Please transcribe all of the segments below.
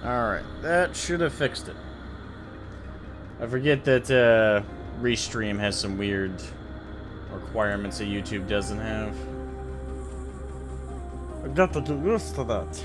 Alright, that should have fixed it. I forget that Restream has some weird requirements that YouTube doesn't have. I got to get used to that.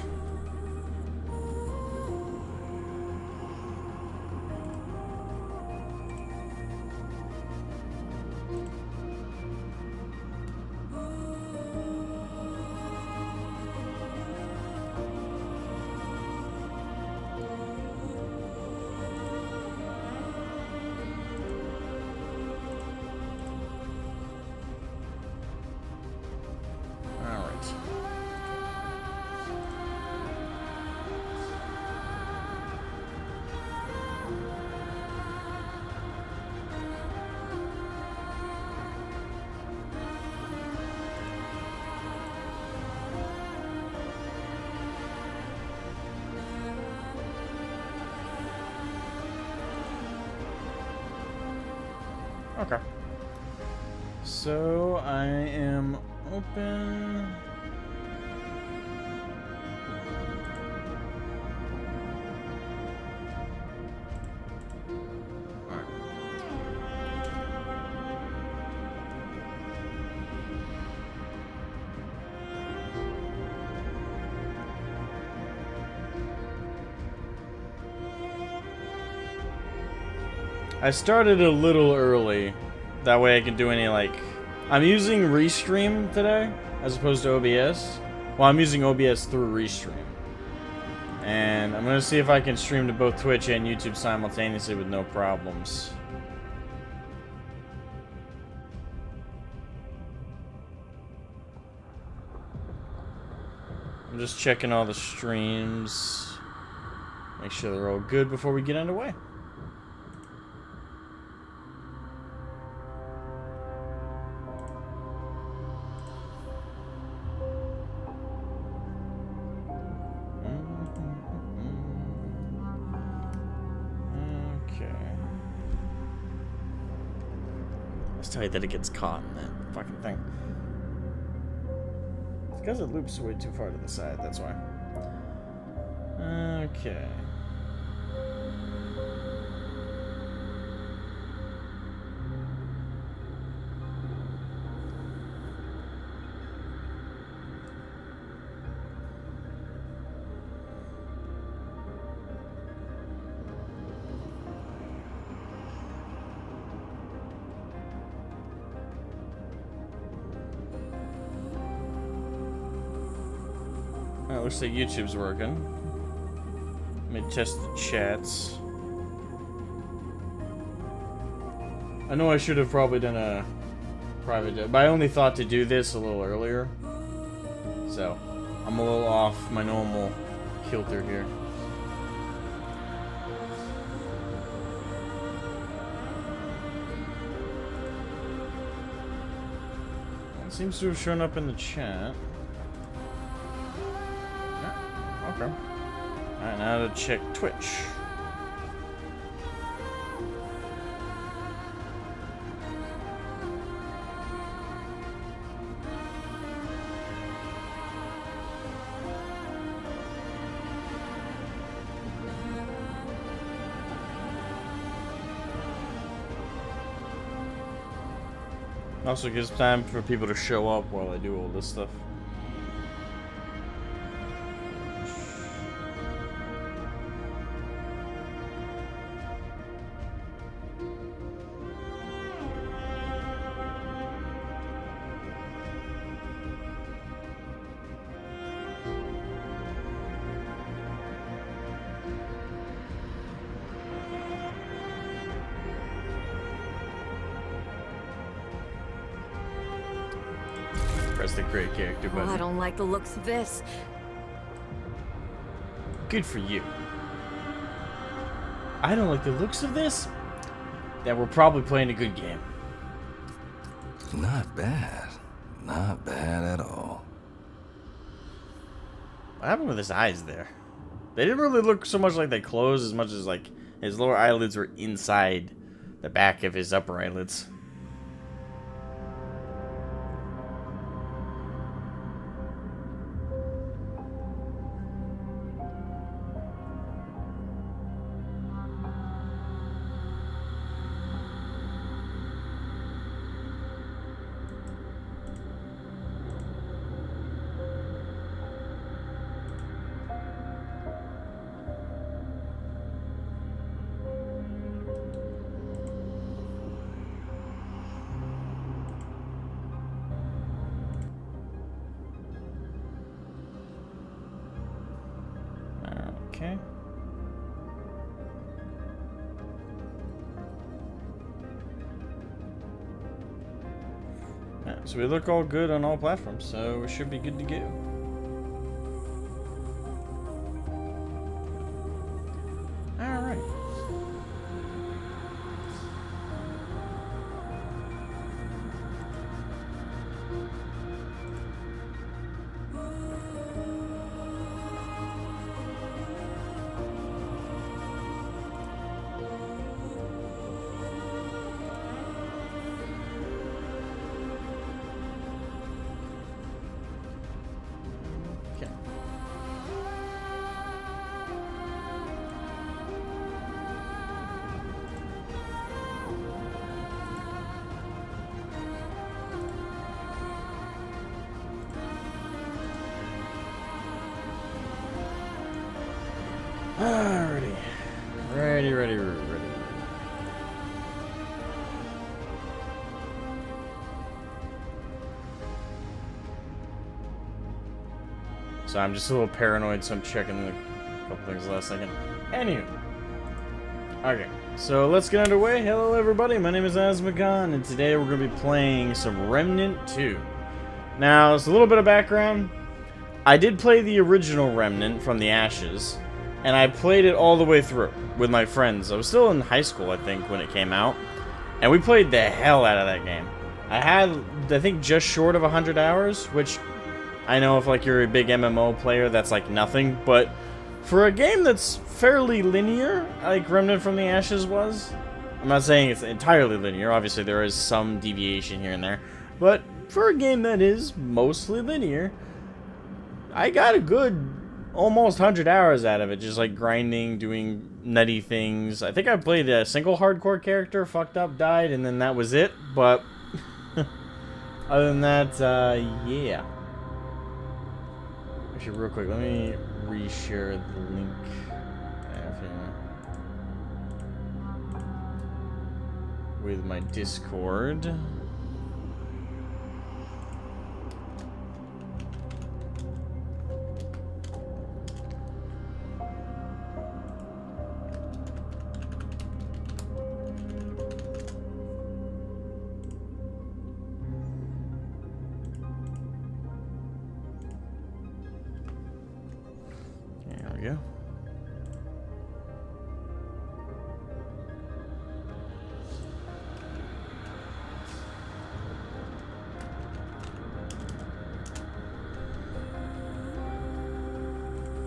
Okay. So I am open. Alright. I started a little early. That way I can do any, like... I'm using Restream today, as opposed to OBS. Well, I'm using OBS through Restream. And I'm going to see if I can stream to both Twitch and YouTube simultaneously with no problems. I'm just checking all the streams. Make sure they're all good before we get underway. Tell you that it gets caught in that fucking thing. It's because it loops way too far to the side, that's why. Okay. Looks like YouTube's working. Let me test the chats. I know I should have probably done a private, but I only thought to do this a little earlier. So, I'm a little off my normal kilter here. It seems to have shown up in the chat. Okay. Alright, now to check Twitch. Also gives time for people to show up while I do all this stuff. Press the create character button. Oh, I don't like the looks of this. Good for you. I don't like the looks of this. Then we're probably playing a good game. Not bad. Not bad at all. What happened with his eyes there? They didn't really look so much like they closed as much as like his lower eyelids were inside the back of his upper eyelids. Okay. Alright, so we look all good on all platforms, so we should be good to go. Alright. Okay. Alrighty. Ready. So I'm just a little paranoid, so I'm checking a couple things last second. Anywho. Okay, so let's get underway. Hello everybody, my name is Asmogan, and today we're going to be playing some Remnant 2. Now, it's a little bit of background. I did play the original Remnant from the Ashes, and I played it all the way through with my friends. I was still in high school, I think, when it came out, and we played the hell out of that game. I had, I think, just short of 100 hours, which I know if like you're a big MMO player, that's like nothing, but for a game that's fairly linear, like Remnant from the Ashes was, I'm not saying it's entirely linear, obviously there is some deviation here and there, but for a game that is mostly linear, I got a good almost 100 hours out of it, just like grinding, doing nutty things. I think I played a single hardcore character, fucked up, died, and then that was it, but other than that, yeah. Actually, real quick, let me reshare the link I have here with my Discord. There we go.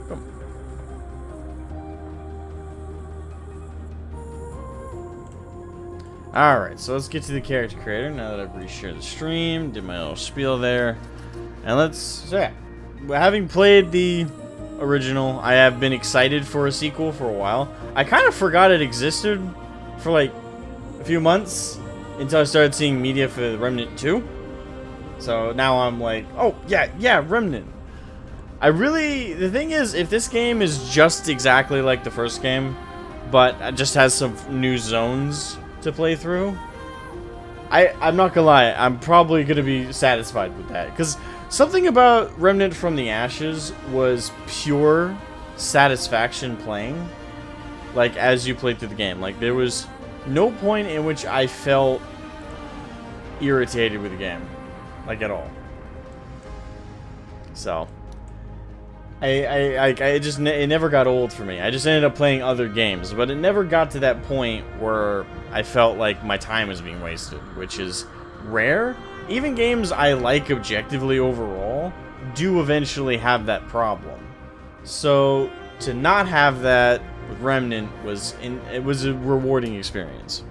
Boom. Alright, so let's get to the character creator now that I've reshared the stream, did my little spiel there. And so yeah, having played the original, I have been excited for a sequel for a while. I kind of forgot it existed for like a few months until I started seeing media for Remnant 2. So now I'm like, oh yeah, Remnant. The thing is, if this game is just exactly like the first game, but it just has some new zones to play through, I'm not gonna lie, I'm probably gonna be satisfied with that, because something about Remnant from the Ashes was pure satisfaction playing, like, as you played through the game. Like, there was no point in which I felt irritated with the game, like, at all. So, it never got old for me. I just ended up playing other games, but it never got to that point where I felt like my time was being wasted, which is rare. Even games I like objectively overall do eventually have that problem. So to not have that with Remnant was a rewarding experience.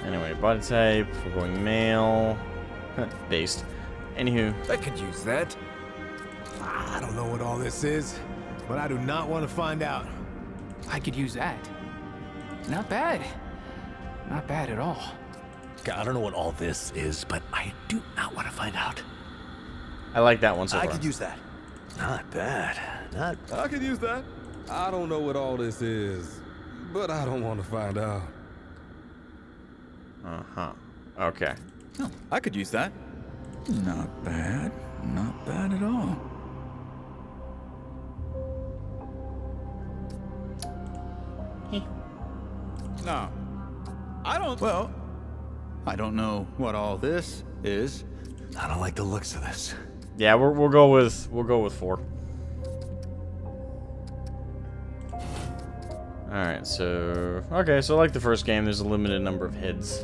Anyway, body type, we're going male, based. Anywho, I could use that. I don't know what all this is, but I do not want to find out. I could use that. Not bad. Not bad at all. I don't know what all this is, but I do not want to find out. I like that one so far. I could use that. Not bad. I could use that. I don't know what all this is, but I don't want to find out. Uh-huh. Okay. Oh, I could use that. Not bad. Not bad at all. No. I don't... Well, I don't know what all this is. I don't like the looks of this. Yeah, we'll go with 4. Alright, so... Okay, so like the first game, there's a limited number of heads.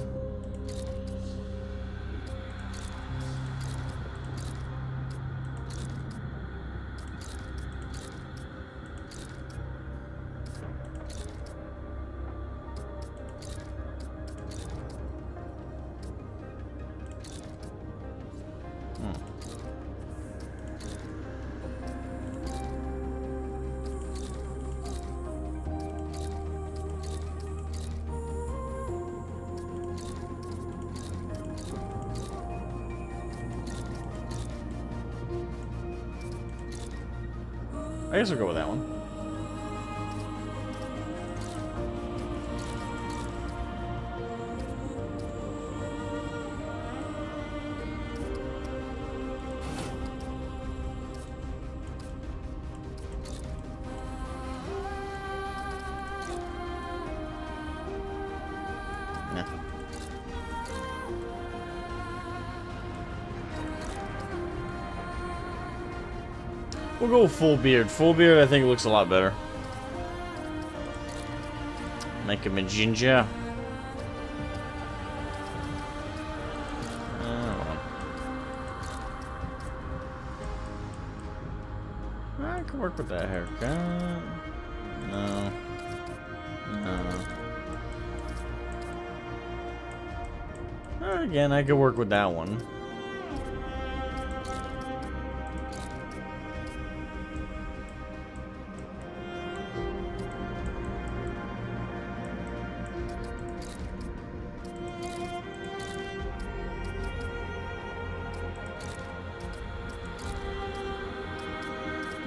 I guess we'll go with that one. Nah. We'll go full beard. Full beard, I think, looks a lot better. Make him a ginger. I can work with that haircut. No. Again, I could work with that one.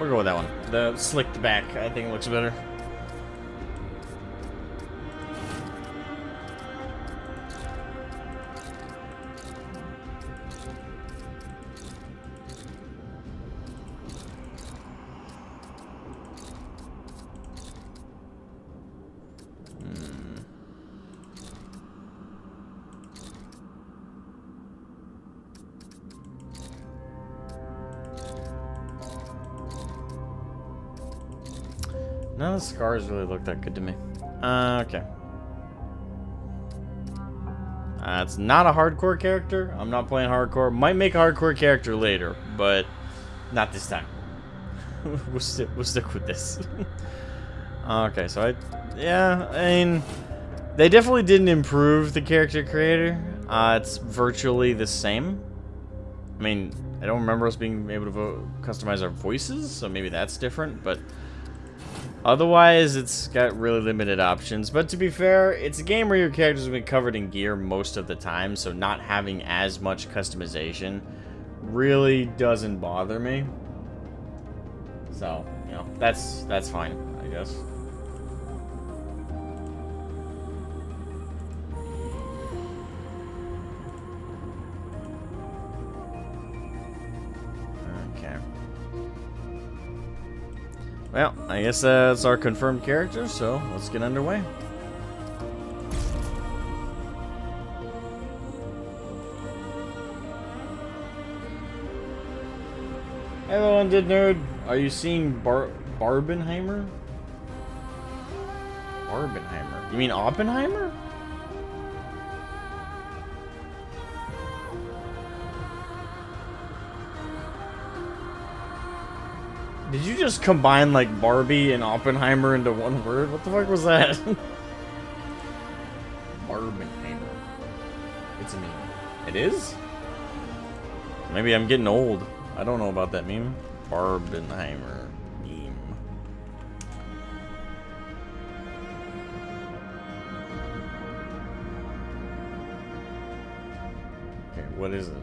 We'll go with that one. The slicked back, I think, looks better. None of the scars really look that good to me. Okay. It's not a hardcore character. I'm not playing hardcore. Might make a hardcore character later, but not this time. we'll stick with this. Okay, so yeah, I mean, they definitely didn't improve the character creator. It's virtually the same. I mean, I don't remember us being able to customize our voices, so maybe that's different, but otherwise, it's got really limited options. But to be fair, it's a game where your characters have been covered in gear most of the time, so not having as much customization really doesn't bother me. So, you know, that's fine, I guess. Okay. Well, I guess that's our confirmed character, so let's get underway. Hello, Undead Nerd. Are you seeing Barbenheimer? Barbenheimer? You mean Oppenheimer? Did you just combine, like, Barbie and Oppenheimer into one word? What the fuck was that? Barbenheimer. It's a meme. It is? Maybe I'm getting old. I don't know about that meme. Barbenheimer meme. Okay, what is it?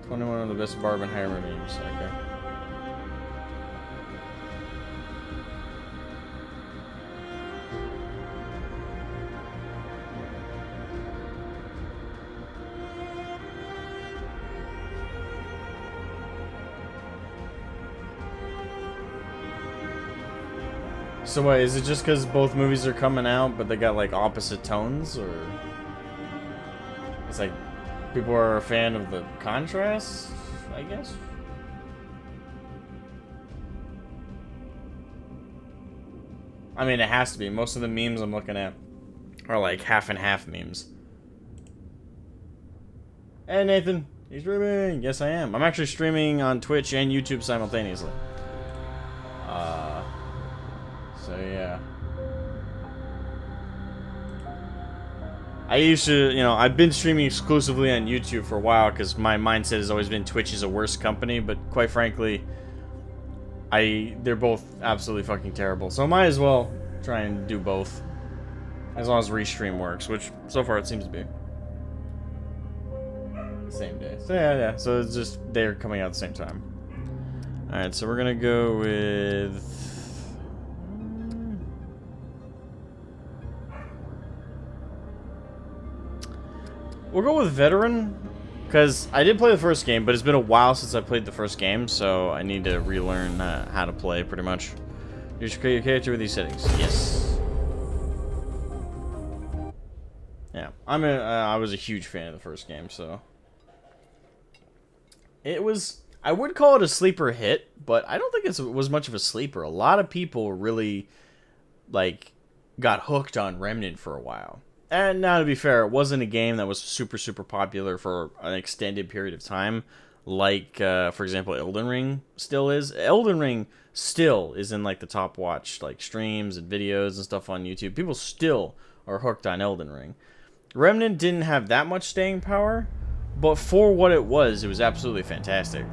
21 of the best Barbenheimer memes. Okay. So what, is it just because both movies are coming out, but they got like opposite tones, or it's like people are a fan of the contrast, I guess? I mean, it has to be. Most of the memes I'm looking at are like half and half memes. Hey Nathan, you streaming? Yes, I am. I'm actually streaming on Twitch and YouTube simultaneously. So yeah. I used to, you know, I've been streaming exclusively on YouTube for a while because my mindset has always been Twitch is a worse company, but quite frankly, they're both absolutely fucking terrible. So I might as well try and do both. As long as Restream works, which so far it seems to be. Same day. So yeah. So it's just they're coming out at the same time. Alright, so we're gonna go with we'll go with Veteran, because I did play the first game, but it's been a while since I played the first game, so I need to relearn how to play, pretty much. You should create your character with these settings. Yes. Yeah, I was a huge fan of the first game, so it was. I would call it a sleeper hit, but I don't think it was much of a sleeper. A lot of people really like got hooked on Remnant for a while. And now, to be fair, it wasn't a game that was super, super popular for an extended period of time, like, for example, Elden Ring still is. Elden Ring still is in, like, the top watched, like, streams and videos and stuff on YouTube. People still are hooked on Elden Ring. Remnant didn't have that much staying power, but for what it was absolutely fantastic.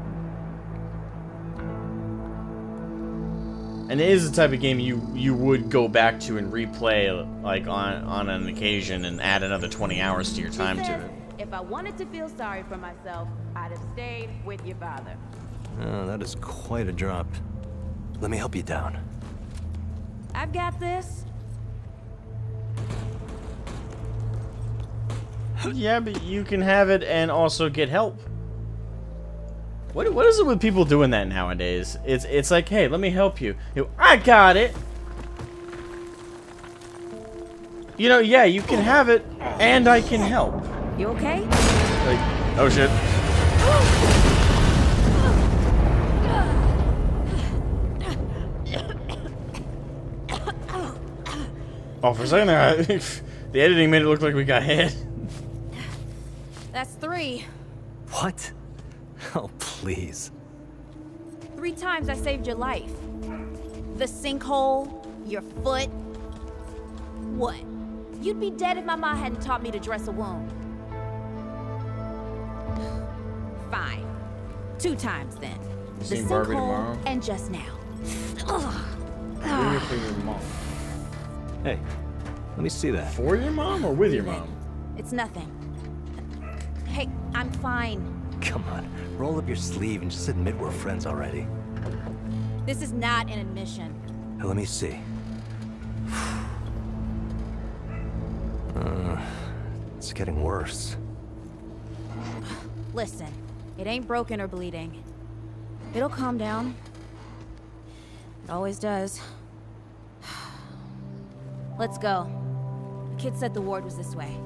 And it is the type of game you would go back to and replay, like, on an occasion and add another 20 hours to your time to it. If I wanted to feel sorry for myself, I'd have stayed with your father. Oh, that is quite a drop. Let me help you down. I've got this. Yeah, but you can have it and also get help. What is it with people doing that nowadays? It's like, hey, let me help you. I got it. You know, yeah, you can have it, and I can help. You okay? Like, oh shit. Oh, for a second there, the editing made it look like we got hit. That's 3. What? Oh, please. 3 times I saved your life. The sinkhole, your foot. What? You'd be dead if my mom hadn't taught me to dress a wound. Fine. 2 times then. The seen Barbie sinkhole tomorrow? and just now. Ugh. Doing it for your mom. Hey, let me see that. For your mom or with your mom? It's nothing. Hey, I'm fine. Come on, roll up your sleeve and just admit we're friends already. This is not an admission. Now, let me see. It's getting worse. Listen, it ain't broken or bleeding. It'll calm down. It always does. Let's go. The kid said the ward was this way.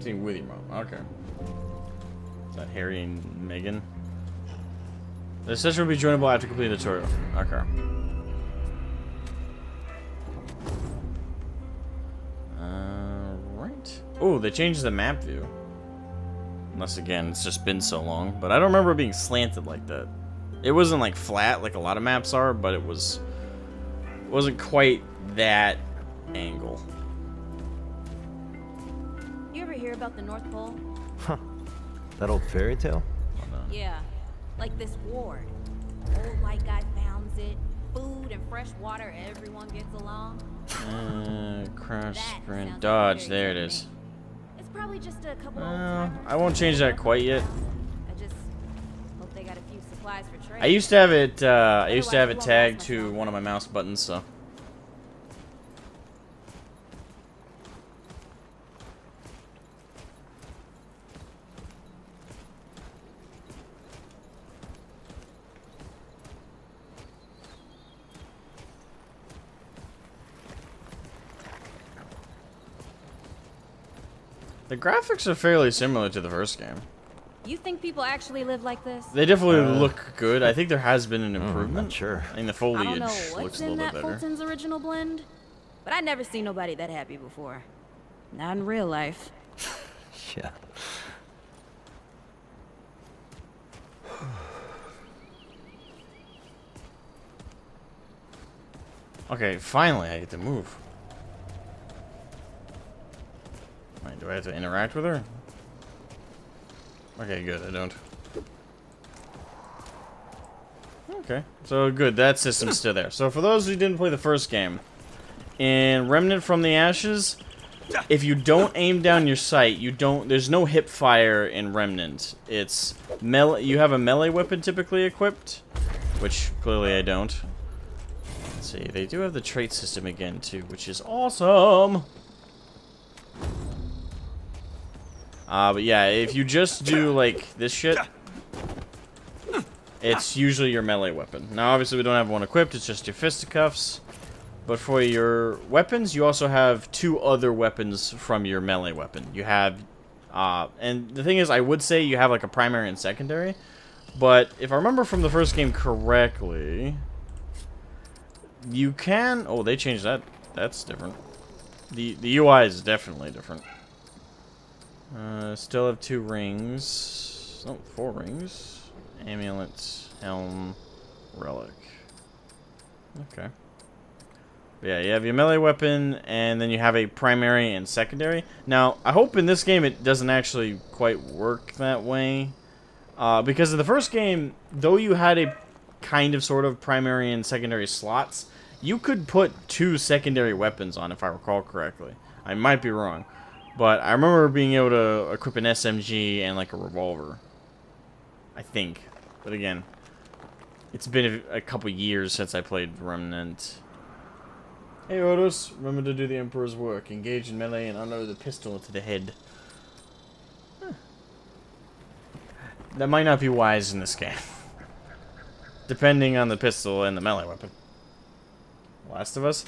Seen with your mom. Okay. Is that Harry and Megan? The session will be joinable after completing the tutorial. Okay. Right. Oh, they changed the map view. Unless, again, it's just been so long. But I don't remember it being slanted like that. It wasn't, like, flat like a lot of maps are, but it wasn't quite that angle. You ever hear about the North Pole? Huh. That old fairy tale? Yeah, like this ward. Old white guy founds it. Food and fresh water, everyone gets along. Crash, That sprint, sounds dodge. like There it very is. good to me. It's probably just a couple old timers. I won't change that quite yet. I just hope they got a few supplies for trade. I used to have it. Otherwise, Tagged won't last to much one of my mouse buttons. So. The graphics are fairly similar to the first game. You think people actually live like this? They definitely look good. I think there has been an improvement. Not sure. I mean, the I foliage don't know looks what's a in little that bit better. Fulton's original blend, but I never seen nobody that happy before. Not in real life. Yeah. Okay, finally I get to move. Wait, do I have to interact with her? Okay, good, I don't. Okay, so good, that system's still there. So for those who didn't play the first game, in Remnant from the Ashes, if you don't aim down your sight, there's no hip fire in Remnant. It's melee, you have a melee weapon typically equipped, which clearly I don't. Let's see, they do have the trait system again too, which is awesome. But yeah, if you just do like this shit, it's usually your melee weapon. Now obviously we don't have one equipped, it's just your fisticuffs. But for your weapons, you also have 2 other weapons from your melee weapon. You have, and the thing is, I would say you have like a primary and secondary. But if I remember from the first game correctly, you can, oh, they changed that. That's different. The UI is definitely different. Still have 2 rings. Oh, 4 rings. Amulet, helm, relic. Okay. Yeah, you have your melee weapon, and then you have a primary and secondary. Now, I hope in this game it doesn't actually quite work that way. Because in the first game, though you had a kind of sort of primary and secondary slots, you could put 2 secondary weapons on, if I recall correctly. I might be wrong. But I remember being able to equip an SMG and like a revolver. I think. But again, it's been a couple years since I played Remnant. Hey Otis, remember to do the Emperor's work. Engage in melee and unload the pistol to the head. Huh. That might not be wise in this game. Depending on the pistol and the melee weapon. Last of Us?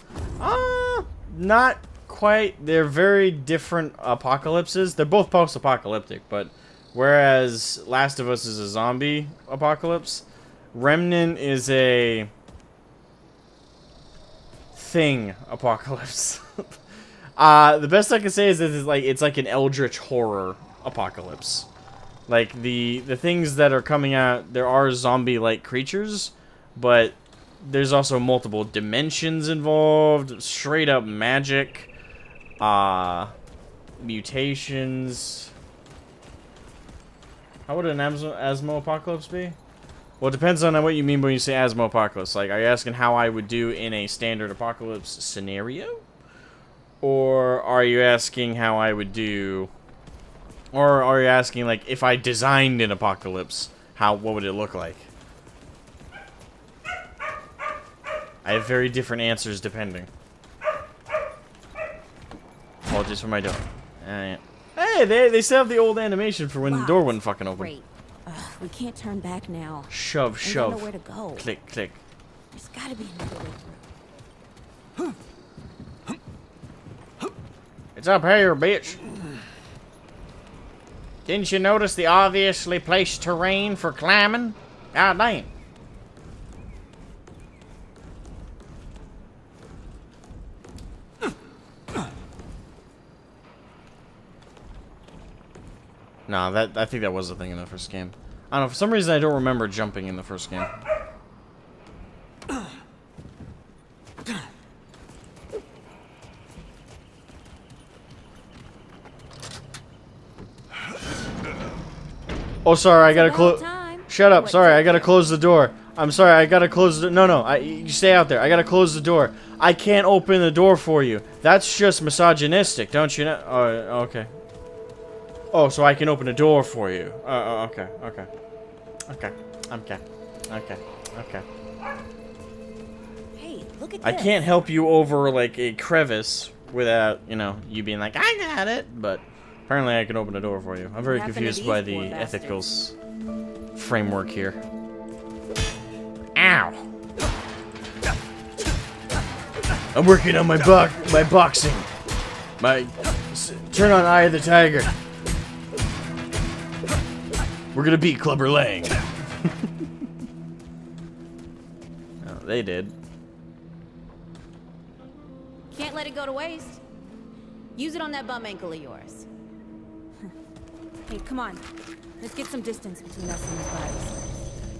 Not quite. They're very different apocalypses. They're both post-apocalyptic, but whereas Last of Us is a zombie apocalypse, Remnant is a thing apocalypse. The best I can say is that it's like an eldritch horror apocalypse. Like the things that are coming out, there are zombie-like creatures, but there's also multiple dimensions involved, straight up magic, mutations. How would an Asmo apocalypse be? Well, it depends on what you mean when you say Asmo apocalypse. Like, are you asking how I would do in a standard apocalypse scenario? Or are you asking how I would do... Or are you asking, like, if I designed an apocalypse, what would it look like? I have very different answers depending. Apologies for my dog. Hey, they still have the old animation for when the door wouldn't fucking open. Great. We can't turn back now. Shove, I don't shove. know where to go. Click, click. There's gotta be another way through. It's up here, bitch. Didn't you notice the obviously placed terrain for climbing? God damn. No, I think that was the thing in the first game. I don't know, for some reason I don't remember jumping in the first game. Oh, sorry, I gotta close. Shut up, sorry, I gotta close the door. I'm sorry, I gotta close the... No, you stay out there. I gotta close the door. I can't open the door for you. That's just misogynistic, don't you know? Oh, okay. Oh, so I can open a door for you. Okay. Hey, look at I this. can't help you over, like, a crevice without, you know, you being like, I got it, but apparently I can open a door for you. I'm very What happened to confused these by poor the bastards? ethicals framework here. Ow! I'm working on my boxing. My Turn on Eye of the Tiger. We're gonna beat Clubber Lang. Oh, they did. Can't let it go to waste. Use it on that bum ankle of yours. Hey, come on. Let's get some distance between us and these bodies.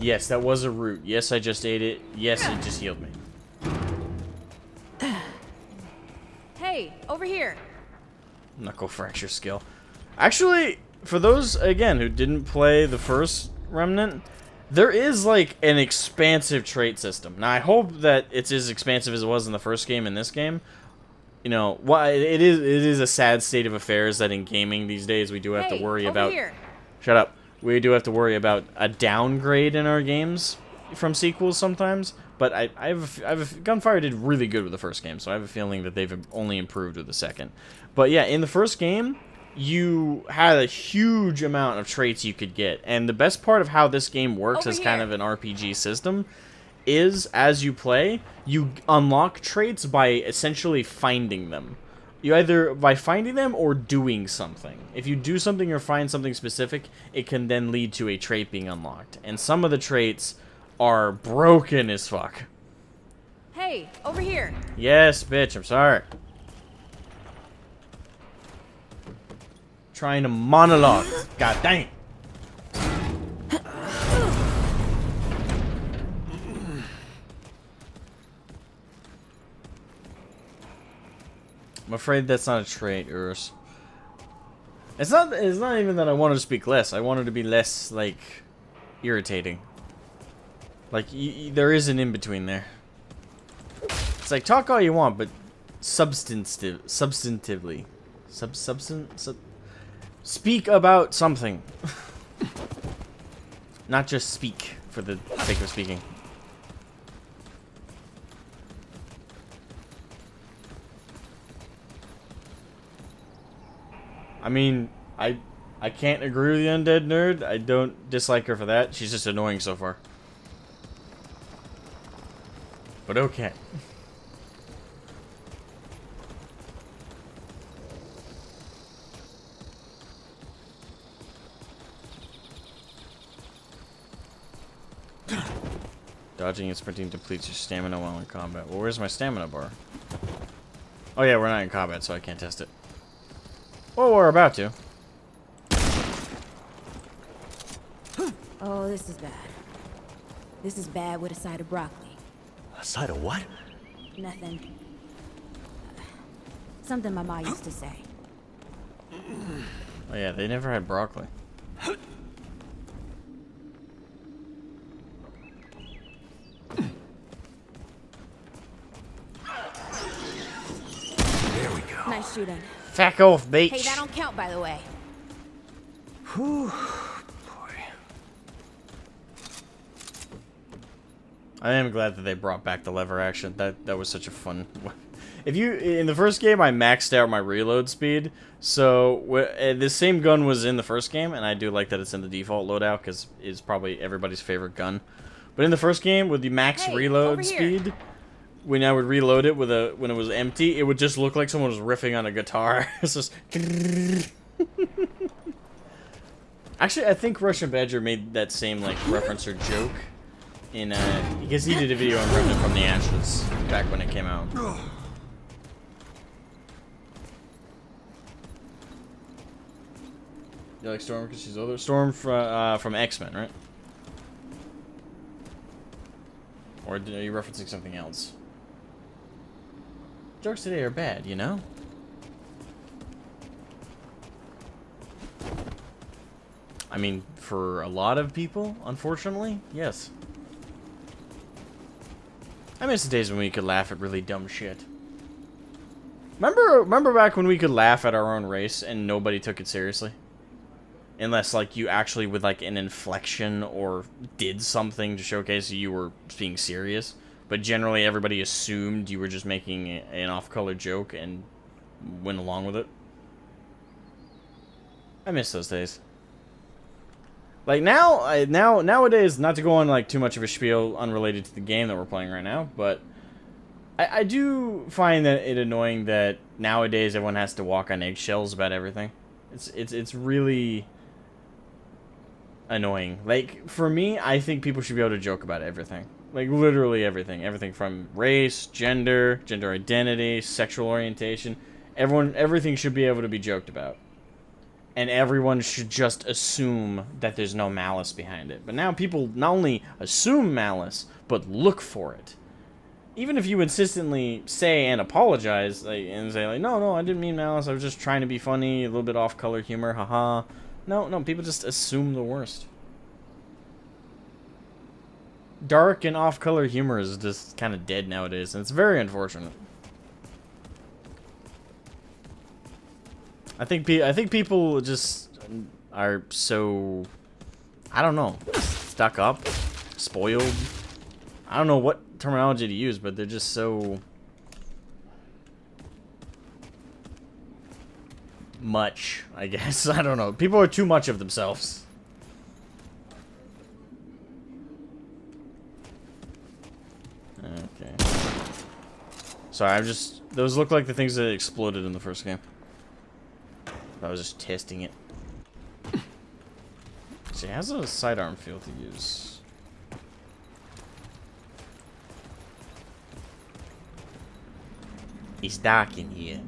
Yes, that was a root. Yes, I just ate it. Yes, it just healed me. Hey, over here. Knuckle fracture skill. Actually, for those, again, who didn't play the first Remnant, there is, like, an expansive trait system. Now, I hope that it's as expansive as it was in the first game in this game. You know, it is a sad state of affairs that in gaming these days we do have to worry about... Here. Shut up. We do have to worry about a downgrade in our games from sequels sometimes. But Gunfire did really good with the first game, so I have a feeling that they've only improved with the second. But yeah, in the first game, you had a huge amount of traits you could get. And the best part of how this game works as kind of an RPG system is, as you play, you unlock traits by essentially finding them. You either by finding them or doing something. If you do something or find something specific, it can then lead to a trait being unlocked. And some of the traits are broken as fuck. Hey, over here. Yes, bitch, I'm sorry. Trying to monologue. God dang. I'm afraid that's not a trait, Urs. It's not even that I wanted to speak less. I wanted to be less, like, irritating. Like, there is an in-between there. It's like, talk all you want, but substantively. Speak about something. Not just speak for the sake of speaking. I mean, I can't agree with the undead nerd. I don't dislike her for that. She's just annoying so far. But okay. Dodging and sprinting depletes your stamina while in combat. Well, where's my stamina bar? Oh yeah, we're not in combat, so I can't test it. Oh, we're about to. Oh, this is bad. This is bad with a side of broccoli. A side of what? Nothing. Something my ma used to say. Oh yeah, they never had broccoli. There we go. Nice shooting. Fuck off, bitch. Hey, that don't count, by the way. Whew. I am glad that they brought back the lever action. That was such a fun. If you in the first game, I maxed out my reload speed, so this same gun was in the first game, and I do like that it's in the default loadout because it's probably everybody's favorite gun. But in the first game, with the max reload speed, when I would reload it with when it was empty, it would just look like someone was riffing on a guitar. It's just. Actually, I think Russian Badger made that same like reference or joke in because he did a video on Remnant from the Ashes back when it came out. You like Storm because she's older? Storm from X-Men, right? Or are you referencing something else? Jokes today are bad, you know? I mean, for a lot of people, unfortunately, yes. I miss the days when we could laugh at really dumb shit. Remember back when we could laugh at our own race and nobody took it seriously? Unless, like, you actually with, like, an inflection or did something to showcase you were being serious. But generally, everybody assumed you were just making an off-color joke and went along with it. I miss those days. Like, nowadays, not to go on, like, too much of a spiel unrelated to the game that we're playing right now, but I do find that it annoying that nowadays everyone has to walk on eggshells about everything. It's really annoying. Like, for me, I think people should be able to joke about everything. Like, literally everything. Everything from race, gender identity, sexual orientation. Everything should be able to be joked about. And everyone should just assume that there's no malice behind it. But now people not only assume malice, but look for it. Even if you insistently say and apologize, like, and say, like, no, I didn't mean malice, I was just trying to be funny, a little bit off-color humor, haha. No, people just assume the worst. Dark and off-color humor is just kind of dead nowadays, and it's very unfortunate. I think people just are so, I don't know, stuck up, spoiled. I don't know what terminology to use, but they're just so much, I guess. I don't know. People are too much of themselves. Okay. Sorry, those look like the things that exploded in the first game. I was just testing it. See, it has a sidearm field to use. It's dark in here.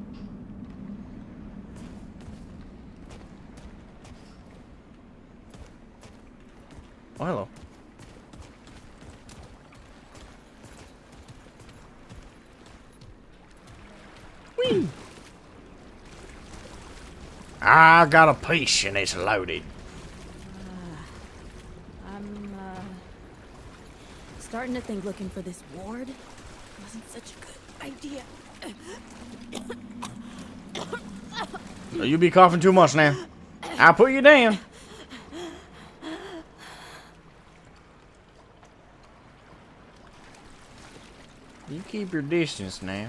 Oh, hello. Whee! I got a piece and it's loaded. I'm starting to think looking for this ward wasn't such a good idea. You be coughing too much now. I'll put you down. You keep your distance now.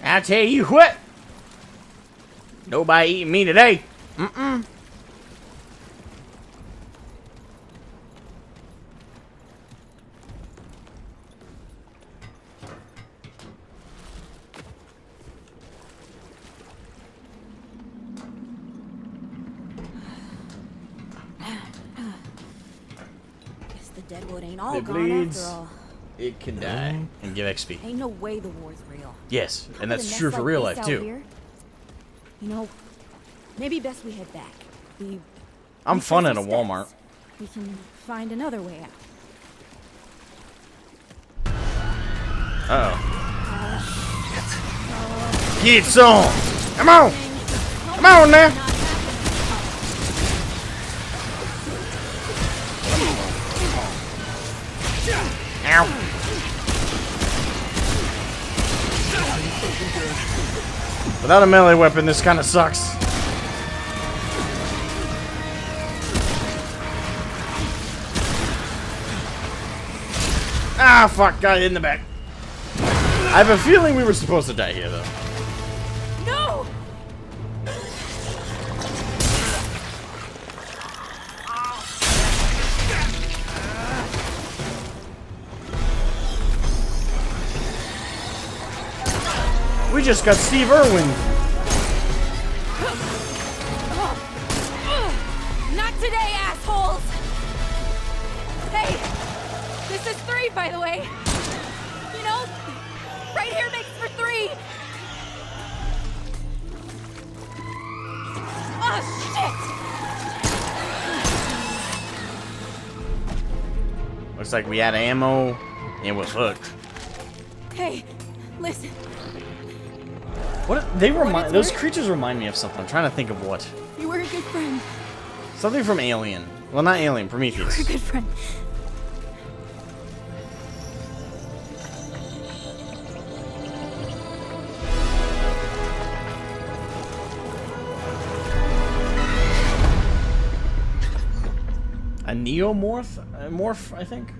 I tell you what. Nobody eating me today. Mm-mm. Guess the deadwood ain't all It gone bleeds. after all. It can die and give XP. Ain't no way the war's real. Yes, and With that's a true mess for like real this life out too. here, you know, maybe best we head back. I'm We fun trace at a our steps. Walmart. We can find another way out. Uh-oh. Get some! Come on! Come on now! Ow! Without a melee weapon, this kind of sucks. Ah, fuck! Got hit in the back. I have a feeling we were supposed to die here, though. No! We just got Steve Irwin. Not today, assholes! Hey, this is 3, by the way. You know, right here makes for 3. Oh, shit! Looks like we had ammo and we're hooked. Hey, listen. What they remind? Those creatures remind me of something. I'm trying to think of what. You were a good friend. Something from Alien. Well, not Alien. You were Prometheus. a good friend. A neomorph? A morph, I think.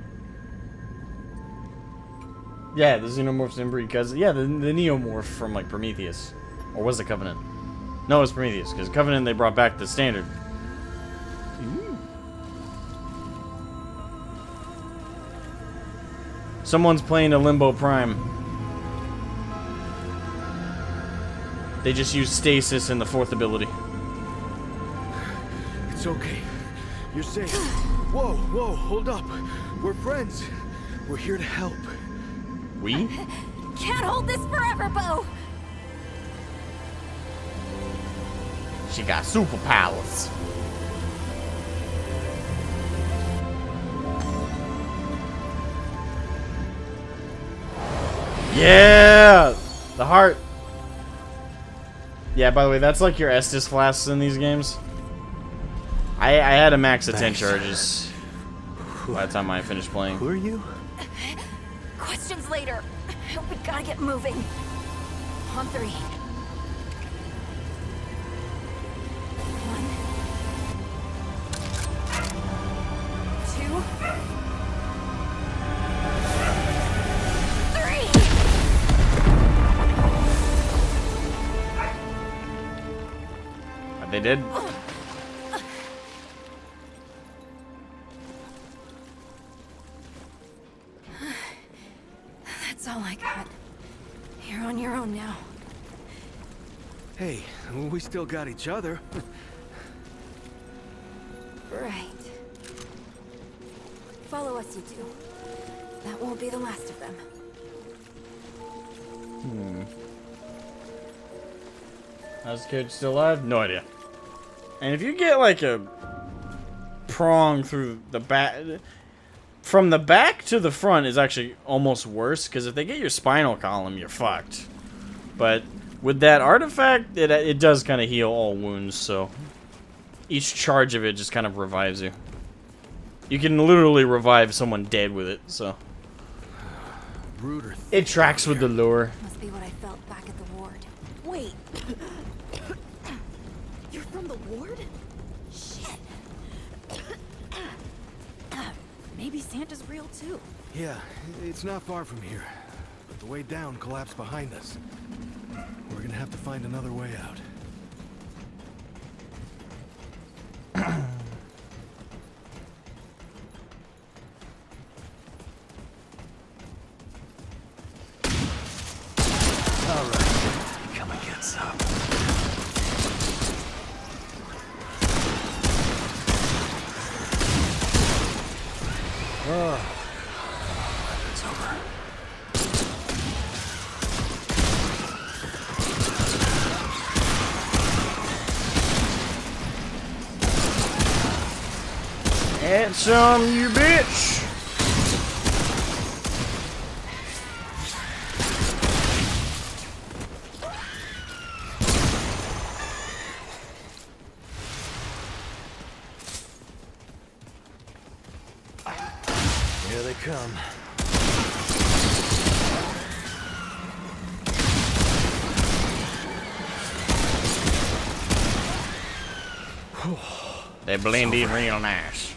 Yeah, the xenomorphs inbreed because yeah, the neomorph from like Prometheus, or was it Covenant? No, it was Prometheus because Covenant they brought back the standard. Ooh. Someone's playing a Limbo Prime. They just use stasis in the 4th ability. It's okay. You're safe. Whoa, whoa, hold up. We're friends. We're here to help. We? Can't hold this forever, Bo. She got superpowers. Yeah! The heart. Yeah, by the way, that's like your Estus flasks in these games. I had a max of 10 charges by the time I finished playing. Who are you? Questions later. We gotta get moving. On 3. 1, 2, 3. They did. That's all I got. You're on your own now. Hey, we still got each other. Right. Follow us, you two. That won't be the last of them. How's the kid still alive? No idea. And if you get like a prong through the back, from the back to the front is actually almost worse, because if they get your spinal column, you're fucked. But with that artifact, it does kind of heal all wounds, so each charge of it just kind of revives you. You can literally revive someone dead with it, so it tracks with the lore. Must be what I felt back at the ward. Wait. You're from the ward? Shit. Maybe Santa's real too. Yeah, it's not far from here. But the way down collapsed behind us. We're gonna have to find another way out. Come and get some. It's over. And some, you bitch! Here they come. They blend in real nice.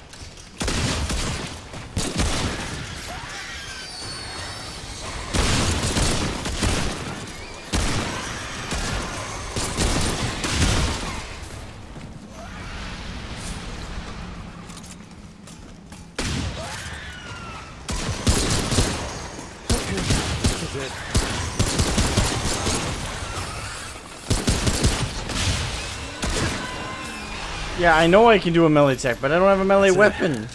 Yeah, I know I can do a melee attack, but I don't have a melee weapon.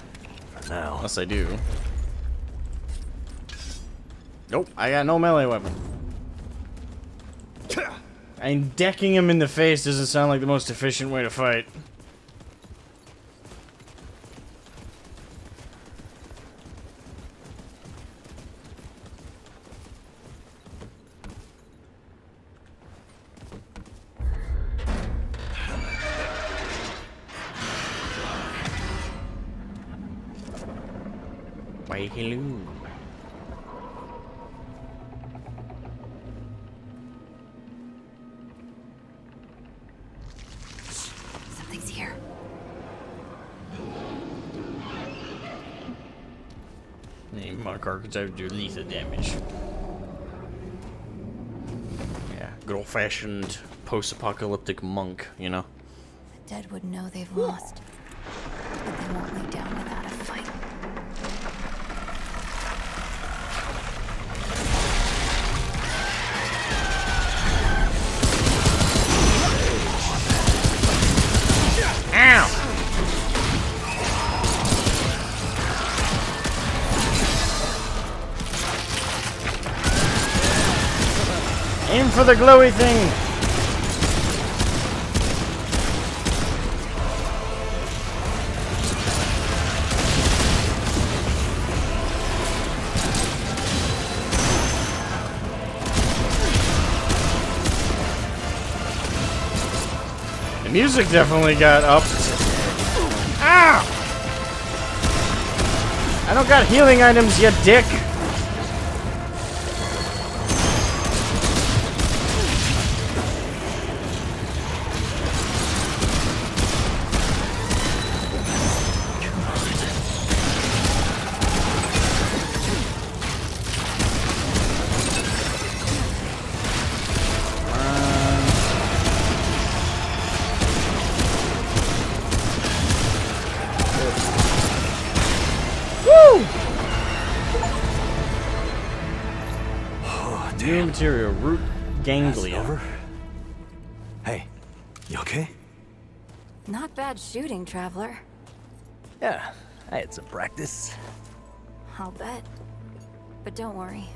For now. Unless I do. Nope, I got no melee weapon. And decking him in the face doesn't sound like the most efficient way to fight. Why, hello. Something's here. Name Mark Archetype do lethal damage. Yeah, good old-fashioned post-apocalyptic monk, you know? The dead would know they've lost, but they won't lay down without a fight. for the glowy thing! The music definitely got upped. Ow! I don't got healing items yet, dick! New material, root ganglia. Over? Hey, you okay? Not bad shooting, traveler. Yeah, I had some practice. I'll bet. But don't worry.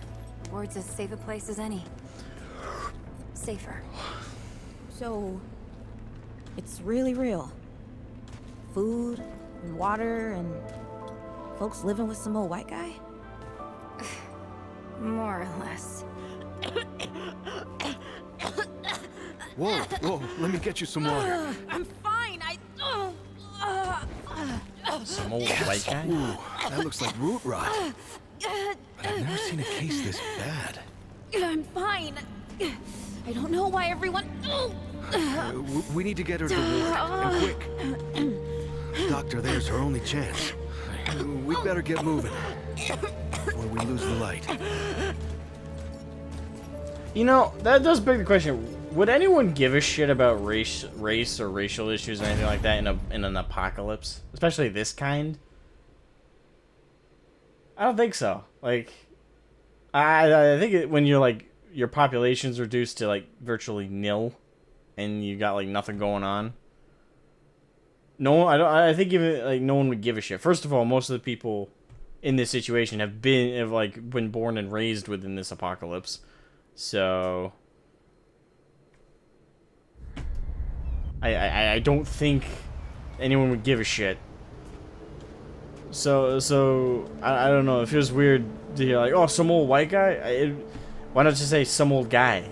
Ward's as safe a place as any. Safer. So, it's really real. Food and water and folks living with some old white guy? More or less. Whoa, whoa, let me get you some water. I'm fine. Some old white guy? Ooh, that looks like root rot. But I've never seen a case this bad. I'm fine. I don't know why everyone. We need to get her to the ward, and quick. Doctor, there's her only chance. We'd better get moving before we lose the light. You know, that does beg the question. Would anyone give a shit about race or racial issues or anything like that in an apocalypse? Especially this kind? I don't think so. Like, I think when you're like, your population's reduced to like virtually nil and you got like nothing going on. No one, I think even like no one would give a shit. First of all, most of the people in this situation have been born and raised within this apocalypse. So I don't think anyone would give a shit. So I don't know. It feels weird to hear like, oh, some old white guy. Why not just say some old guy?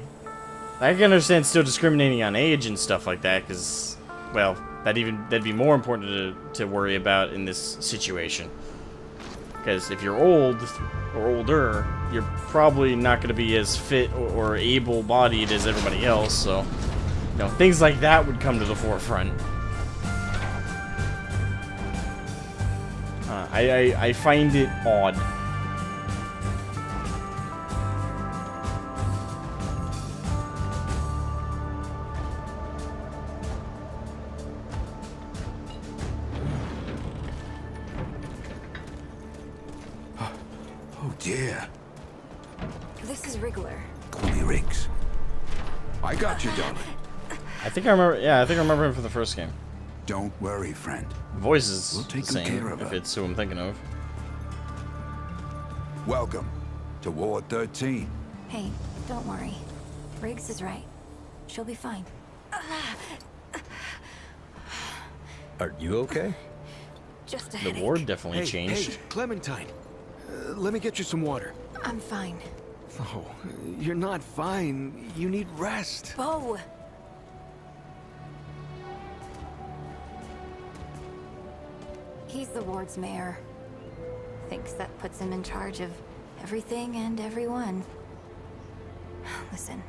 I can understand still discriminating on age and stuff like that, because, well, that'd be more important to worry about in this situation. Because if you're old or older, you're probably not going to be as fit or able-bodied as everybody else. So, you know, things like that would come to the forefront. I find it odd. Oh dear. This is Wriggler. Call me Riggs. I got you, darling. I think I remember. Yeah, I think I remember him from the first game. Don't worry, friend. The voice is We'll take the good same, care of if her. it's who I'm thinking of. Welcome to Ward 13. Hey, don't worry. Riggs is right. She'll be fine. Are you okay? Just a The headache. ward definitely changed. Hey, Clementine. Let me get you some water. I'm fine. Oh, you're not fine. You need rest. Bo! He's the ward's mayor. Thinks that puts him in charge of everything and everyone. Listen,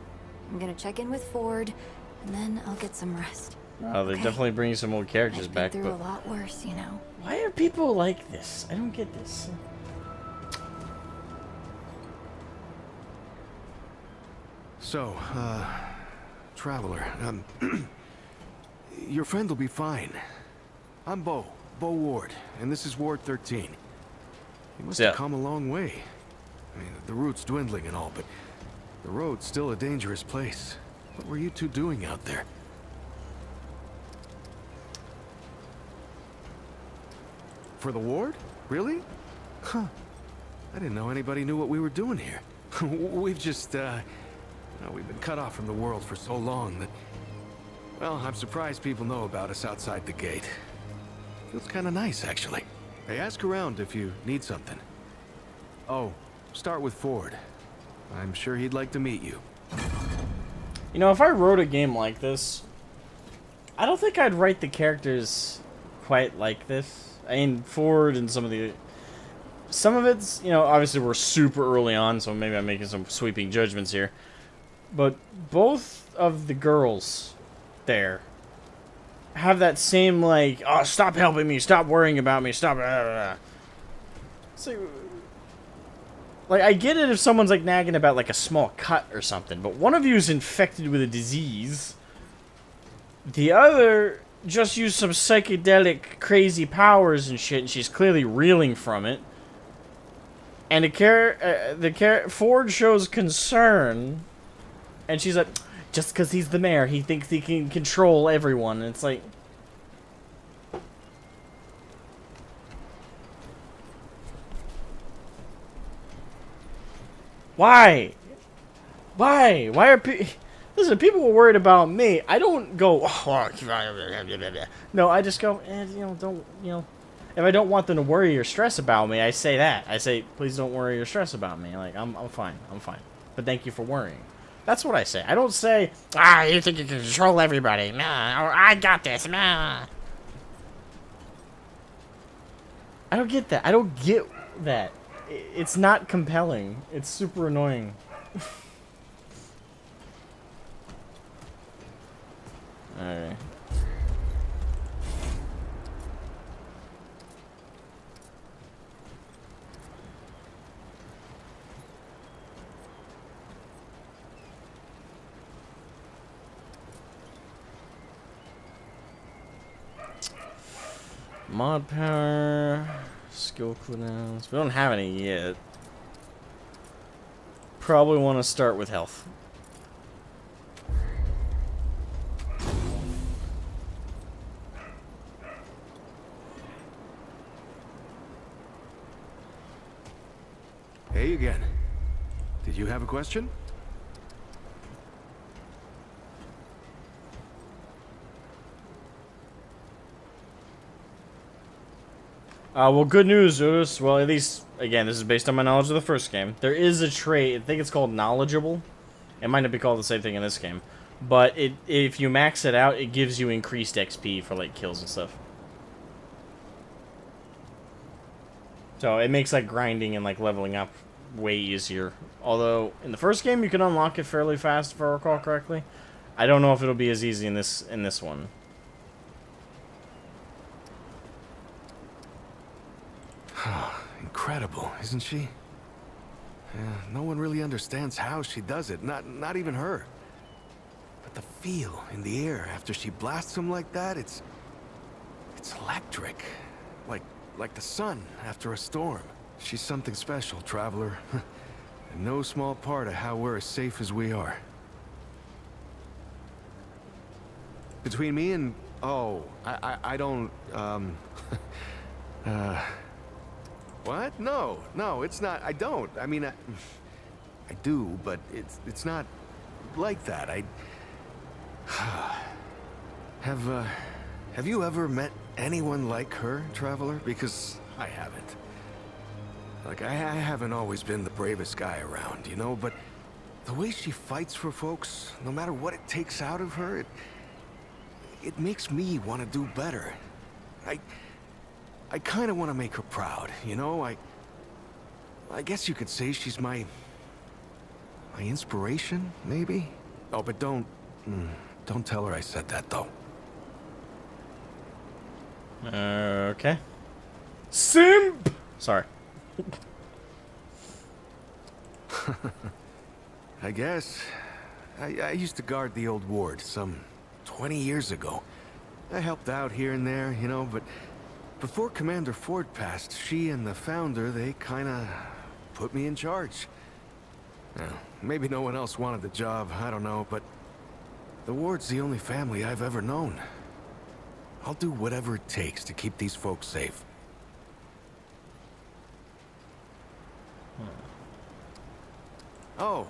I'm gonna check in with Ford, and then I'll get some rest. Oh, they're Okay. definitely bringing some old characters I've been back, through but a lot worse, you know. why are people like this? I don't get this. So, Traveler, your friend will be fine. I'm Bo Ward, and this is Ward 13. You must Yeah. have come a long way. I mean, the route's dwindling and all, but the road's still a dangerous place. What were you two doing out there? For the ward? Really? Huh. I didn't know anybody knew what we were doing here. We've just, We've been cut off from the world for so long that... Well, I'm surprised people know about us outside the gate. Feels kind of nice, actually. Hey, ask around if you need something. Oh, start with Ford. I'm sure he'd like to meet you. You know, if I wrote a game like this, I don't think I'd write the characters quite like this. I mean, Ford and some of it's, you know, obviously we're super early on, so maybe I'm making some sweeping judgments here. But both of the girls there have that same, like, oh, stop helping me, stop worrying about me, stop. Blah, blah, blah. So, like, I get it if someone's, like, nagging about, like, a small cut or something, but one of you is infected with a disease. The other just used some psychedelic, crazy powers and shit, and she's clearly reeling from it. And Ford shows concern, and she's like, just because he's the mayor, he thinks he can control everyone. And it's like... Why? Why? Why are people... Listen, people were worried about me. I don't go... Oh, no, I just go, you know, don't, you know... If I don't want them to worry or stress about me, I say that. I say, please don't worry or stress about me. Like, I'm fine. I'm fine. But thank you for worrying. That's what I say. I don't say, you think you can control everybody. Nah, or I got this. Nah. I don't get that. I don't get that. It's not compelling. It's super annoying. Alright. Mod power, skill cooldowns. We don't have any yet. Probably want to start with health. Hey again. Did you have a question? Well, good news, Otis. Well, at least, again, this is based on my knowledge of the first game. There is a trait, I think it's called Knowledgeable. It might not be called the same thing in this game. But if you max it out, it gives you increased XP for, like, kills and stuff. So, it makes, like, grinding and, like, leveling up way easier. Although, in the first game, you can unlock it fairly fast, if I recall correctly. I don't know if it'll be as easy in this one. Incredible, isn't she? Yeah, no one really understands how she does it, not even her. But the feel in the air after she blasts him like that, it's electric. Like the sun after a storm. She's something special, Traveler. And no small part of how we're as safe as we are. Between me and... Oh, I don't... What? No, it's not. I don't. I mean, I do, but it's not like that. Have you ever met anyone like her, Traveler? Because I haven't. Like, I haven't always been the bravest guy around, you know, but the way she fights for folks, no matter what it takes out of her, it makes me want to do better. I kind of want to make her proud, you know? I guess you could say she's my inspiration, maybe? Oh, but don't tell her I said that, though. Okay. Simp! Sorry. I guess. I used to guard the old ward some 20 years ago. I helped out here and there, you know, but before Commander Ford passed, she and the Founder, they kinda put me in charge. Now, maybe no one else wanted the job, I don't know, but the ward's the only family I've ever known. I'll do whatever it takes to keep these folks safe. Oh,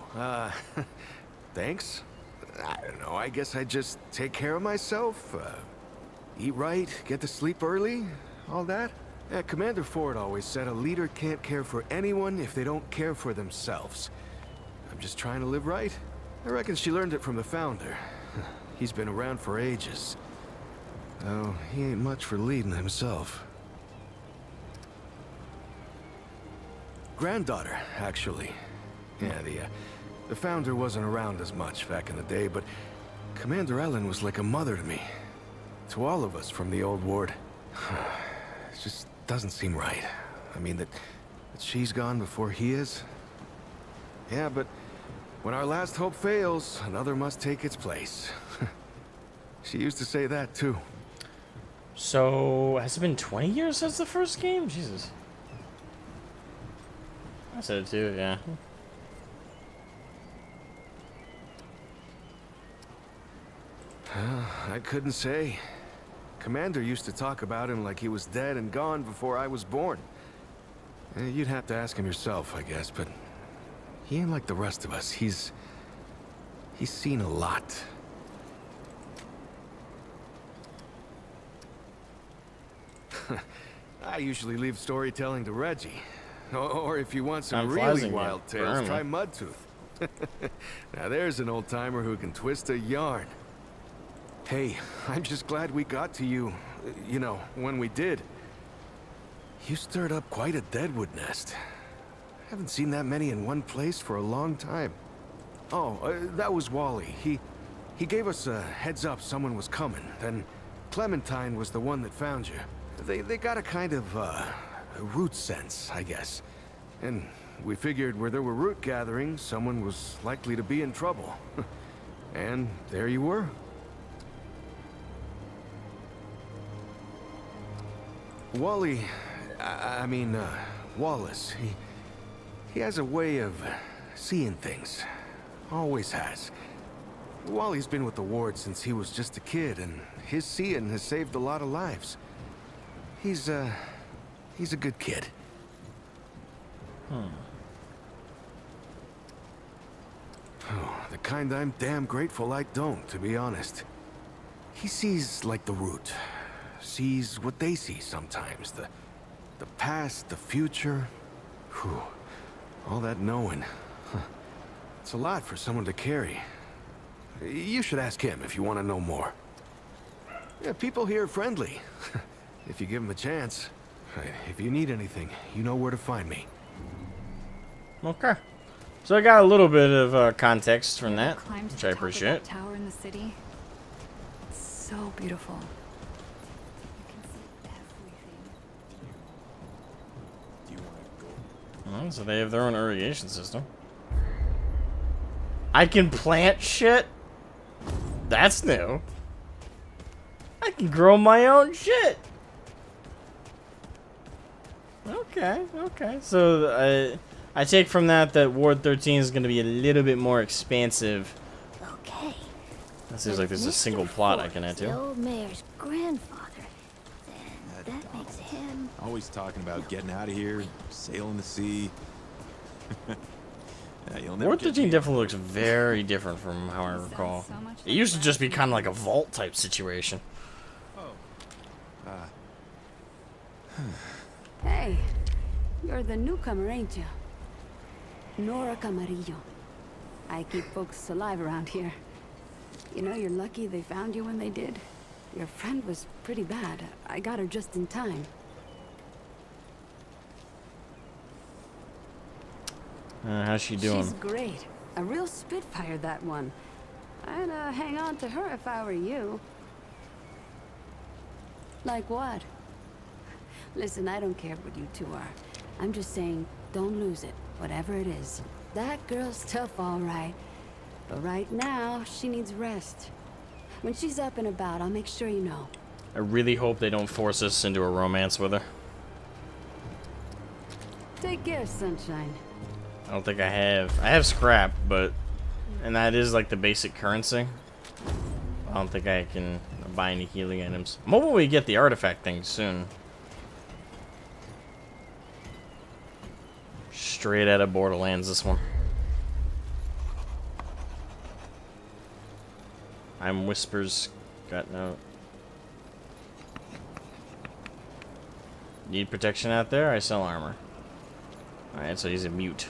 thanks. I don't know, I guess I just take care of myself. Eat right, get to sleep early, all that. Yeah, Commander Ford always said a leader can't care for anyone if they don't care for themselves. I'm just trying to live right. I reckon she learned it from the Founder. He's been around for ages. Oh, he ain't much for leading himself. Granddaughter, actually. Yeah, the Founder wasn't around as much back in the day, but Commander Ellen was like a mother to me. To all of us from the old ward. It just doesn't seem right. I mean, that she's gone before he is. Yeah, but when our last hope fails, another must take its place. She used to say that, too. So, has it been 20 years since the first game? Jesus. I said it too, yeah. I couldn't say. Commander used to talk about him like he was dead and gone before I was born. You'd have to ask him yourself, I guess, but he ain't like the rest of us. He's seen a lot. I usually leave storytelling to Reggie. Or if you want some really wild tales, try Mudtooth. Now there's an old-timer who can twist a yarn. Hey, I'm just glad we got to you, you know, when we did. You stirred up quite a deadwood nest. Haven't seen that many in one place for a long time. Oh, that was Wally. He gave us a heads up someone was coming. Then Clementine was the one that found you. They got a kind of, root sense, I guess. And we figured where there were root gatherings, someone was likely to be in trouble. And there you were. Wally, Wallace, he has a way of seeing things. Always has. Wally's been with the ward since he was just a kid, and his seeing has saved a lot of lives. He's a good kid. Oh, the kind I'm damn grateful I don't, to be honest. He sees like the root. Sees what they see sometimes. The past, the future. Whew. All that knowing. It's a lot for someone to carry. You should ask him if you want to know more. Yeah, people here are friendly. If you give them a chance. If you need anything, you know where to find me. Okay. So I got a little bit of context from that, Climbed to which the I top of that appreciate. tower in the city. It's so beautiful. You can see everything. So they have their own irrigation system. I can plant shit? That's new. I can grow my own shit. Okay, okay. So I take from that Ward 13 is going to be a little bit more expansive. Okay. It seems like there's a single plot I can add The to. old mayor's grandfather. Then that makes him. Always talking about getting out of here, sailing the sea. Yeah, you'll never Ward get 13 me. definitely looks very different from how I recall. so much It used to just be kind of like a vault type situation. Hey, you're the newcomer, ain't you? Nora Camarillo. I keep folks alive around here. You know, you're lucky they found you when they did. Your friend was pretty bad. I got her just in time. How's she doing? She's great. A real spitfire, that one. I'd hang on to her if I were you. Like what? Listen, I don't care what you two are. I'm just saying, don't lose it, whatever it is. That girl's tough, all right. But right now, she needs rest. When she's up and about, I'll make sure you know. I really hope they don't force us into a romance with her. Take care, sunshine. I don't think I have. I have scrap, but... And that is like the basic currency. I don't think I can buy any healing items. I'm hoping we get the artifact thing soon. Straight out of Borderlands, this one. I'm Whispers. Got no. Need protection out there? I sell armor. Alright, so he's a mute.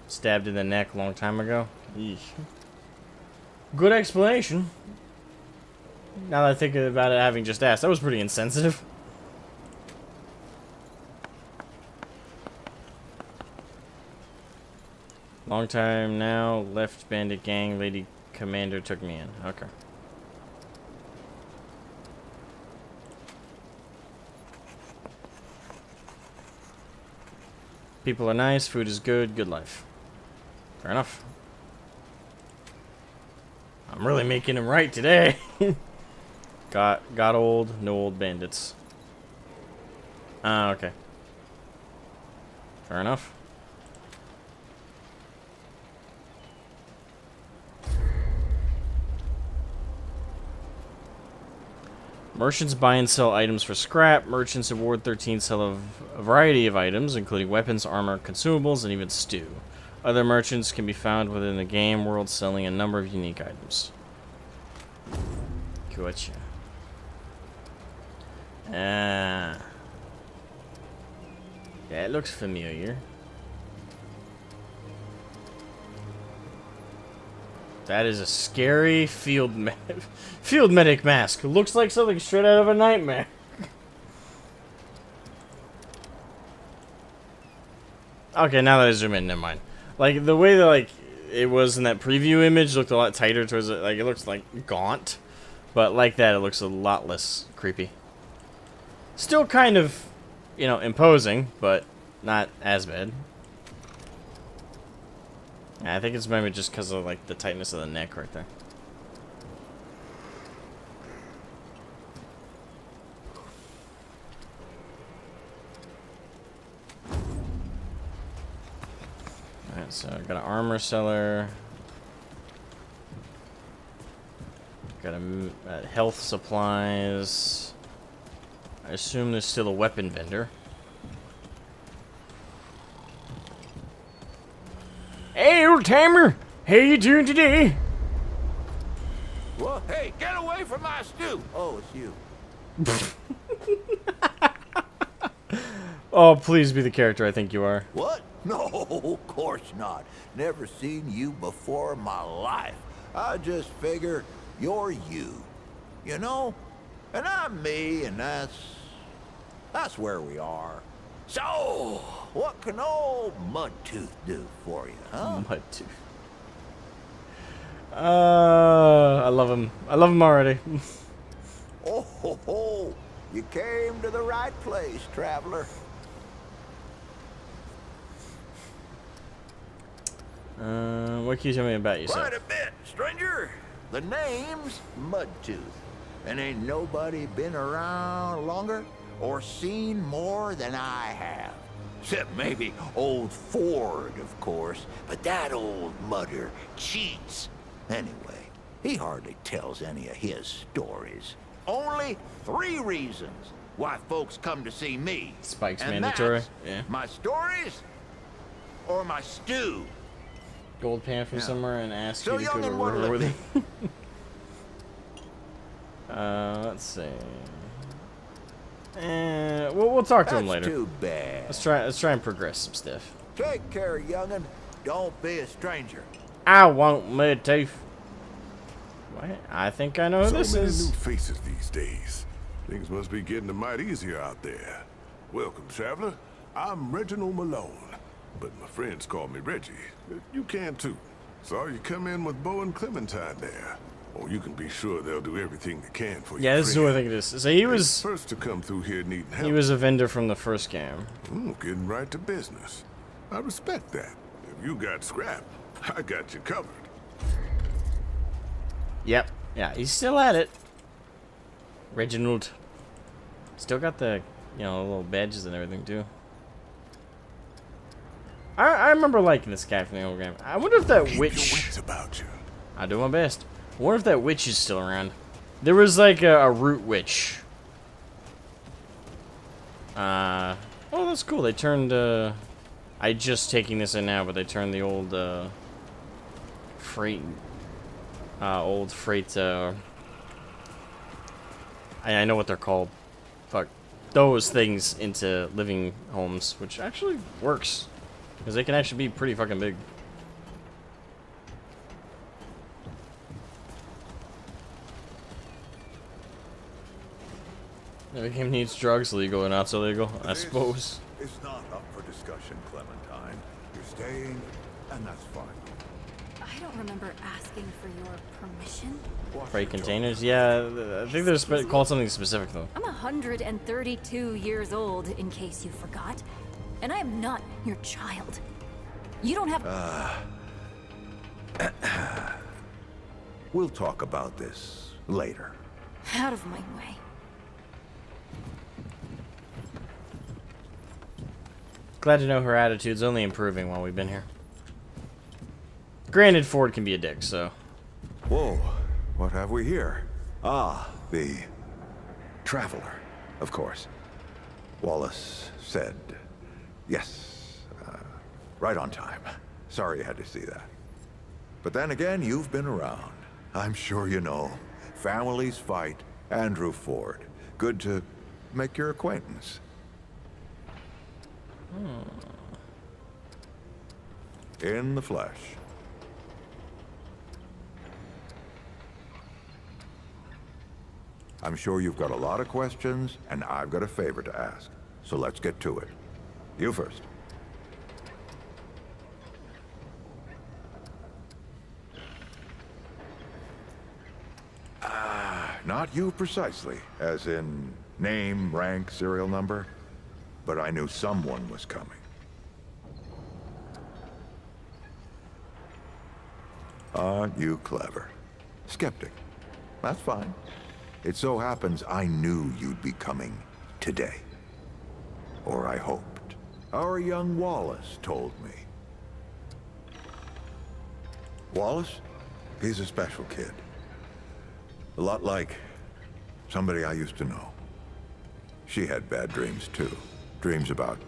Stabbed in the neck a long time ago. Eesh. Good explanation. Now that I think about it, having just asked, that was pretty insensitive. Long time now, left bandit gang, lady commander took me in. Okay. People are nice, food is good, good life. Fair enough. I'm really making him right today. Got old, no old bandits. Okay. Fair enough. Merchants buy and sell items for scrap. Merchants at Ward 13 sell a variety of items, including weapons, armor, consumables, and even stew. Other merchants can be found within the game world selling a number of unique items. Gotcha. Ah. Yeah, it looks familiar. That is a scary field medic mask. Looks like something straight out of a nightmare. Okay, now that I zoom in, never mind. Like the way that like it was in that preview image looked a lot tighter towards it. Like it looks like gaunt, but like that it looks a lot less creepy. Still kind of, you know, imposing, but not as bad. Yeah, I think it's maybe just because of like the tightness of the neck right there. Alright, so I got an armor seller. Got a health supplies. I assume there's still a weapon vendor. Hey, old timer! How you doing today? Well, hey, get away from my stew! Oh, it's you. Oh, please be the character I think you are. What? No, of course not. Never seen you before in my life. I just figure you're you. You know? And I'm me, and that's where we are. So, what can old Mudtooth do for you, huh? Mudtooth. I love him. I love him already. Oh, ho, ho. You came to the right place, traveler. What can you tell me about yourself? Quite a bit, stranger. The name's Mudtooth. And ain't nobody been around longer or seen more than I have. Except maybe old Ford, of course. But that old mudder cheats. Anyway, he hardly tells any of his stories. Only 3 reasons why folks come to see me. Spike's and mandatory. That's Yeah. my stories or my stew. Gold pan from somewhere and ask So you to go young to and river what'll with it him. Let's see. We'll talk to him later. Too bad. Let's try and progress some stuff. Take care, young'un. Don't be a stranger. I won't, Mudtooth. What? I think I know who this So many is. new faces these days. Things must be getting a mite easier out there. Welcome, traveler. I'm Reginald Malone, but my friends call me Reggie. You can too. Saw you come in with Bo and Clementine there. Or you can be sure they'll do everything they can for you. Yeah, this is who I think it is. So he was first to come through here needing help. He was a vendor from the first game. Getting right to business. I respect that. If you got scrap, I got you covered. Yep. Yeah, he's still at it. Reginald. Still got the, you know, little badges and everything too. I remember liking this guy from the old game. I wonder if that Keep witch. your wits about you. I do my best. I wonder if that witch is still around. There was like a root witch. Oh, that's cool. They turned I just taking this in now, but they turned the old freight, I know what they're called. Fuck. Those things into living homes, which actually works. Because they can actually be pretty fucking big. Every game needs drugs, legal or not so legal, I suppose. It's not up for discussion, Clementine. You're staying, and that's fine. I don't remember asking for your permission. Freight containers? Yeah, I think they're called something specific, though. I'm 132 years old, in case you forgot. And I am not your child. You don't have... We'll talk about this later. Out of my way. Glad to know her attitude's only improving while we've been here. Granted, Ford can be a dick, so... Whoa, what have we here? Ah, the Traveler, of course. Wallace said yes. Right on time. Sorry you had to see that. But then again, you've been around. I'm sure you know. Families fight. Andrew Ford. Good to make your acquaintance. In the flesh. I'm sure you've got a lot of questions, and I've got a favor to ask. So let's get to it. You first. Not you precisely, as in name, rank, serial number, but I knew someone was coming. Aren't you clever? Skeptic. That's fine. It so happens I knew you'd be coming today. Or I hoped. Our young Wallace told me. Wallace? He's a special kid. A lot like somebody I used to know. She had bad dreams too. Dreams about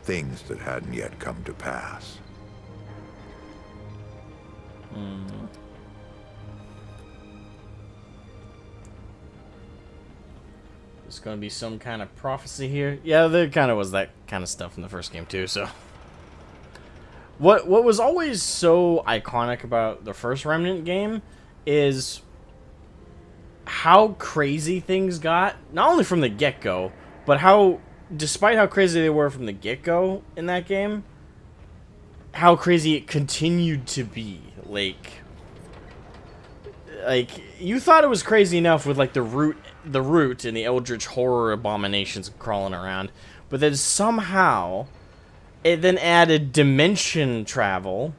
things that hadn't yet come to pass. There's gonna be some kind of prophecy here. Yeah, there kind of was that kind of stuff in the first game too, so... What was always so iconic about the first Remnant game is how crazy things got, not only from the get-go, but how, despite how crazy they were from the get-go in that game, how crazy it continued to be. Like, you thought it was crazy enough with, like, the root and the eldritch horror abominations crawling around, but then somehow it then added dimension travel,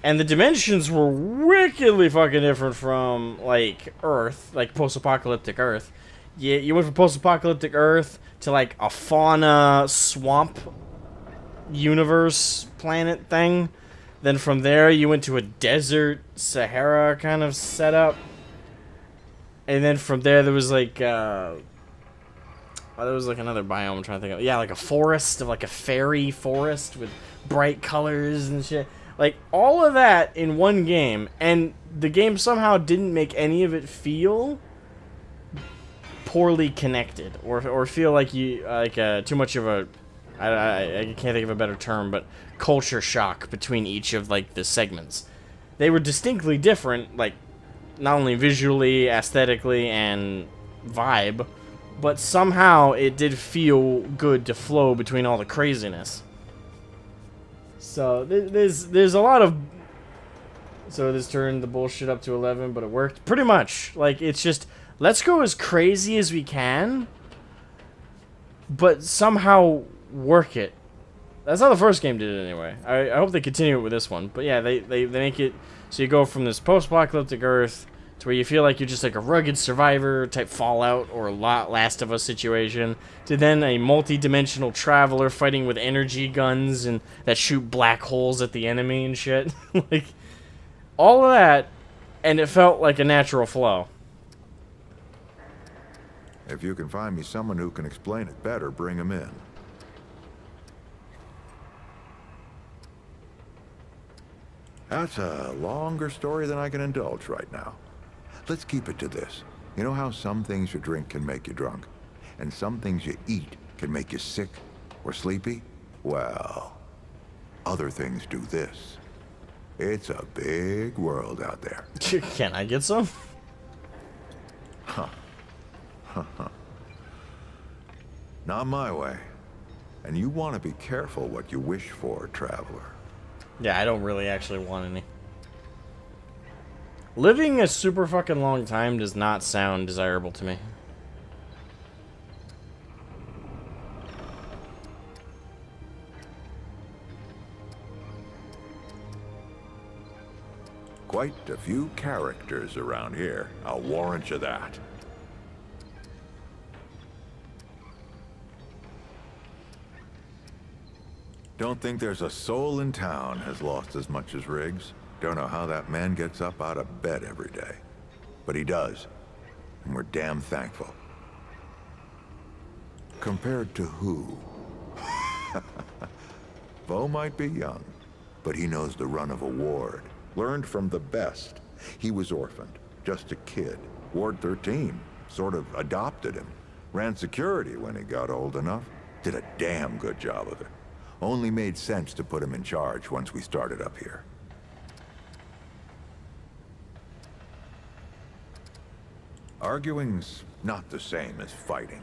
and the dimensions were wickedly fucking different from, like, Earth, like post-apocalyptic Earth. You went from post-apocalyptic Earth to, like, a fauna swamp universe planet thing. Then from there, you went to a desert Sahara kind of setup. And then from there, there was, like, there was, like, another biome I'm trying to think of. Yeah, like a forest, of like a fairy forest with bright colors and shit. Like, all of that in one game, and the game somehow didn't make any of it feel poorly connected, or feel like you, like, too much of a, I can't think of a better term, but culture shock between each of, like, the segments. They were distinctly different, like, not only visually, aesthetically, and vibe, but somehow it did feel good to flow between all the craziness. So there's a lot of... So this turned the bullshit up to 11, but it worked. Pretty much. Like, it's just, let's go as crazy as we can, but somehow work it. That's how the first game did it anyway. I hope they continue it with this one. But yeah, they make it so you go from this post-apocalyptic Earth to where you feel like you're just like a rugged survivor type Fallout or a Last of Us situation, to then a multi-dimensional traveler fighting with energy guns and that shoot black holes at the enemy and shit. Like, all of that, and it felt like a natural flow. If you can find me someone who can explain it better, bring him in. That's a longer story than I can indulge right now. Let's keep it to this. You know how some things you drink can make you drunk? And some things you eat can make you sick or sleepy? Well, other things do this. It's a big world out there. Can I get some? Huh. Not my way. And you want to be careful what you wish for, traveler. Yeah, I don't really actually want any. Living a super fucking long time does not sound desirable to me. Quite a few characters around here. I'll warrant you that. Don't think there's a soul in town has lost as much as Riggs. Don't know how that man gets up out of bed every day. But he does. And we're damn thankful. Compared to who? Bo might be young, but he knows the run of a ward. Learned from the best. He was orphaned, just a kid. Ward 13 sort of adopted him. Ran security when he got old enough. Did a damn good job of it. Only made sense to put him in charge once we started up here. Arguing's not the same as fighting.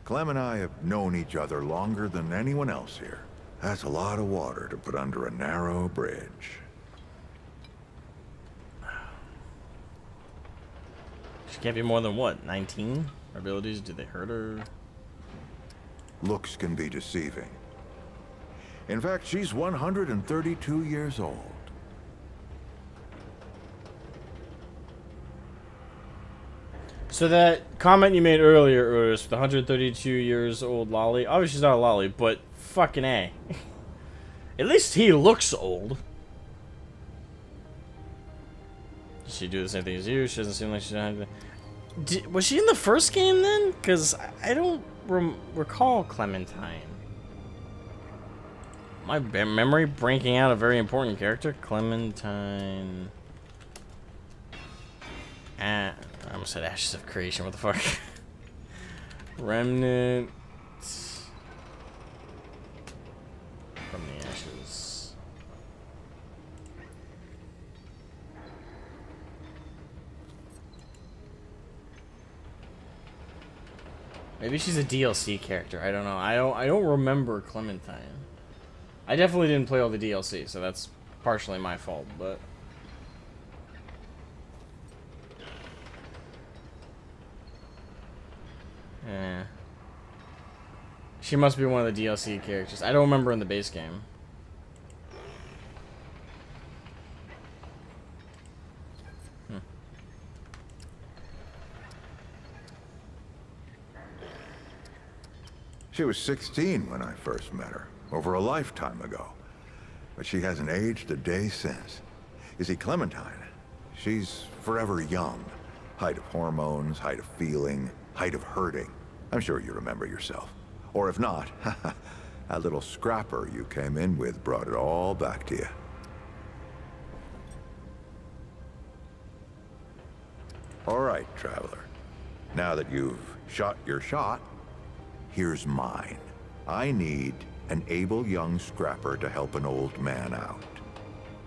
Clem and I have known each other longer than anyone else here. That's a lot of water to put under a narrow bridge. She can't be more than what, 19? Her abilities, do they hurt her? Looks can be deceiving. In fact, she's 132 years old. So that comment you made earlier, Urus, with the 132 years old lolly, obviously she's not a lolly, but fucking A. At least he looks old. Does she do the same thing as you? She doesn't seem like she's not... Was she in the first game then? Because I don't recall Clementine. My memory breaking out a very important character? Clementine... I almost said Ashes of Creation, what the fuck? Remnant... From the Ashes... Maybe she's a DLC character, I don't know. I don't remember Clementine. I definitely didn't play all the DLC, so that's partially my fault, but... Yeah. She must be one of the DLC characters. I don't remember in the base game. She was 16 when I first met her, over a lifetime ago. But she hasn't aged a day since. You see, Clementine, she's forever young. Height of hormones, height of feeling, height of hurting. I'm sure you remember yourself. Or if not, that little scrapper you came in with brought it all back to you. All right, traveler. Now that you've shot your shot, here's mine. I need an able young scrapper to help an old man out.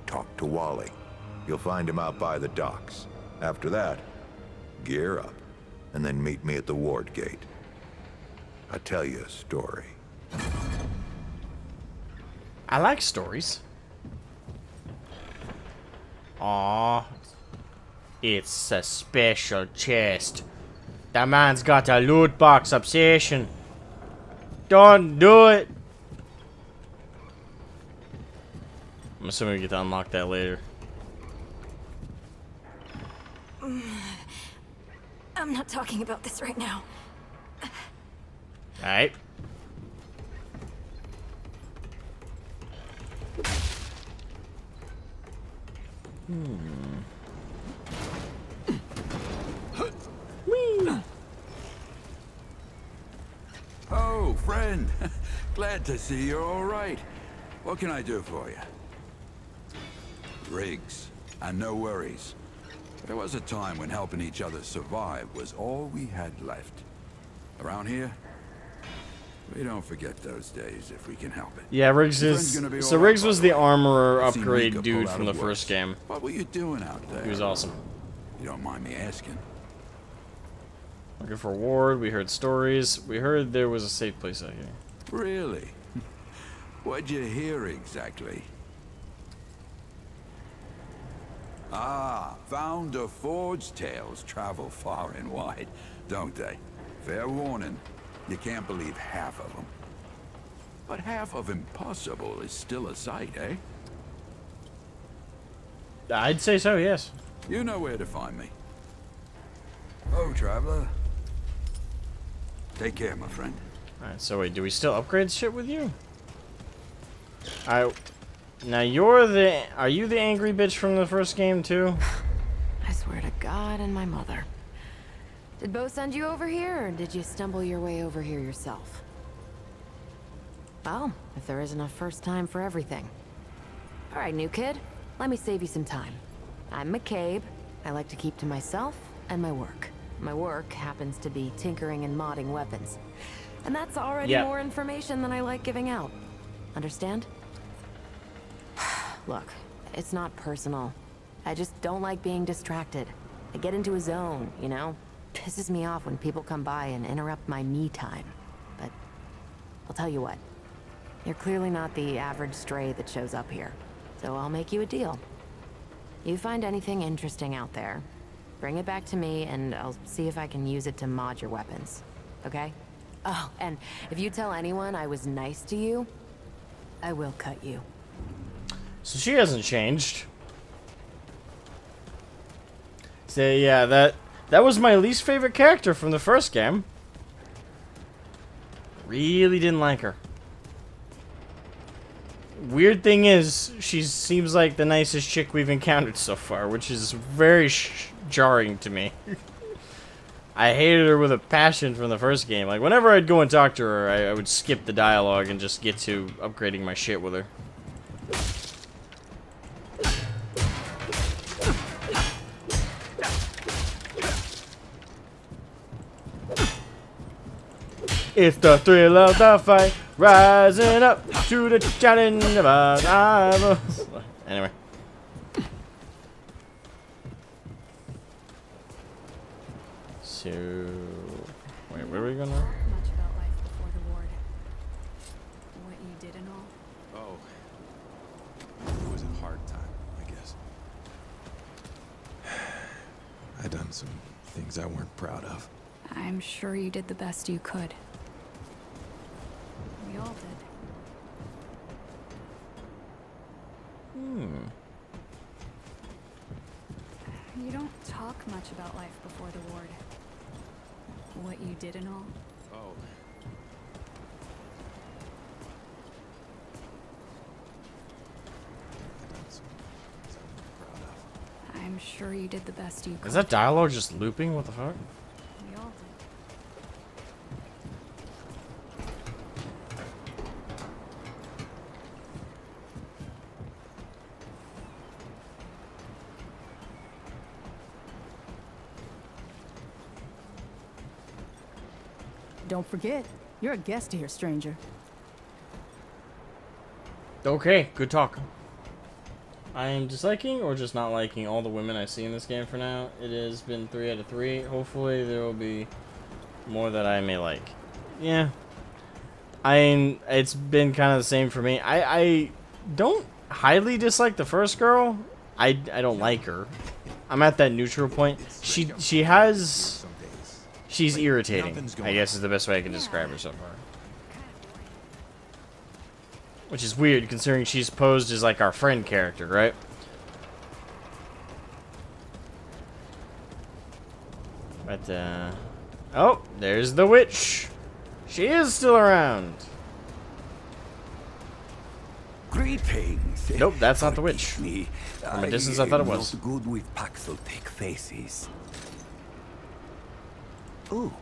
Talk to Wally. You'll find him out by the docks. After that, gear up, and then meet me at the ward gate. I'll tell you a story. I like stories. Aww. It's a special chest. That man's got a loot box obsession. Don't do it. I'm assuming we get to unlock that later. I'm not talking about this right now. Alright. Oh, friend. Glad to see you're all right. What can I do for you? Riggs, and no worries. There was a time when helping each other survive was all we had left. Around here, we don't forget those days if we can help it. Yeah, Riggs is... So Riggs was the armorer upgrade dude from the first game. What were you doing out there? He was awesome. You don't mind me asking? Looking for Ward, we heard stories. We heard there was a safe place out here. Really? What'd you hear exactly? Ah, Founder Ford's tales travel far and wide, don't they? Fair warning, you can't believe half of them. But half of impossible is still a sight, eh? I'd say so, yes. You know where to find me. Oh, traveler. Take care, my friend. Alright, so wait, do we still upgrade shit with you? Now you're the... Are you the angry bitch from the first game, too? I swear to God and my mother. Did Bo send you over here, or did you stumble your way over here yourself? Well, if there isn't a first time for everything. Alright, new kid. Let me save you some time. I'm McCabe. I like to keep to myself and my work. My work happens to be tinkering and modding weapons. And that's already more information than I like giving out. Understand? Look, it's not personal. I just don't like being distracted. I get into a zone, you know? Pisses me off when people come by and interrupt my me time. But I'll tell you what. You're clearly not the average stray that shows up here. So I'll make you a deal. You find anything interesting out there, bring it back to me and I'll see if I can use it to mod your weapons. Okay? Oh, and if you tell anyone I was nice to you, I will cut you. So she hasn't changed. So yeah, that was my least favorite character from the first game. Really didn't like her. Weird thing is, she seems like the nicest chick we've encountered so far, which is very jarring to me. I hated her with a passion from the first game. Like, whenever I'd go and talk to her, I would skip the dialogue and just get to upgrading my shit with her. It's the thrill of the fight, rising up to the challenge of our rivals. Anyway. So, wait, where are we going now? Much about life before the ward. What you did and all. Oh. It was a hard time, I guess. I done some things I weren't proud of. I'm sure you did the best you could. We all did. You don't talk much about life before the ward. What you did and all. Oh. I'm sure you did the best you could. Is that dialogue just looping? What the fuck? We all did. Don't forget, you're a guest here, stranger. Okay, good talk. I am disliking or just not liking all the women I see in this game for now. It has been 3 out of 3. Hopefully there will be more that I may like. Yeah. It's been kind of the same for me. I don't highly dislike the first girl. I don't like her. I'm at that neutral point. She's irritating, I guess is the best way I can describe her so far. Which is weird, considering she's posed as, like, our friend character, right? But, oh, there's the witch. She is still around. Greetings. Nope, that's not the witch. From a distance, I thought it was. Not good with Paxel-Tech faces. Oh,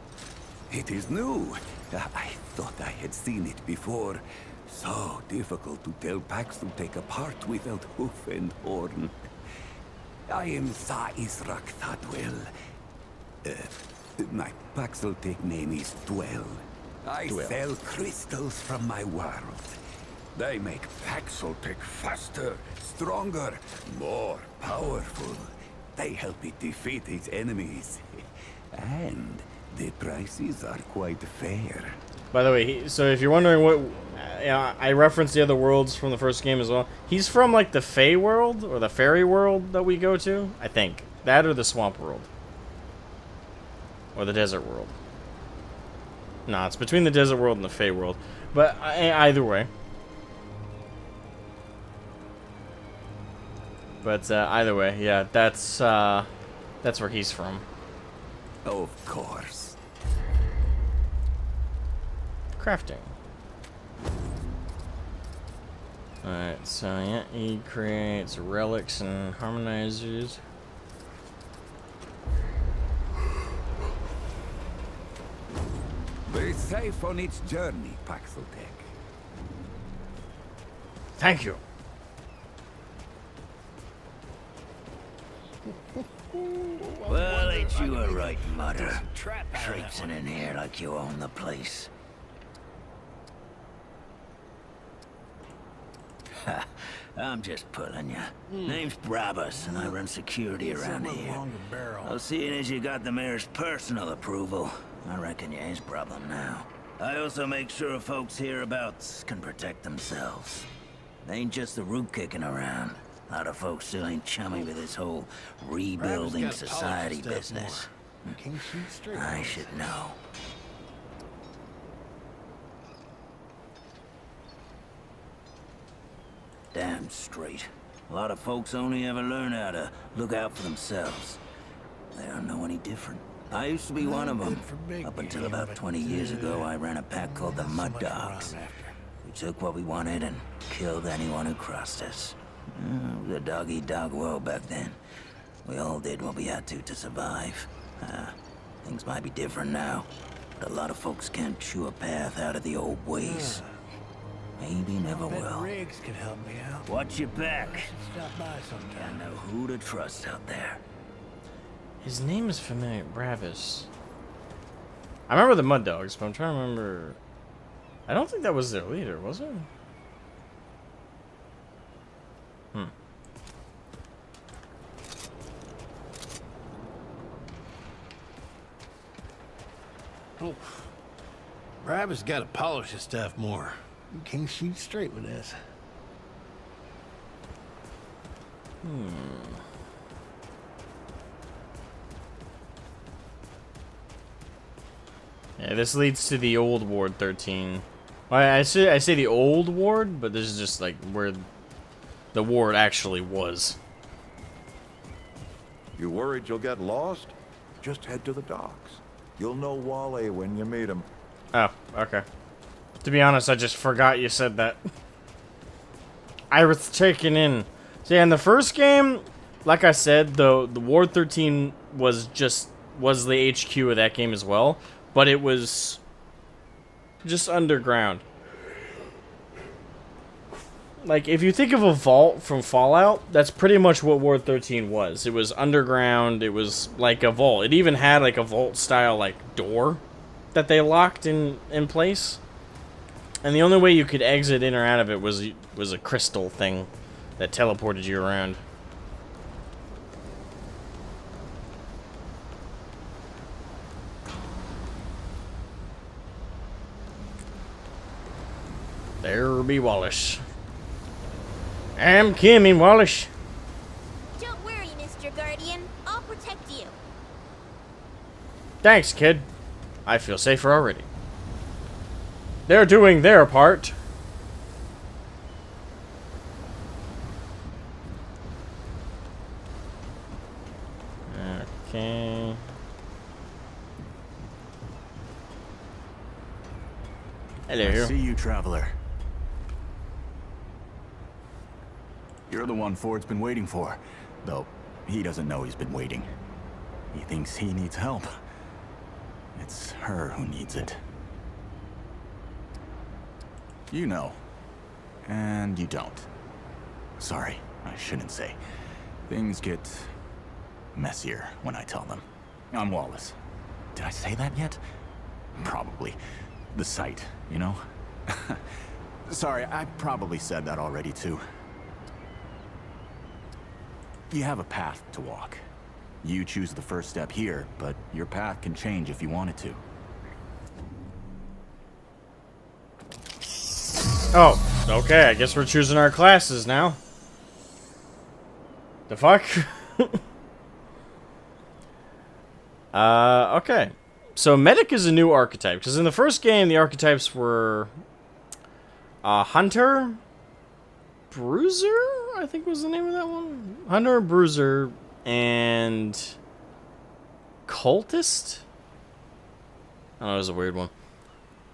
it is new. I thought I had seen it before. So difficult to tell packs to take apart without hoof and horn. I am Sa Israk Thadwell. My Paxeltech name is Dwell. I sell crystals from my world. They make Paxeltech faster, stronger, more powerful. They help it defeat its enemies. And the prices are quite fair. By the way, so if you're wondering what... I referenced the other worlds from the first game as well. He's from, like, the Fey world, or the Fairy world that we go to, I think. That or the Swamp world. Or the Desert world. No, it's between the Desert world and the Fey world. But either way. But either way, yeah, that's where he's from. Of course. Crafting. Alright, so yeah, he creates relics and harmonizers. Be safe on its journey, Paxeltech. Thank you. Well, ain't you a right mutter? Traipsing in here like you own the place. Ha, I'm just pulling ya. Name's Brabus, and I run security around here. Well, seeing as you got the mayor's personal approval, I reckon you ain't problem now. I also make sure folks hereabouts can protect themselves. They ain't just the root kicking around. A lot of folks still ain't chummy with this whole rebuilding society business. I should know. Damn straight. A lot of folks only ever learn how to look out for themselves. They don't know any different. I used to be one of them. Up until about 20 years ago, I ran a pack called the Mud Dogs. We took what we wanted and killed anyone who crossed us. It was a dog-eat-dog world back then. We all did what we had to survive. Things might be different now, but a lot of folks can't chew a path out of the old ways. Maybe never will. Riggs can help me out. Watch your back. Stop by sometime. I know who to trust out there. His name is familiar, Brabus. I remember the Mud Dogs, but I'm trying to remember... I don't think that was their leader, was it? Oh, Brabus got to polish his stuff more. You can't shoot straight with this. Yeah, this leads to the old Ward 13. Well, I say the old ward, but this is just like where the ward actually was. You worried you'll get lost? Just head to the docks. You'll know Wally when you meet him. Oh, okay. To be honest, I just forgot you said that. I was taken in. So yeah, in the first game, like I said, the Ward 13 was the HQ of that game as well, but it was just underground. Like, if you think of a vault from Fallout, that's pretty much what Ward 13 was. It was underground, it was like a vault. It even had like a vault-style like door that they locked in place. And the only way you could exit in or out of it was a crystal thing that teleported you around. There be Wallace. I'm Kimmy Wallace. Don't worry, Mr. Guardian. I'll protect you. Thanks, kid. I feel safer already. They're doing their part. Okay. Hello. I see you, traveler. You're the one Ford's been waiting for. Though, he doesn't know he's been waiting. He thinks he needs help. It's her who needs it. You know, and you don't. Sorry, I shouldn't say. Things get messier when I tell them. I'm Wallace. Did I say that yet? Probably. The site, you know? Sorry, I probably said that already too. You have a path to walk. You choose the first step here, but your path can change if you want it to. Oh, okay, I guess we're choosing our classes now. The fuck? Okay. So medic is a new archetype, because in the first game, the archetypes were Hunter, Bruiser, I think was the name of that one. Hunter, Bruiser, and Cultist? Oh, it was a weird one.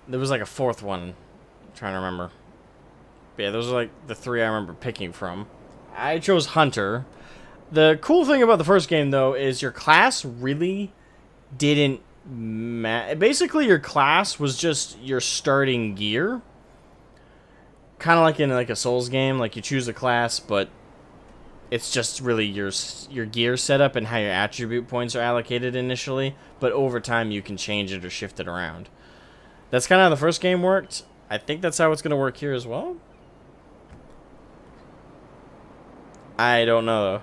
There was like a fourth one. I'm trying to remember. But yeah, those are like the three I remember picking from. I chose Hunter. The cool thing about the first game, though, is your class really didn't basically, your class was just your starting gear. Kind of like in like a Souls game, like you choose a class, but it's just really your gear setup and how your attribute points are allocated initially. But over time, you can change it or shift it around. That's kind of how the first game worked. I think that's how it's going to work here as well. I don't know, though.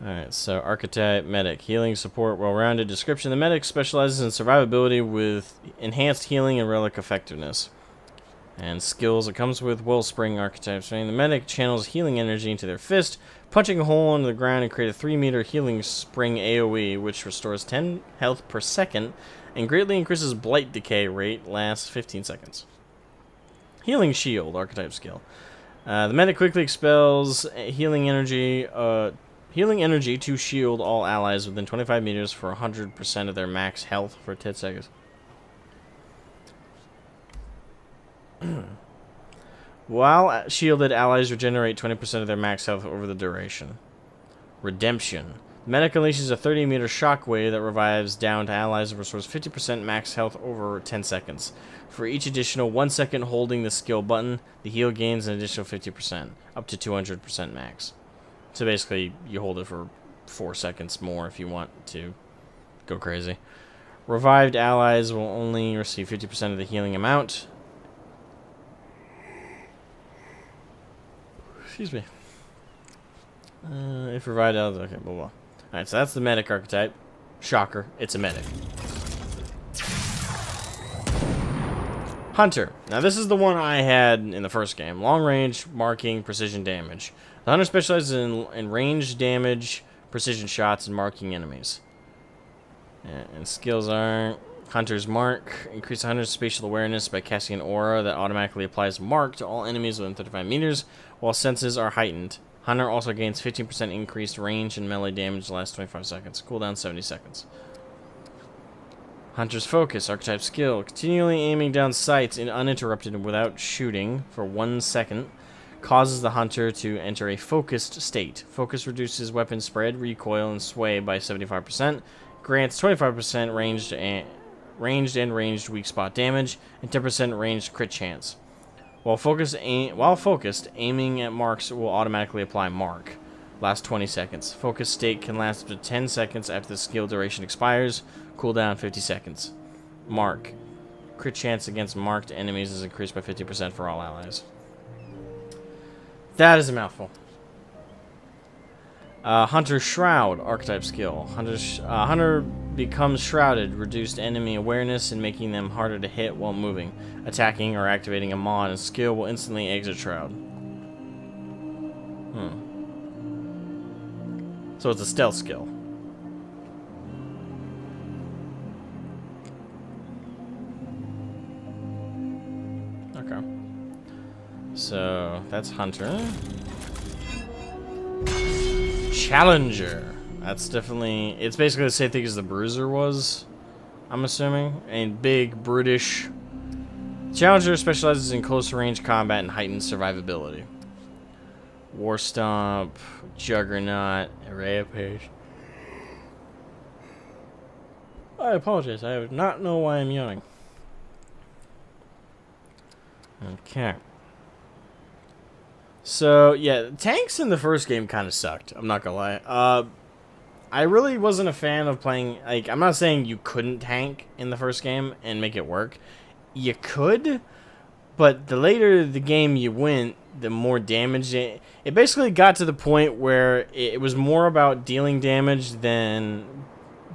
Alright, so Archetype, Medic. Healing, support, well-rounded. Description. The Medic specializes in survivability with enhanced healing and relic effectiveness. And skills. It comes with Wellspring archetypes. The Medic channels healing energy into their fist, punching a hole into the ground and create a 3-meter healing spring AoE, which restores 10 health per second and greatly increases blight decay rate, lasts 15 seconds. Healing Shield archetype skill. The Medic quickly expels healing energy to shield all allies within 25 meters for 100% of their max health for 10 seconds. While shielded, allies regenerate 20% of their max health over the duration. Redemption. Medic unleashes a 30-meter shockwave that revives down to allies and restores 50% max health over 10 seconds. For each additional 1 second holding the skill button, the heal gains an additional 50%, up to 200% max. So basically, you hold it for 4 seconds more if you want to go crazy. Revived allies will only receive 50% of the healing amount. Excuse me. If revived allies... Okay, blah, blah. Alright, so that's the Medic archetype. Shocker, it's a Medic. Hunter. Now, this is the one I had in the first game. Long range, marking, precision damage. The Hunter specializes in range damage, precision shots, and marking enemies. And skills are... Hunter's Mark. Increase Hunter's spatial awareness by casting an aura that automatically applies Mark to all enemies within 35 meters, while senses are heightened. Hunter also gains 15% increased range and melee damage the last 25 seconds. Cooldown 70 seconds. Hunter's Focus, archetype skill. Continually aiming down sights uninterrupted and without shooting for 1 second causes the hunter to enter a focused state. Focus reduces weapon spread, recoil, and sway by 75%. Grants 25% ranged and ranged weak spot damage, and 10% ranged crit chance. While focused, aiming at marks will automatically apply Mark. Last 20 seconds. Focus state can last up to 10 seconds after the skill duration expires. Cooldown 50 seconds. Mark. Crit chance against marked enemies is increased by 50% for all allies. That is a mouthful. Hunter's Shroud, archetype skill. Hunter becomes shrouded, reduced enemy awareness and making them harder to hit while moving. Attacking or activating a mod and skill will instantly exit Shroud. So it's a stealth skill. Okay. So that's Hunter. Challenger. That's definitely... It's basically the same thing as the Bruiser was, I'm assuming. And big, brutish. Challenger specializes in close range combat and heightened survivability. War Stomp, Juggernaut, Rampage. I apologize. I do not know why I'm yawning. Okay. So, yeah, tanks in the first game kind of sucked. I'm not gonna lie. I really wasn't a fan of playing... Like, I'm not saying you couldn't tank in the first game and make it work. You could, but the later the game you went, the more damage it basically got to the point where it was more about dealing damage than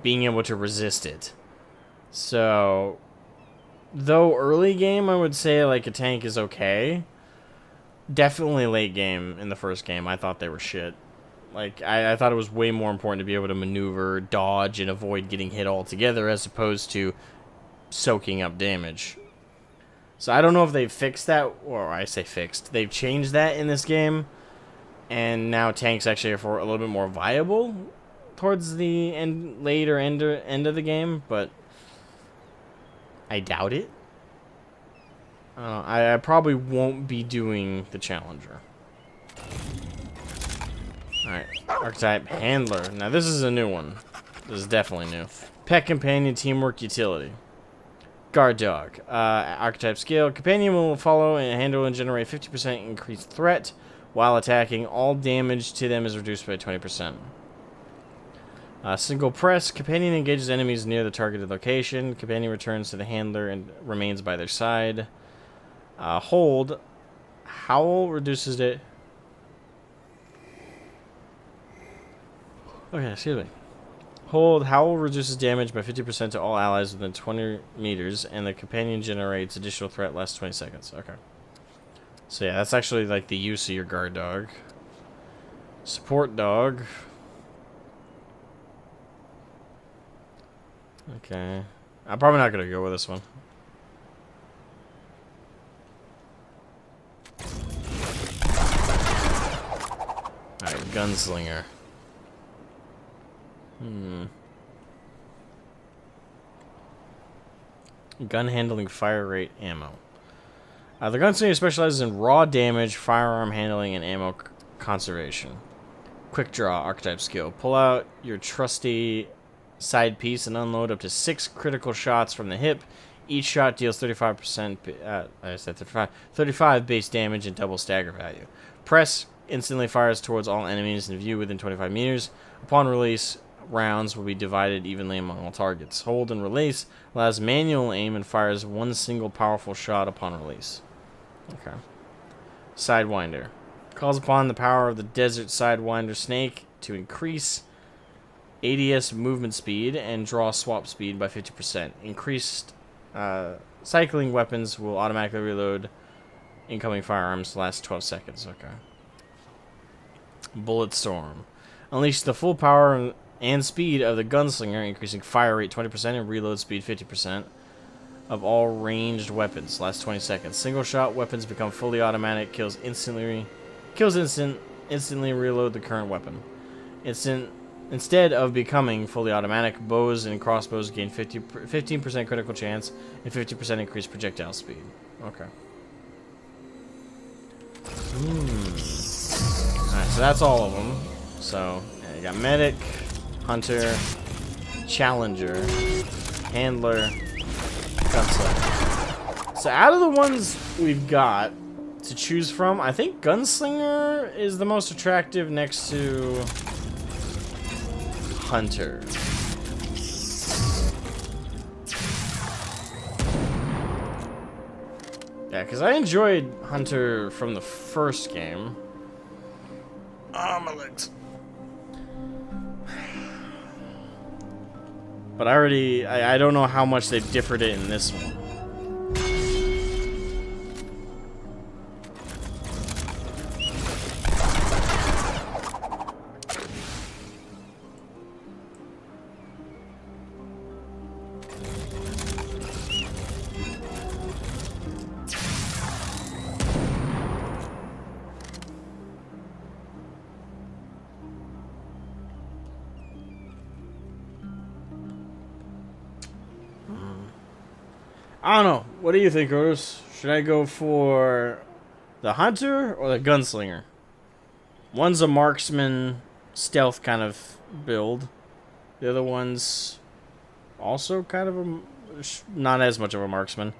being able to resist it. So, though early game I would say like a tank is okay, definitely late game in the first game I thought they were shit. Like, I thought it was way more important to be able to maneuver, dodge, and avoid getting hit altogether as opposed to soaking up damage. So I don't know if they've fixed that, or I say fixed. They've changed that in this game, and now tanks actually are for a little bit more viable towards the later end of the game, but I doubt it. I probably won't be doing the Challenger. Alright, Archetype Handler. Now this is a new one. This is definitely new. Pet Companion, Teamwork, Utility. Guard Dog. Archetype skill. Companion will follow and handle and generate 50% increased threat. While attacking, all damage to them is reduced by 20%. Single press. Companion engages enemies near the targeted location. Companion returns to the handler and remains by their side. Hold. Howl reduces it. Okay, excuse me. Hold. Howl reduces damage by 50% to all allies within 20 meters, and the companion generates additional threat lasts 20 seconds. Okay. So yeah, that's actually like the use of your guard dog. Support dog. Okay. I'm probably not gonna go with this one. Alright, Gunslinger. Gun handling, fire rate, ammo. The Gunslinger specializes in raw damage, firearm handling, and ammo conservation. Quick draw, archetype skill. Pull out your trusty side piece and unload up to 6 critical shots from the hip. Each shot deals 35 base damage and double stagger value. Press instantly fires towards all enemies in view within 25 meters. Upon release, rounds will be divided evenly among all targets. Hold and release allows manual aim and fires one single powerful shot upon release. Okay. Sidewinder. Calls upon the power of the desert Sidewinder snake to increase ADS movement speed and draw swap speed by 50%. Increased cycling weapons will automatically reload incoming firearms to last 12 seconds. Okay. Bullet Storm. Unleash the full power and speed of the Gunslinger, increasing fire rate 20% and reload speed 50% of all ranged weapons. Last 20 seconds. Single shot weapons become fully automatic. Instantly reload the current weapon. Instead of becoming fully automatic, bows and crossbows gain 15% critical chance and 50% increased projectile speed. Okay. Alright, so that's all of them. So, yeah, you got Medic, Hunter, Challenger, Handler, Gunslinger. So out of the ones we've got to choose from, I think Gunslinger is the most attractive next to Hunter. Yeah, because I enjoyed Hunter from the first game. Oh, my legs. But I don't know how much they've differed it in this one. I don't know. What do you think, Otis? Should I go for the Hunter or the Gunslinger? One's a marksman, stealth kind of build. The other one's also kind of a, not as much of a marksman.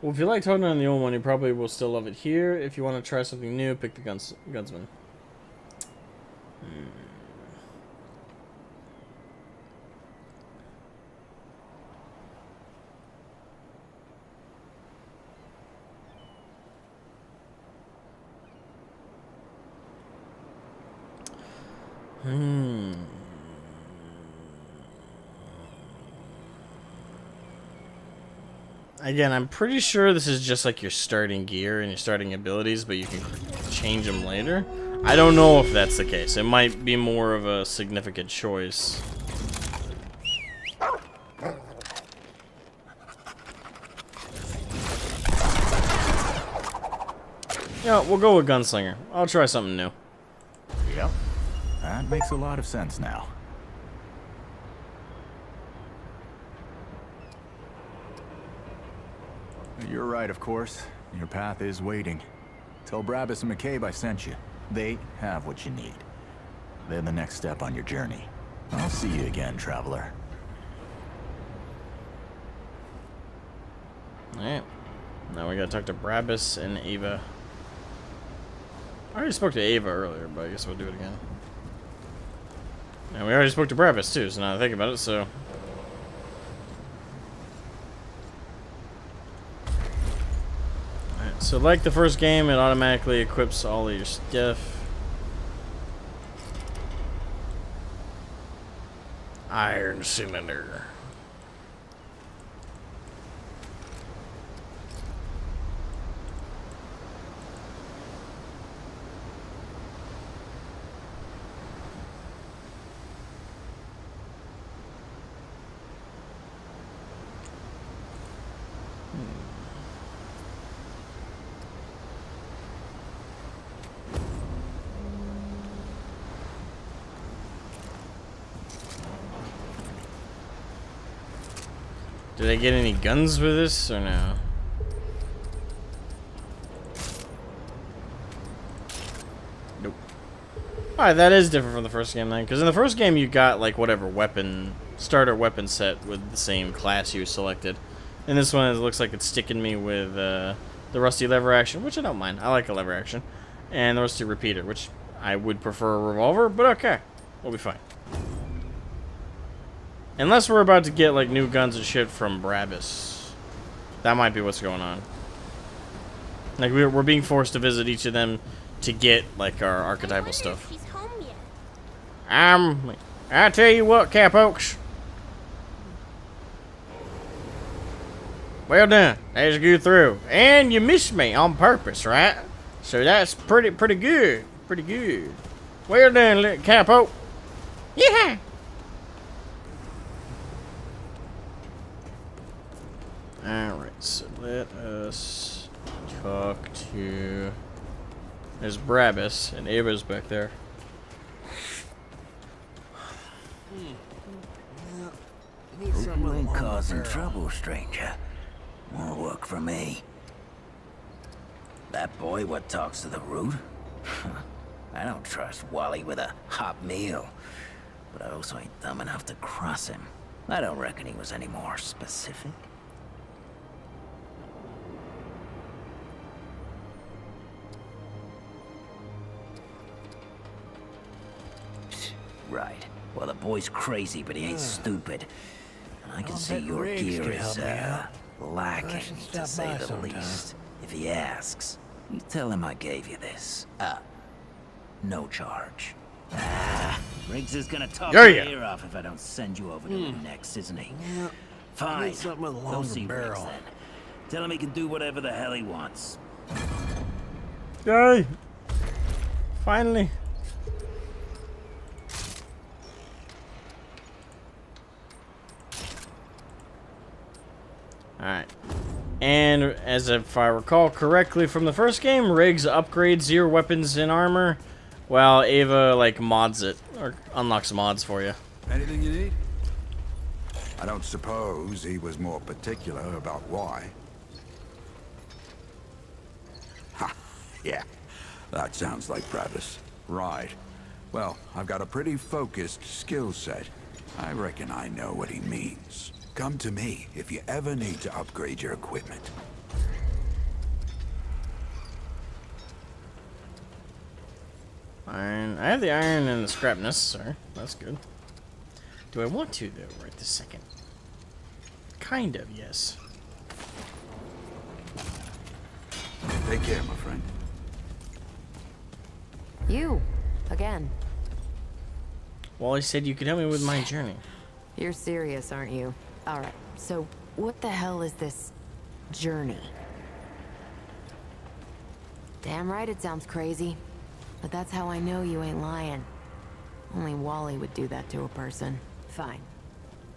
Well, if you liked holding on the old one, you probably will still love it here. If you want to try something new, pick the Gunsman. Again, I'm pretty sure this is just like your starting gear and your starting abilities, but you can change them later. I don't know if that's the case. It might be more of a significant choice. Yeah, we'll go with Gunslinger. I'll try something new. Yep. That makes a lot of sense now. You're right, of course. Your path is waiting. Tell Brabus and McCabe I sent you. They have what you need. They're the next step on your journey. I'll see you again, traveler. Alright. Now we gotta talk to Brabus and Ava. I already spoke to Ava earlier, but I guess we'll do it again. And we already spoke to Brabus too, so now I think about it, so... Alright, so like the first game, it automatically equips all of your stuff. Iron Cylinder. Did I get any guns for this or no? Nope. Alright, that is different from the first game then, because in the first game you got like whatever weapon, starter weapon set with the same class you selected. In this one it looks like it's sticking me with the rusty lever action, which I don't mind. I like a lever action. And the rusty repeater, which I would prefer a revolver, but okay. We'll be fine. Unless we're about to get like new guns and shit from Brabus. That might be what's going on. Like we're being forced to visit each of them to get like our archetypal stuff. She's home yet. I tell you what, Cap Oaks. Well done. That's good through. And you missed me on purpose, right? So that's pretty good. Pretty good. Well done, little Cap Oak. Yeah. Alright, so let us talk to... There's Brabus, and Ava's back there. Hope you ain't causing trouble, stranger. More work for me. That boy what talks to the root? I don't trust Wally with a hot meal. But I also ain't dumb enough to cross him. I don't reckon he was any more specific. Right. Well, the boy's crazy, but he ain't stupid. And I can see your gear is, lacking, to say the least. If he asks, you tell him I gave you this. No charge. Riggs is gonna talk your ear off if I don't send you over to him next, isn't he? Fine. Something with a Go longer see barrel. Riggs then. Tell him he can do whatever the hell he wants. Yay! Finally. Alright. And as if I recall correctly from the first game, Riggs upgrades your weapons and armor, while Ava, like, mods it, or unlocks mods for you. Anything you need? I don't suppose he was more particular about why. Ha! Yeah, that sounds like Travis. Right. Well, I've got a pretty focused skill set. I reckon I know what he means. Come to me if you ever need to upgrade your equipment. Iron. I have the iron and the scrap necessary. That's good. Do I want to, though, right this second? Kind of, yes. Take care, my friend. You, again. Wally said you could help me with my journey. You're serious, aren't you? Alright, so what the hell is this journey? Damn right it sounds crazy. But that's how I know you ain't lying. Only Wally would do that to a person. Fine.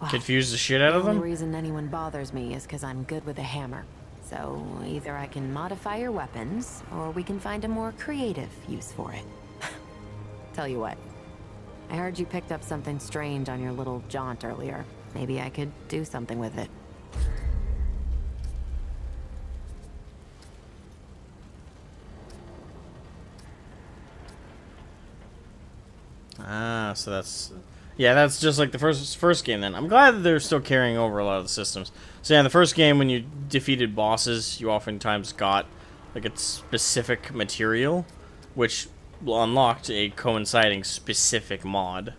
Wow. Confuse the shit out of The them? only reason anyone bothers me is because I'm good with a hammer. So either I can modify your weapons, or we can find a more creative use for it. Tell you what. I heard you picked up something strange on your little jaunt earlier. Maybe I could do something with it. Ah, so that's... Yeah, that's just like the first game then. I'm glad that they're still carrying over a lot of the systems. So yeah, in the first game, when you defeated bosses, you oftentimes got like a specific material, which unlocked a coinciding specific mod.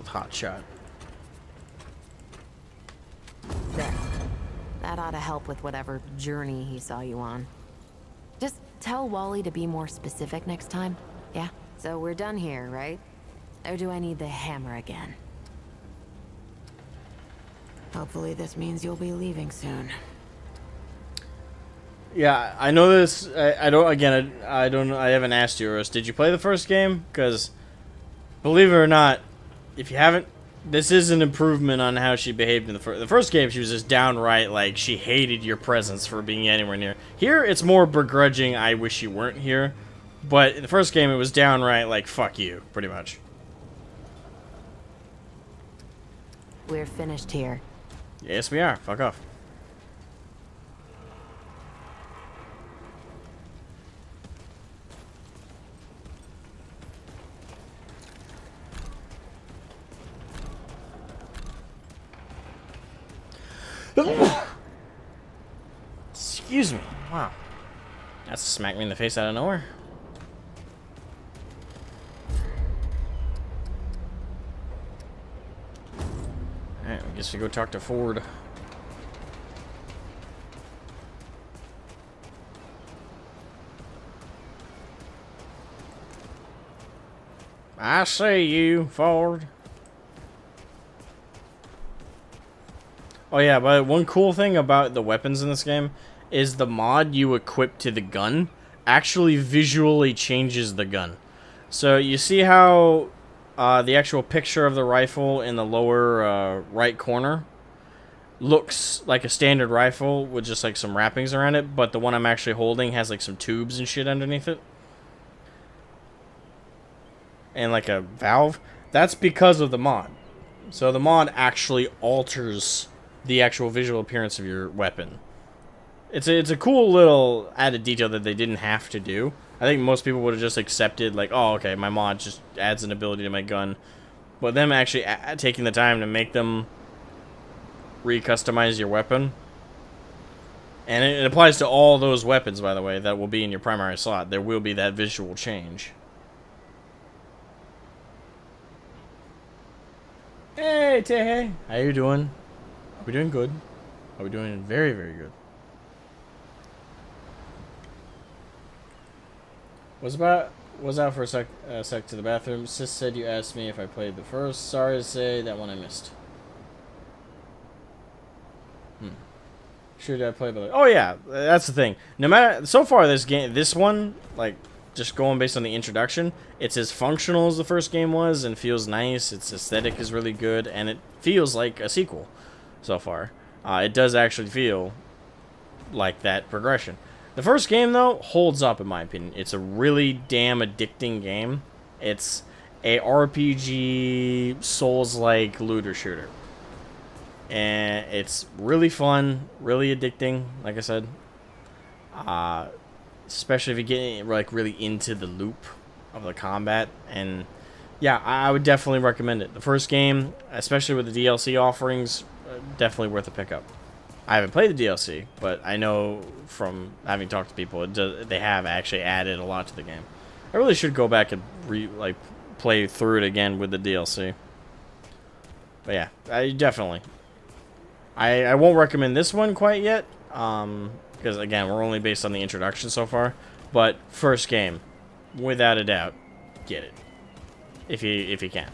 Hot shot. There. That ought to help with whatever journey he saw you on. Just tell Wally to be more specific next time. Yeah? So we're done here, right? Or do I need the hammer again? Hopefully this means you'll be leaving soon. Yeah, I know this. I don't. Again, I don't. I haven't asked you, Rose. Did you play the first game? Because, believe it or not, if you haven't, this is an improvement on how she behaved in the first game. She was just downright like she hated your presence for being anywhere near. Here, it's more begrudging. I wish you weren't here. But in the first game, it was downright like fuck you, pretty much. We're finished here. Yes, we are. Fuck off. Excuse me. Wow. That's smacked me in the face out of nowhere. Alright, I guess we go talk to Ford. I see you, Ford. Oh yeah, but one cool thing about the weapons in this game is the mod you equip to the gun actually visually changes the gun. So you see how the actual picture of the rifle in the lower right corner looks like a standard rifle with just like some wrappings around it, but the one I'm actually holding has like some tubes and shit underneath it. And like a valve. That's because of the mod. So the mod actually alters the actual visual appearance of your weapon. It's a cool little added detail that they didn't have to do. I think most people would have just accepted, like, oh, okay, my mod just adds an ability to my gun. But them actually taking the time to make them re-customize your weapon. And it applies to all those weapons, by the way, that will be in your primary slot. There will be that visual change. Hey, Tehe. How you doing? Are we doing good? Are we doing very, very good? Was out for a sec to the bathroom. Sis said you asked me if I played the first. Sorry to say, that one I missed. Sure did I play, but oh yeah, that's the thing. No matter so far this one, like just going based on the introduction, it's as functional as the first game was and feels nice. Its aesthetic is really good and it feels like a sequel so far. It does actually feel like that progression. The first game though holds up in my opinion. It's a really damn addicting game. It's a RPG Souls-like looter shooter. And it's really fun, really addicting, like I said. Especially if you get like really into the loop of the combat. And yeah, I would definitely recommend it. The first game, especially with the DLC offerings, definitely worth a pickup. I haven't played the DLC, but I know from having talked to people, they have actually added a lot to the game. I really should go back and play through it again with the DLC. But yeah, I won't recommend this one quite yet, because again, we're only based on the introduction so far. But first game, without a doubt, get it if you can.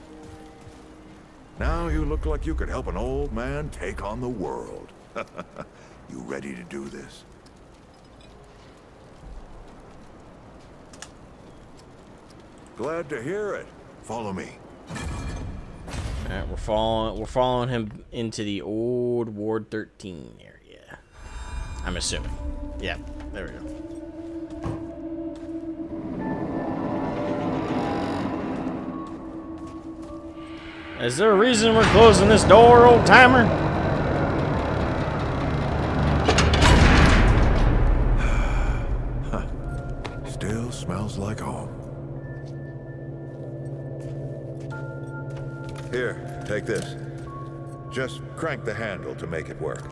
Now you look like you could help an old man take on the world. You ready to do this? Glad to hear it. Follow me. Alright, we're following him into the old Ward 13 area. I'm assuming. Yeah, there we go. Is there a reason we're closing this door, old timer? Still smells like home. Here, take this. Just crank the handle to make it work.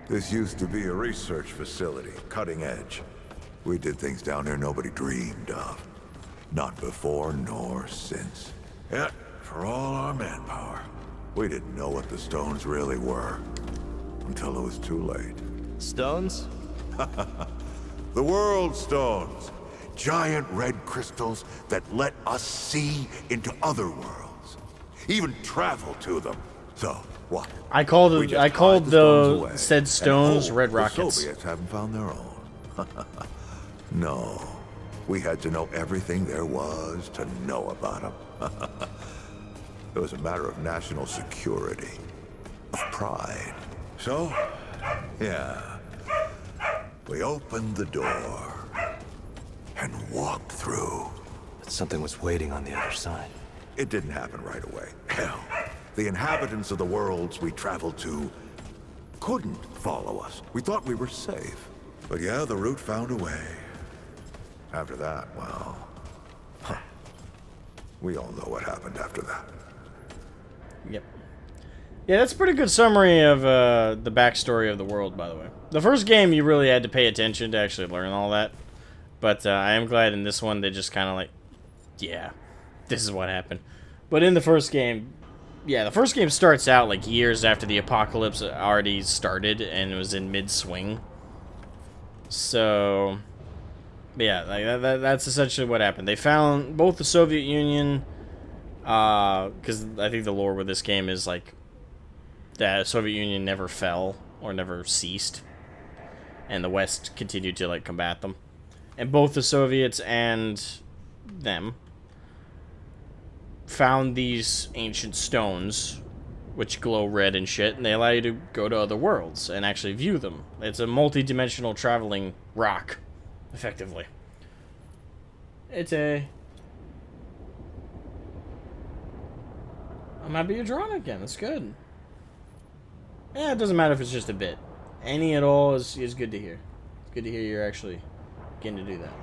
This used to be a research facility, cutting edge. We did things down here nobody dreamed of. Not before nor since. Yet, for all our manpower, we didn't know what the stones really were. Until it was too late. Stones? The World Stones. Giant red crystals that let us see into other worlds. Even travel to them. So, what? I called the said stones red rockets. The Soviets haven't found their own. No. We had to know everything there was to know about them. It was a matter of national security. Of pride. So, yeah. We opened the door and walked through. But something was waiting on the other side. It didn't happen right away. Hell, the inhabitants of the worlds we traveled to couldn't follow us. We thought we were safe. But yeah, the route found a way. After that, well... We all know what happened after that. Yep. Yeah, that's a pretty good summary of the backstory of the world, by the way. The first game, you really had to pay attention to actually learn all that. But I am glad in this one, they just kind of like, yeah, this is what happened. But in the first game, yeah, the first game starts out like years after the apocalypse already started and it was in mid-swing. So, yeah, like that's essentially what happened. They found both the Soviet Union, because I think the lore with this game is like, the Soviet Union never fell or never ceased, and the West continued to like combat them. And both the Soviets and them found these ancient stones, which glow red and shit, and they allow you to go to other worlds and actually view them. It's a multi-dimensional traveling rock, effectively. It's a... I might be a drone again. That's good. Yeah, it doesn't matter if it's just a bit. Any at all is good to hear. It's good to hear you're actually getting to do that.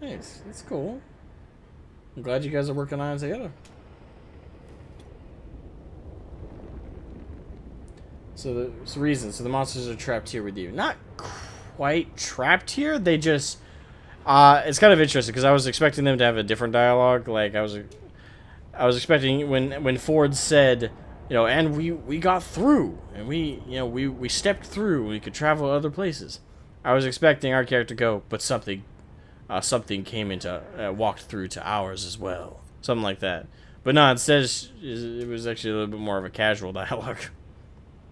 Nice. That's cool. I'm glad you guys are working on it together. So the reason. So the monsters are trapped here with you. Not quite trapped here. They just... it's kind of interesting because I was expecting them to have a different dialogue. Like I was expecting when Ford said, you know, and we got through, and we stepped through. We could travel other places. I was expecting our character to go, but something came into walked through to ours as well, something like that. But no, instead it was actually a little bit more of a casual dialogue.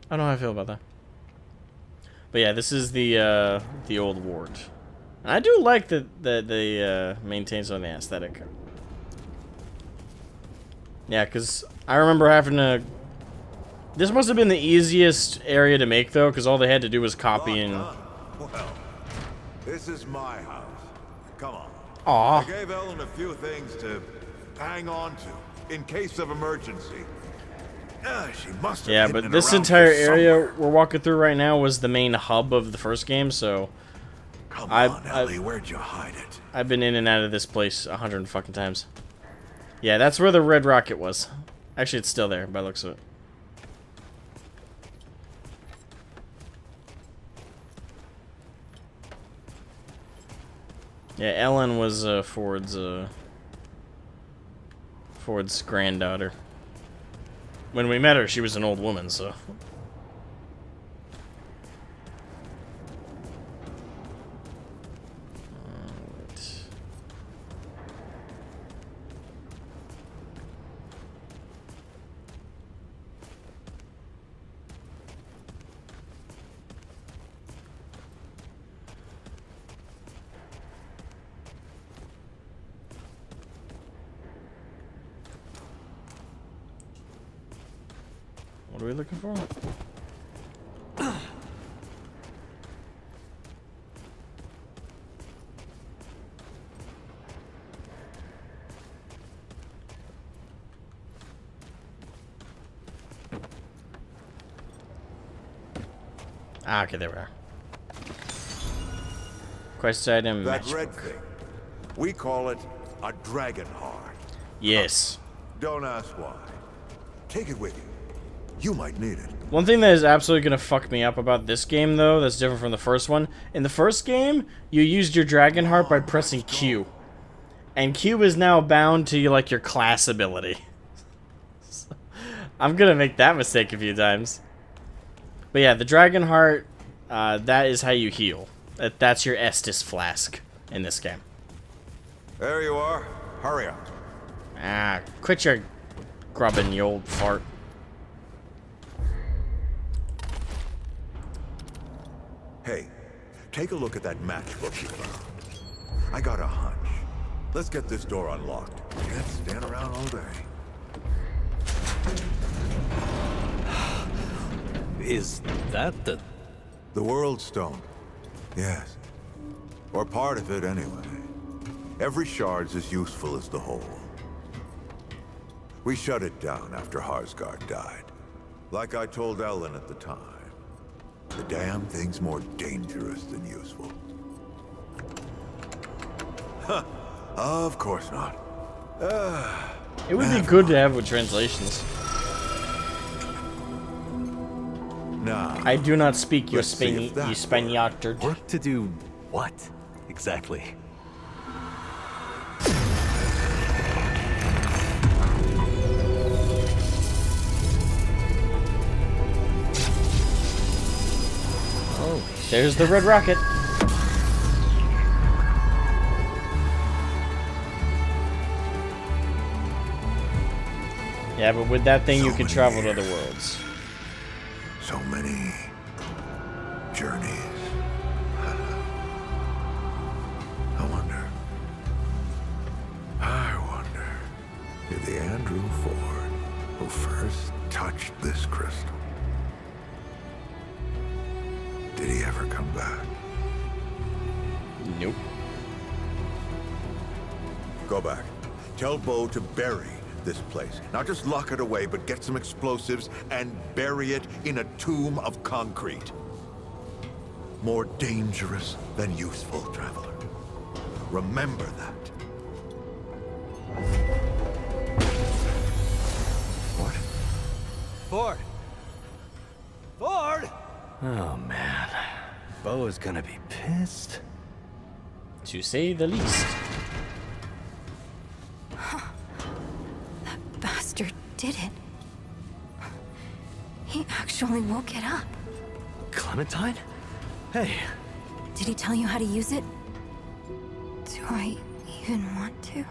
I don't know how I feel about that. But yeah, this is the old ward. And I do like that they maintain some of the aesthetic. Yeah, because I remember having to... This must have been the easiest area to make, though, because all they had to do was copy and... Well, this is my house. Come on. Aw. I gave Ellen a few things to hang on to in case of emergency. She must have Yeah, hidden but it this around entire here area somewhere. we're walking through right now was the main hub of the first game, so... Come on, Ellie, where'd you hide it? I've been in and out of this place 100 fucking times. Yeah, that's where the red rocket was. Actually, it's still there by the looks of it. Yeah, Ellen was Ford's granddaughter. When we met her, she was an old woman, so... What are we looking for? Ah, okay, there we are. Quest item. That red thing. We call it a dragon heart. Yes. Don't ask why. Take it with you. You might need it. One thing that is absolutely going to fuck me up about this game, though, that's different from the first one. In the first game, you used your dragon heart by pressing Q. And Q is now bound to, like, your class ability. I'm going to make that mistake a few times. But yeah, the dragon heart, that is how you heal. That's your Estus flask in this game. There you are. Hurry up. Ah, quit your grubbing, you old fart. Hey, take a look at that matchbook you found. I got a hunch. Let's get this door unlocked. Can't stand around all day. Is that the World Stone? Yes. Or part of it, anyway. Every shard's as useful as the whole. We shut it down after Harsgard died. Like I told Ellen at the time. The damn thing's more dangerous than useful. Huh. Of course not. It would be good to have with translations. Nah. I do not speak your Let's see if that Spaniard. work to do what exactly? There's the red rocket. Yeah, but with that thing, you can travel to other worlds. So many journeys. I wonder, did the Andrew Ford who first touched this crystal, did he ever come back? Nope. Go back. Tell Bo to bury this place. Not just lock it away, but get some explosives and bury it in a tomb of concrete. More dangerous than useful, traveler. Remember that. Ford! Ford! Oh, man. Bo is gonna be pissed. To say the least. That bastard did it. He actually woke it up. Clementine? Hey. Did he tell you how to use it? Do I even want to?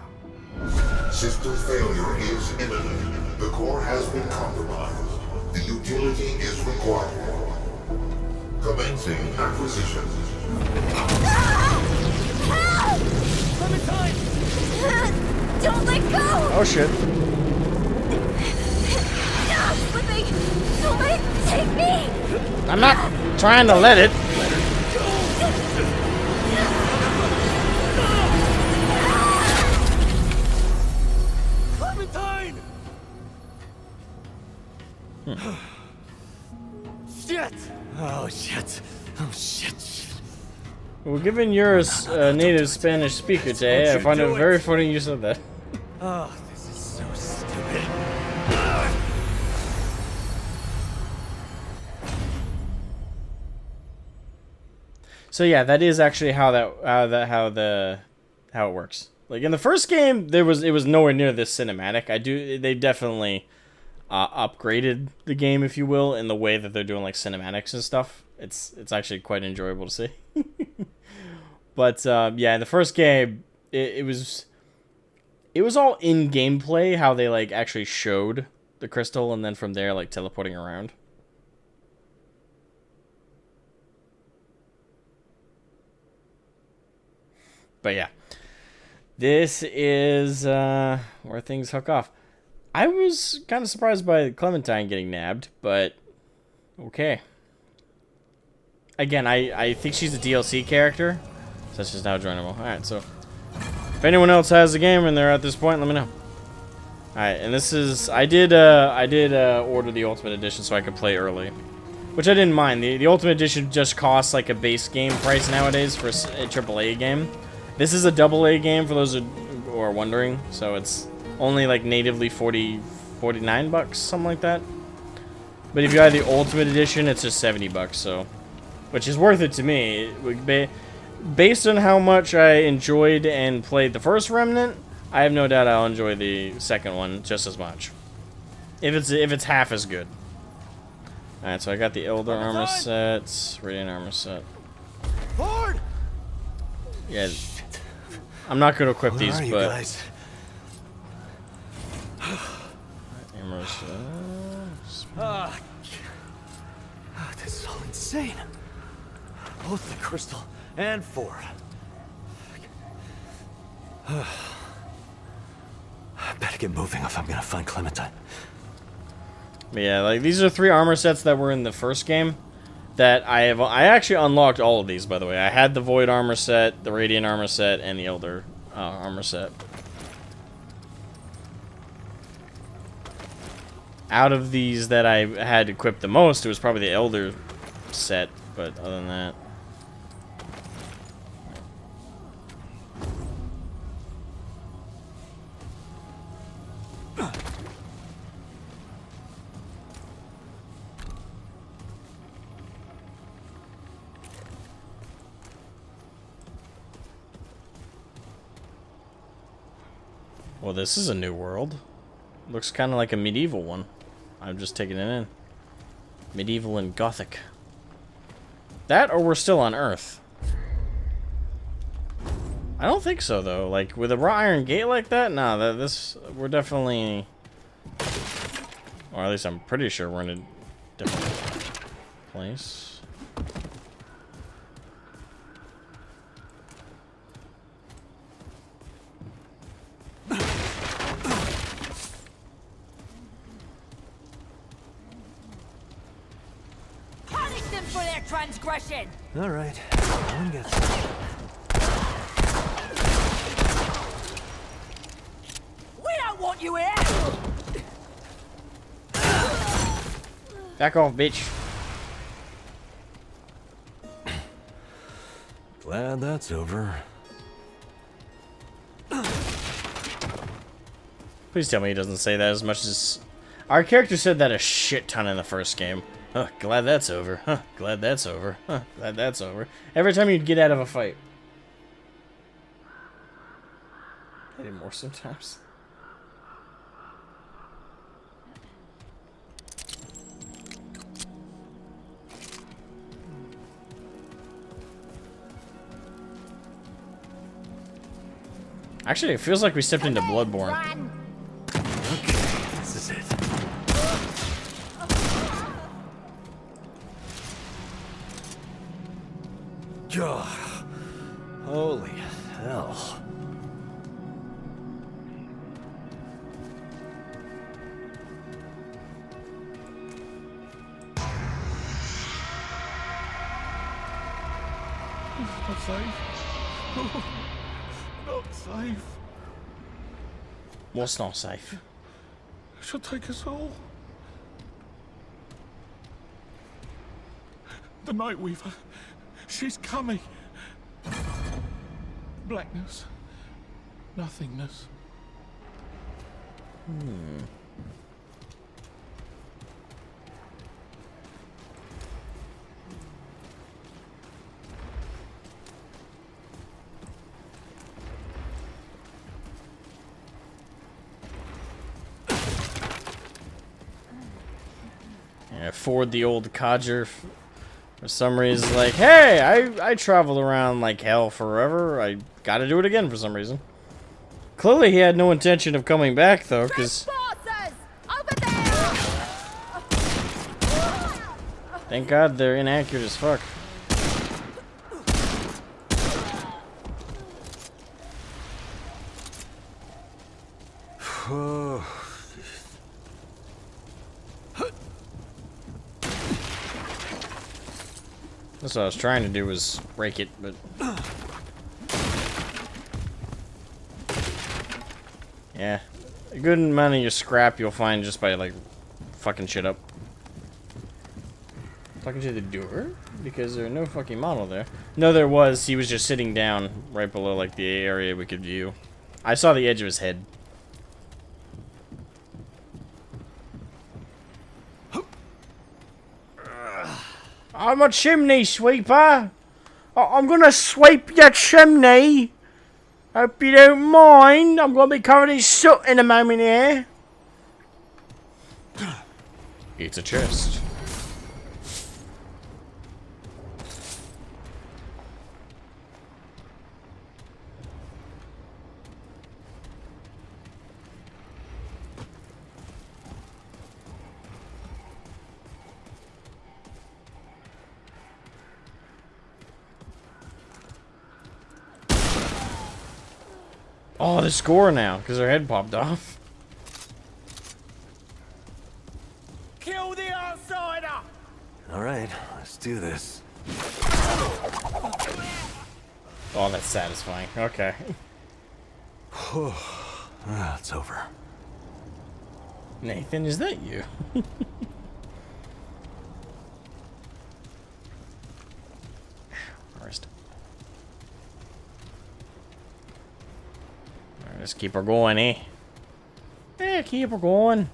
System failure is imminent. The core has been compromised. The utility is required. Commencing acquisition. Help! Clementine! Don't let go! Oh shit. I'm slipping! Don't let it take me! I'm not trying to let it. Clementine! Shit! Oh shit! Oh shit! Well, given you're a native Spanish speaker today, I find it very funny you said that. Oh, this is so stupid. So yeah, that is actually how it works. Like in the first game, it was nowhere near this cinematic. They definitely upgraded the game, if you will, in the way that they're doing like cinematics and stuff. It's actually quite enjoyable to see. But yeah, in the first game, it was all in gameplay how they like actually showed the crystal, and then from there like teleporting around. But yeah, this is where things hook off. I was kind of surprised by Clementine getting nabbed, but okay. Again, I think she's a DLC character, so that's just now joinable. Alright, so if anyone else has the game and they're at this point, let me know. Alright, and this is... I did order the Ultimate Edition so I could play early, which I didn't mind. The Ultimate Edition just costs like a base game price nowadays for a AAA game. This is a AA game for those who are wondering, so it's only like natively $49 bucks, something like that. But if you have the Ultimate Edition, it's just $70, so... Which is worth it to me. Based on how much I enjoyed and played the first Remnant, I have no doubt I'll enjoy the second one just as much. If it's half as good. Alright, so I got the Elder armor set, Radiant armor set. Ford! Yeah. I'm not gonna equip these, Where are you but guys? armor set. This is all insane. Both the crystal and Ford. I better get moving if I'm gonna find Clementine. Yeah, like these are 3 armor sets that were in the first game that I actually unlocked all of these, by the way. I had the Void armor set, the Radiant armor set, and the Elder armor set. Out of these that I had equipped the most, it was probably the Elder set, but other than that. Well, this is a new world. Looks kind of like a medieval one. I'm just taking it in. Medieval and Gothic. That, or we're still on Earth? I don't think so, though. Like, with a wrought iron gate like that? Nah, we're definitely... Or at least I'm pretty sure we're in a different place. Transgression. All right. One gets. don't want you here! Back off, bitch. Glad that's over. Please tell me he doesn't say that as much as... Our character said that a shit ton in the first game. Huh, glad that's over. Huh, glad that's over. Huh, glad that's over. Every time you'd get out of a fight. I did more sometimes. Actually, it feels like we stepped into Bloodborne. Okay, this is it. God, holy hell. Not safe. Not safe. What's not safe? She'll take us all. The Night Weaver. She's coming. Blackness. Nothingness. Yeah, Ford, the old codger, for some reason, is like, hey, I traveled around like hell forever. I gotta do it again for some reason. Clearly, he had no intention of coming back, though, because... Thank God they're inaccurate as fuck. That's what I was trying to do, was break it, but... Yeah. A good amount of your scrap you'll find just by, like, fucking shit up. Talking to the door? Because there's no fucking model there. No, there was. He was just sitting down right below, like, the area we could view. I saw the edge of his head. I'm a chimney sweeper. I'm gonna sweep your chimney. Hope you don't mind. I'm gonna be covered in soot in a moment here. It's a chest. Oh, the score now, because her head popped off. Kill the outsider! Alright, let's do this. Oh, that's satisfying. Okay. It's over. Nathan, is that you? First. Alright, let's keep her going, eh? Yeah, keep her going.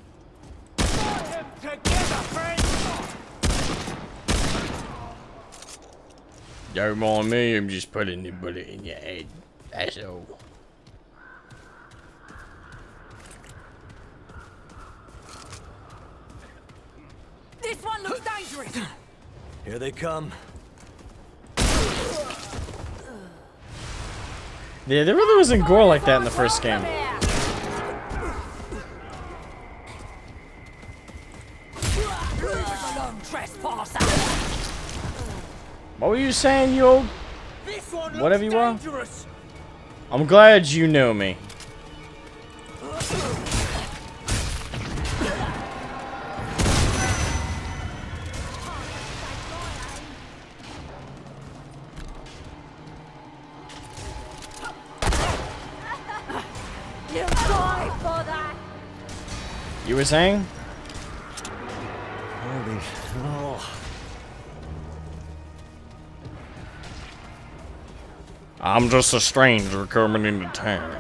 Don't mind me, I'm just putting the bullet in your head. That's all. This one looks dangerous! Here they come. Yeah, there really wasn't gore like that in the first game. What were you saying, you old... whatever you are? I'm glad you know me. You die for that! You were saying? Holy... Oh. I'm just a stranger coming into town.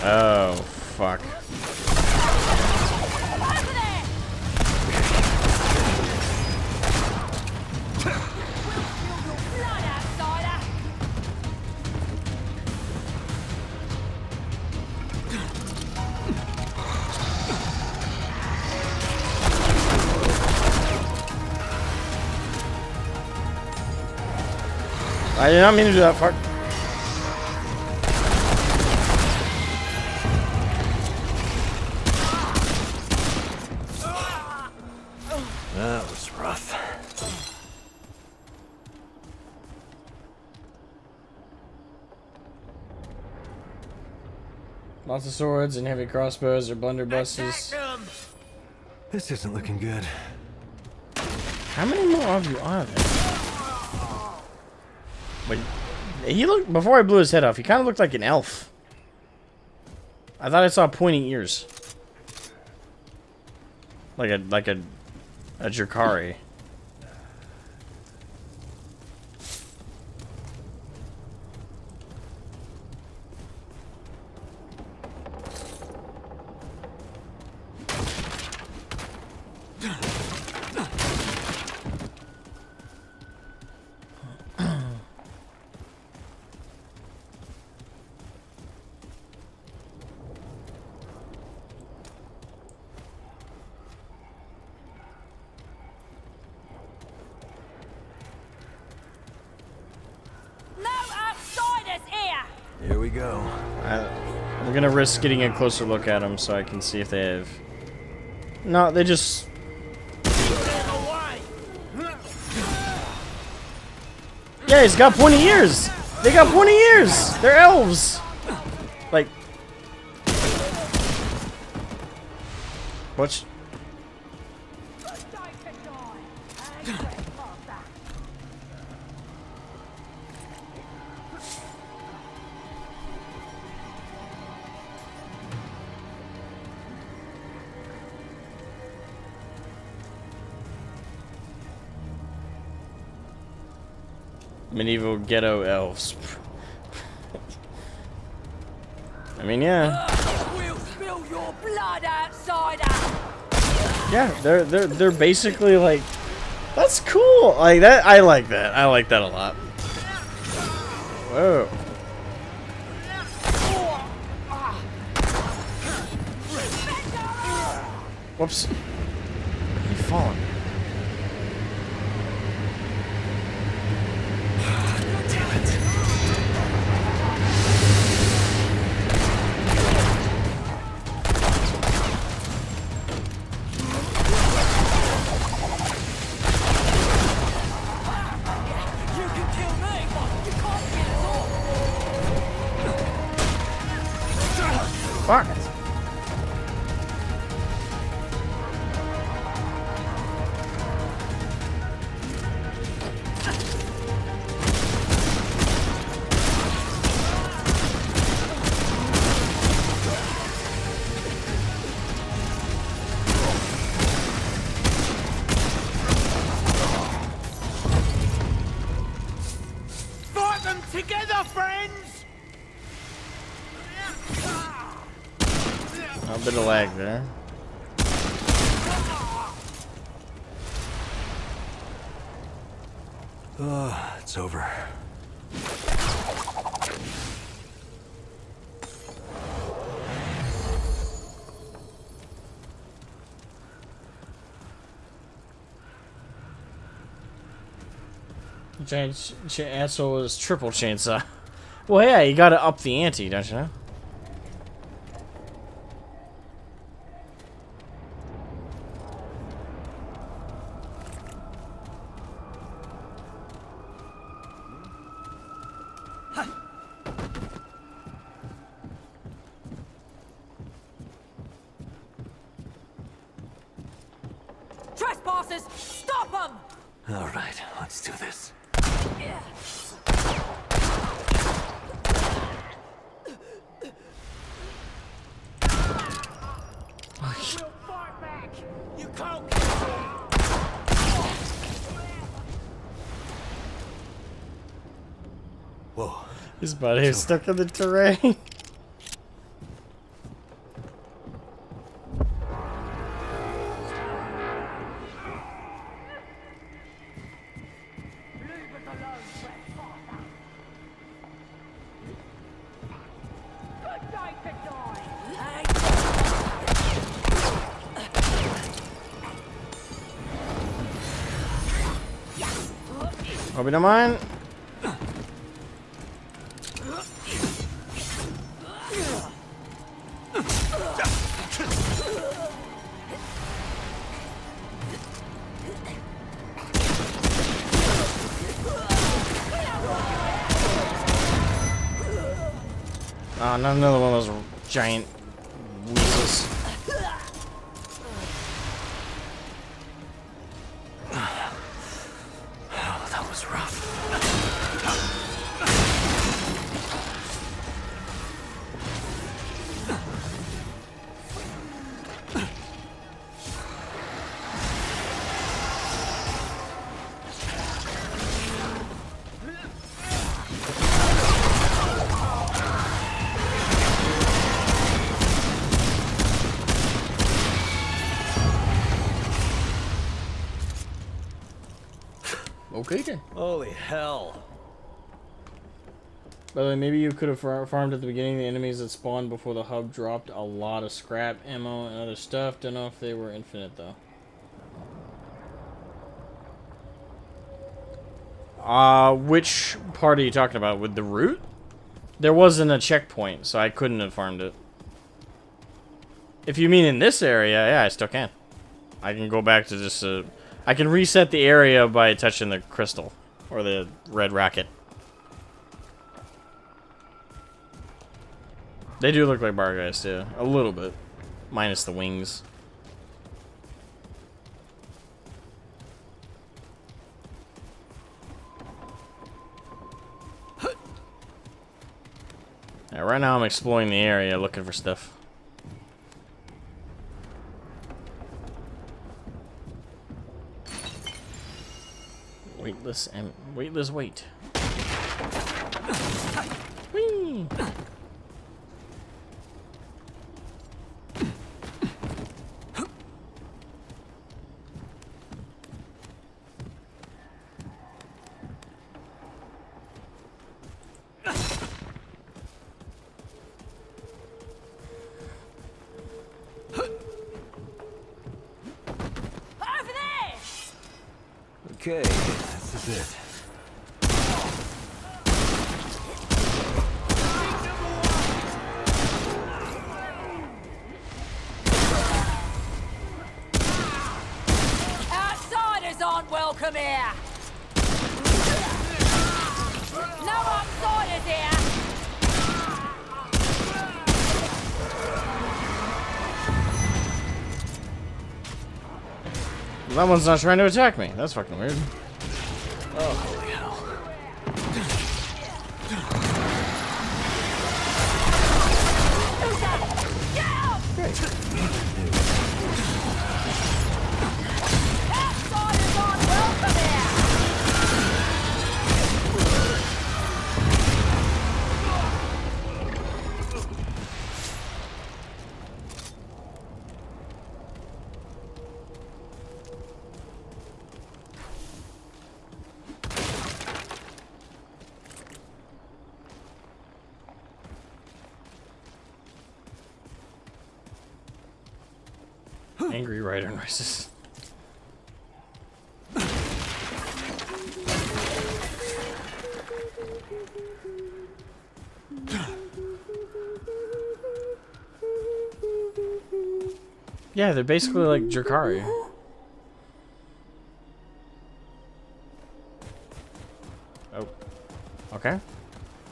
Oh, fuck. I did not mean to do that, fuck. That was rough. Lots of swords and heavy crossbows or blunderbusses. This isn't looking good. How many more of you are there? Wait, he looked, before I blew his head off, he kind of looked like an elf. I thought I saw pointing ears. Like a Drakari. Here we go. I'm gonna risk getting a closer look at them so I can see if they have... No, they just... Yeah, he's got pointy ears! They got pointy ears! They're elves! Like... What's... Medieval ghetto elves. I mean, yeah. We'll spill your blood, outsider. Yeah, they're basically like, that's cool. Like that, I like that. I like that a lot. Whoa. Whoops. He fallen. Fuck. Fight them together, friends. A bit of lag there. It's over. Giant asshole is triple chainsaw. Well, yeah, you gotta up the ante, don't you know? Let's do this. You can't. Whoa. His body is stuck in the terrain. Hope you don't mind. Oh, not another one of those giant weasels. Oh, that was rough. Okay then. Holy hell. By the way, maybe you could have farmed at the beginning the enemies that spawned before the hub dropped a lot of scrap, ammo, and other stuff. Don't know if they were infinite though. Which part are you talking about? With the route? There wasn't a checkpoint, so I couldn't have farmed it. If you mean in this area, yeah, I still can. I can go back to just I can reset the area by touching the crystal or the red racket. They do look like bar guys too, a little bit, minus the wings. Yeah, right now I'm exploring the area looking for stuff. Weightless and weightless weight. Whee! Okay, this is it. Outsiders aren't welcome here! No outsiders here! That one's not trying to attack me. That's fucking weird. Oh, holy hell. Outsiders aren't welcome here! Angry rider noises. Yeah, they're basically like Drakari. Oh. Okay.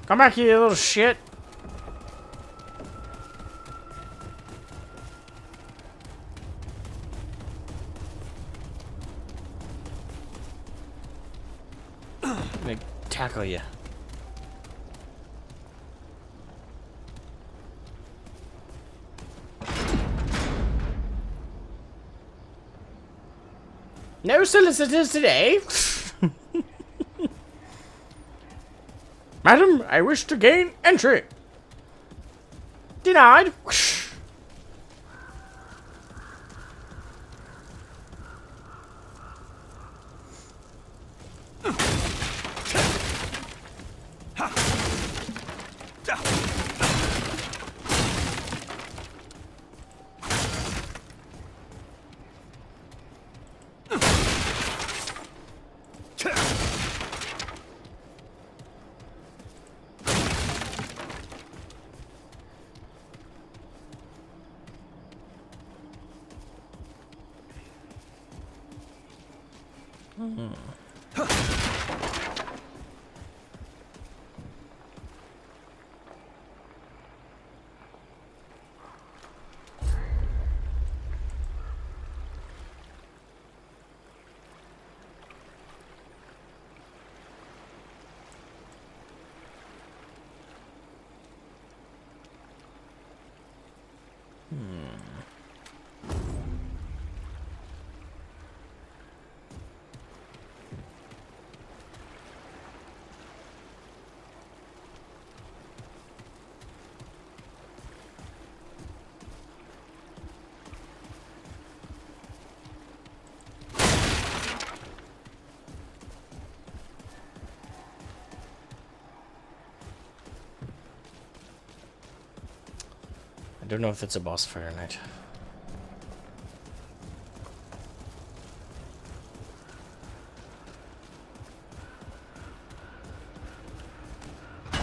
Come back here, you little shit. gonna tackle you. No solicitors today. Madam, I wish to gain entry. Denied. I don't know if it's a boss fight or not. How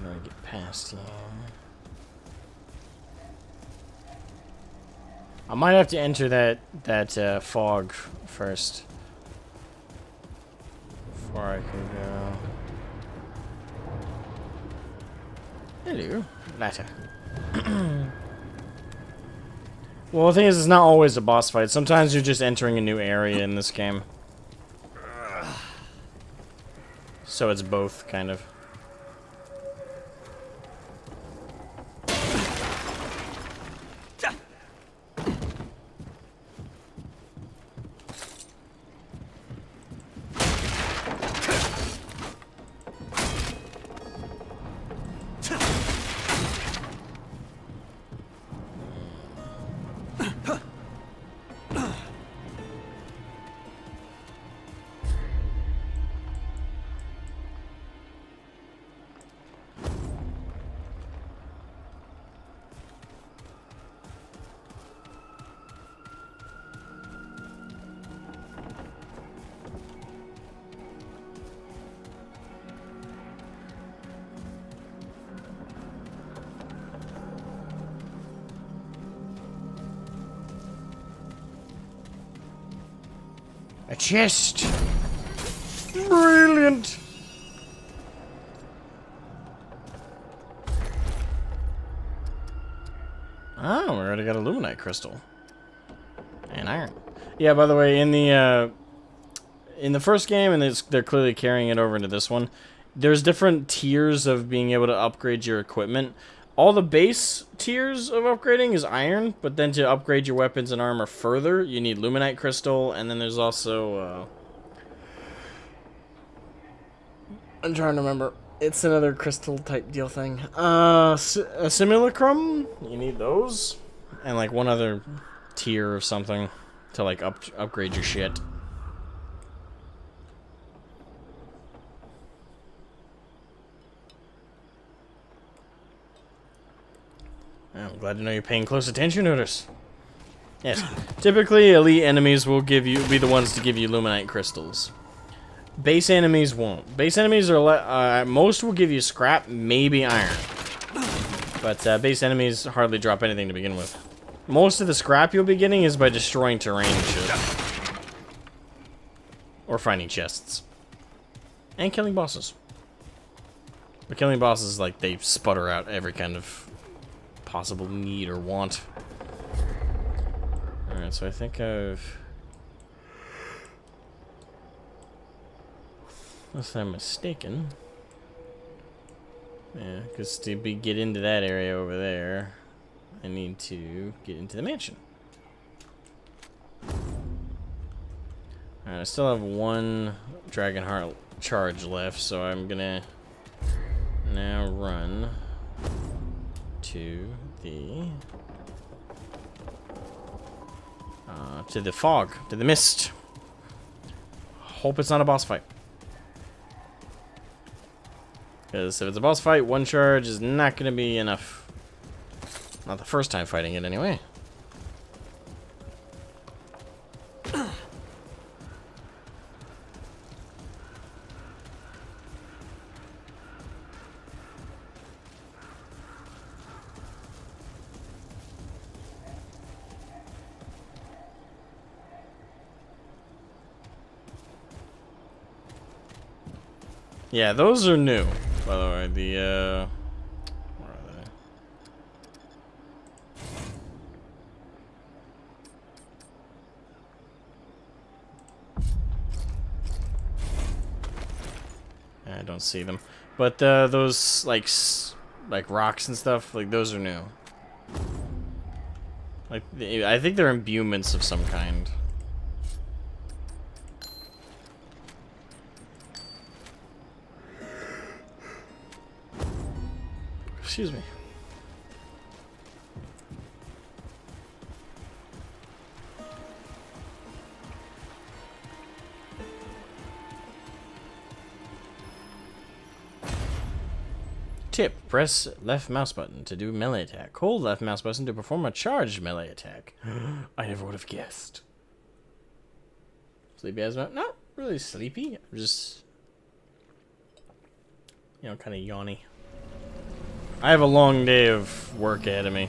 do I get past here? I might have to enter that fog first before I can go. Hello, ladder. Well, the thing is, it's not always a boss fight. Sometimes you're just entering a new area in this game. So it's both, kind of. A chest! Brilliant! Oh, we already got a Luminite crystal. And iron. Yeah, by the way, in the first game, and they're clearly carrying it over into this one, there's different tiers of being able to upgrade your equipment. All the base tiers of upgrading is iron, but then to upgrade your weapons and armor further, you need Luminite crystal, and then there's also, I'm trying to remember. It's another crystal type deal thing. A simulacrum, you need those, and like one other tier or something to like upgrade your shit. I'm glad to know you're paying close attention, Notice. Yes, typically elite enemies will be the ones to give you Luminite crystals. Base enemies won't. Base enemies are most will give you scrap, maybe iron, but base enemies hardly drop anything to begin with. Most of the scrap you'll be getting is by destroying terrain and shit, or finding chests, and killing bosses. But killing bosses, like, they sputter out every kind of possible need or want. Alright, so I think I've... Unless I'm mistaken. Yeah, because to get into that area over there, I need to get into the mansion. Alright, I still have one Dragonheart charge left, so I'm gonna now run to the fog, to the mist. Hope it's not a boss fight. Because if it's a boss fight, one charge is not going to be enough. Not the first time fighting it, anyway. Yeah, those are new, by the way. Where are they? I don't see them. But those like rocks and stuff, like those are new. Like I think they're imbuements of some kind. Excuse me. Tip, press left mouse button to do melee attack. Hold left mouse button to perform a charged melee attack. I never would have guessed. Sleepy Asmogan? Not really sleepy. I'm just, you know, kind of yawny. I have a long day of work ahead of me.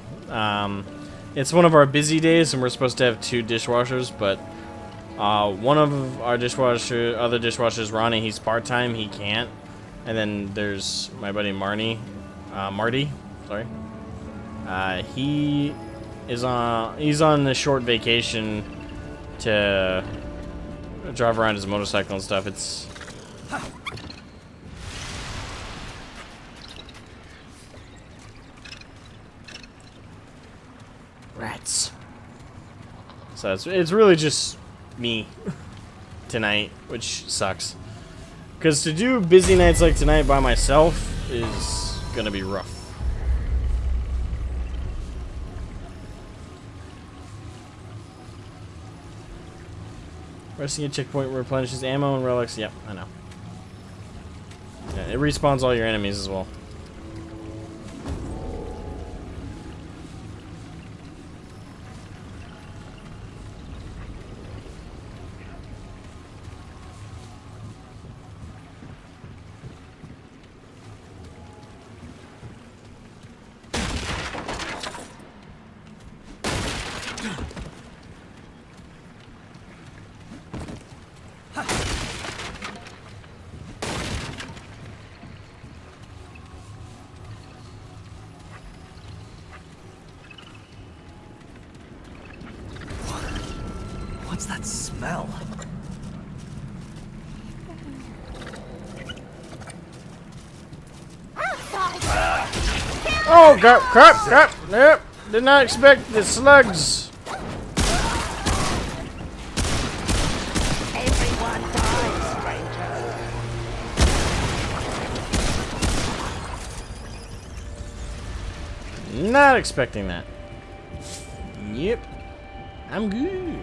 It's one of our busy days, and we're supposed to have 2 dishwashers, but one of our other dishwashers, Ronnie, he's part-time, he can't. And then there's my buddy Marty, sorry. He's on a short vacation to drive around his motorcycle and stuff. It's rats. So it's really just me tonight, which sucks. Because to do busy nights like tonight by myself is gonna be rough. Resting a checkpoint replenishes ammo and relics. Yep, I know. Yeah, it respawns all your enemies as well. What's that smell? Oh, crap! Nope, did not expect the slugs. Everyone dies, stranger. Not expecting that. Yep, I'm good.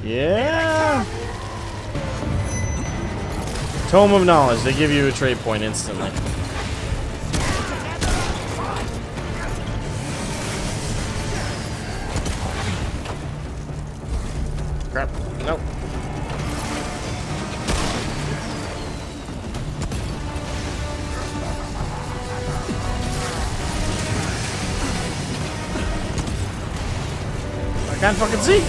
Yeah. Tome of Knowledge. They give you a trade point instantly. Crap. Nope. Can't fucking see.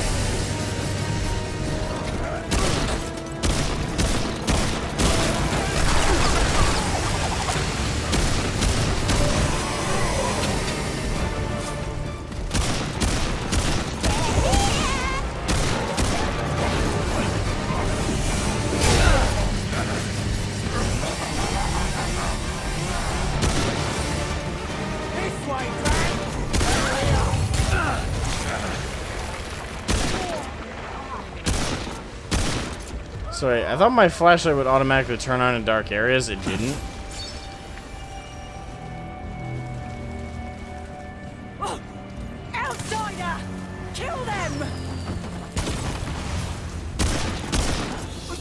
Sorry, I thought my flashlight would automatically turn on in dark areas. It didn't. Outsider! Kill them!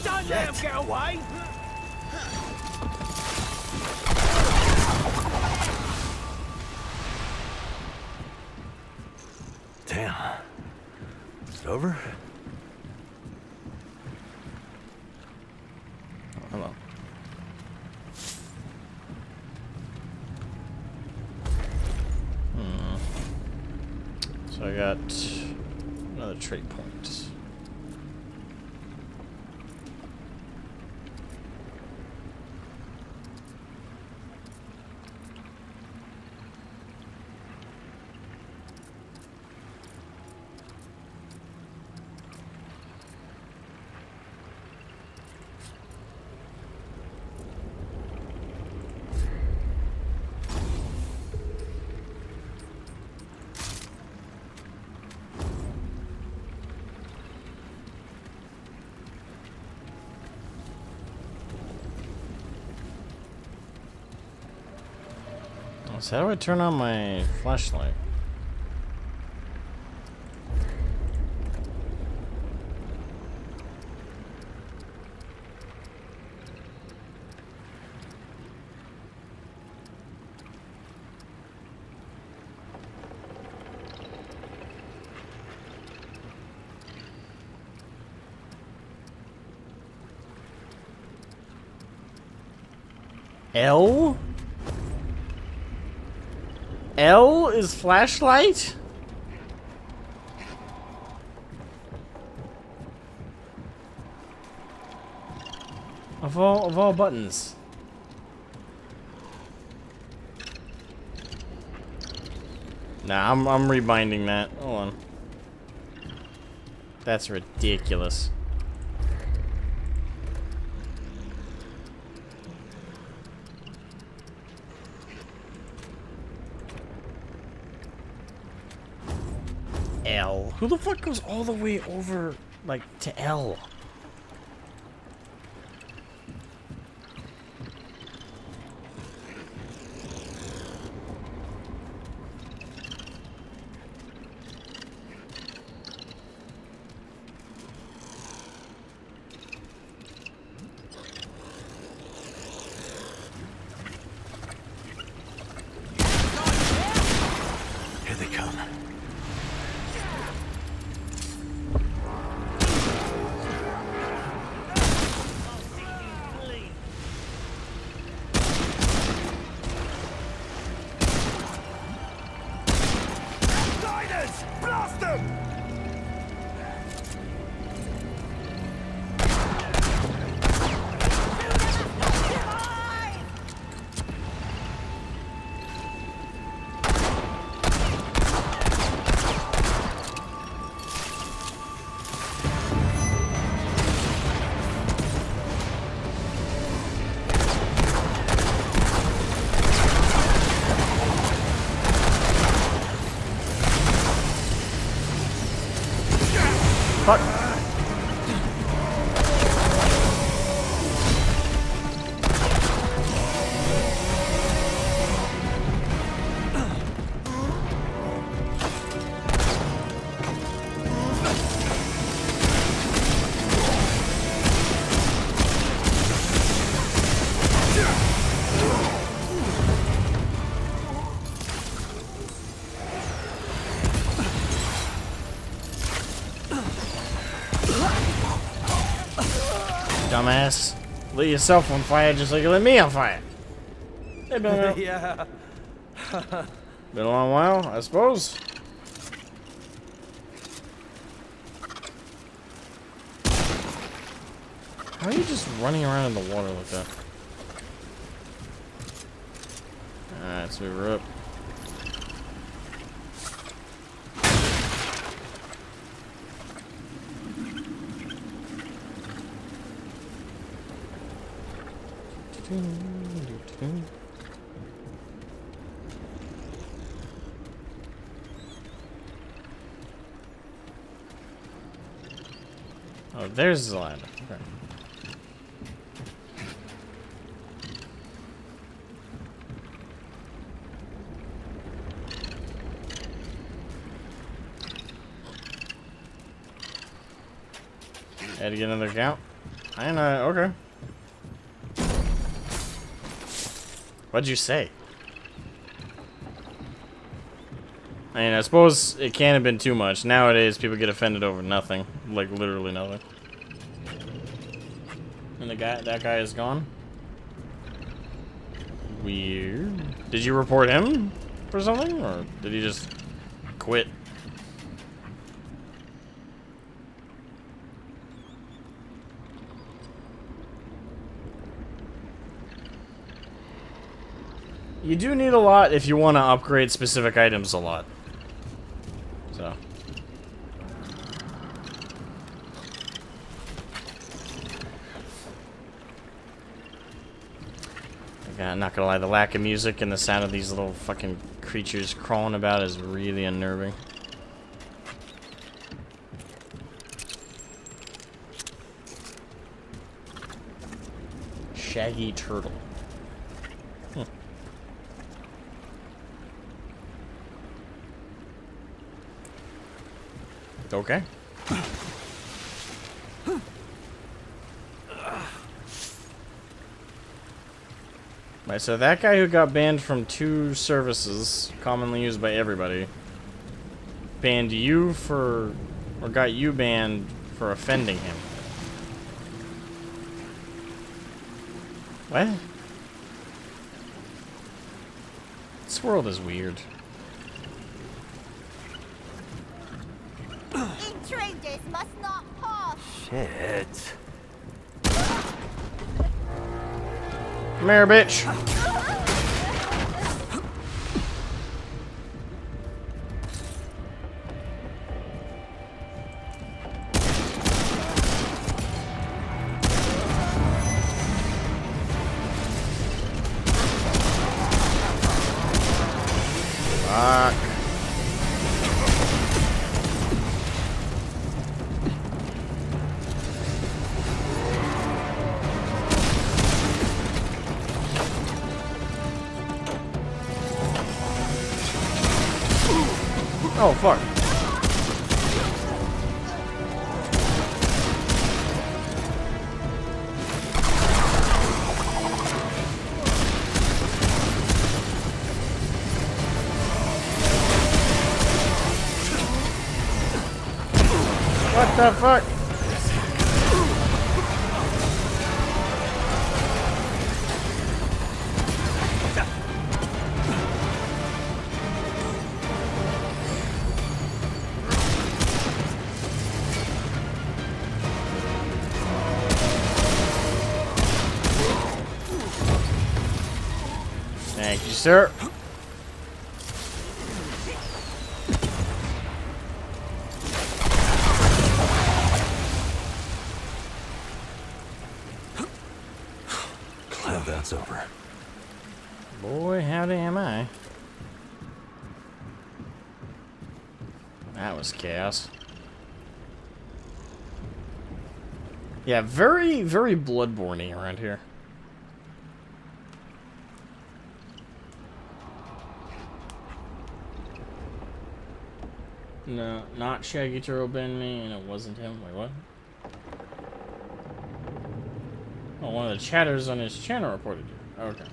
Don't let them get away! Damn. Is it over? Hello. So I got another trait point. So how do I turn on my flashlight? L? L is flashlight? Of all buttons. Nah, I'm rebinding that. Hold on. That's ridiculous. L. Who the fuck goes all the way over, like, to L? Here they come. Blast them! Fuck. Dumbass. Lit yourself on fire just like you lit me on fire. Hey, been Yeah. been a long while, I suppose. How are you just running around in the water like that? Alright, so we're up. Oh, there's the ladder. Okay. Had to get another count. I know. Okay. What'd you say? I mean, I suppose it can't have been too much. Nowadays, people get offended over nothing. Like, literally nothing. And that guy is gone? Weird. Did you report him for something? Or did he just quit? You do need a lot if you want to upgrade specific items a lot. So. I'm not gonna lie, the lack of music and the sound of these little fucking creatures crawling about is really unnerving. Shaggy turtle. Okay. Right, so that guy who got banned from 2 services, commonly used by everybody, banned you for, or got you banned for offending him. What? This world is weird. Intruders must not pass. Shit. Come here, bitch. Fuck. Oh, fuck. What the fuck? Thank you, sir. Glad that's over. Boy, howdy am I. That was chaos. Yeah, very, very Bloodborne-y around here. No, not Shaggy Turtle banned me, and it wasn't him. Wait, what? Oh, one of the chatters on his channel reported you. Okay.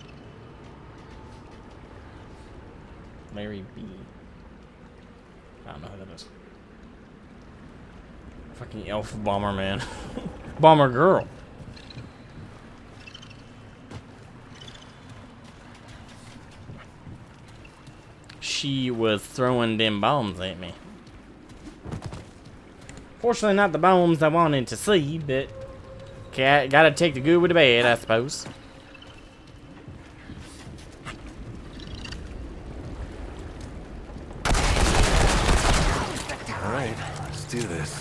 Larry B. I don't know who that is. Fucking elf bomber man. Bomber girl. She was throwing them bombs at me. Fortunately, not the bombs I wanted to see, but Gotta take the good with the bad, I suppose. All right, let's do this.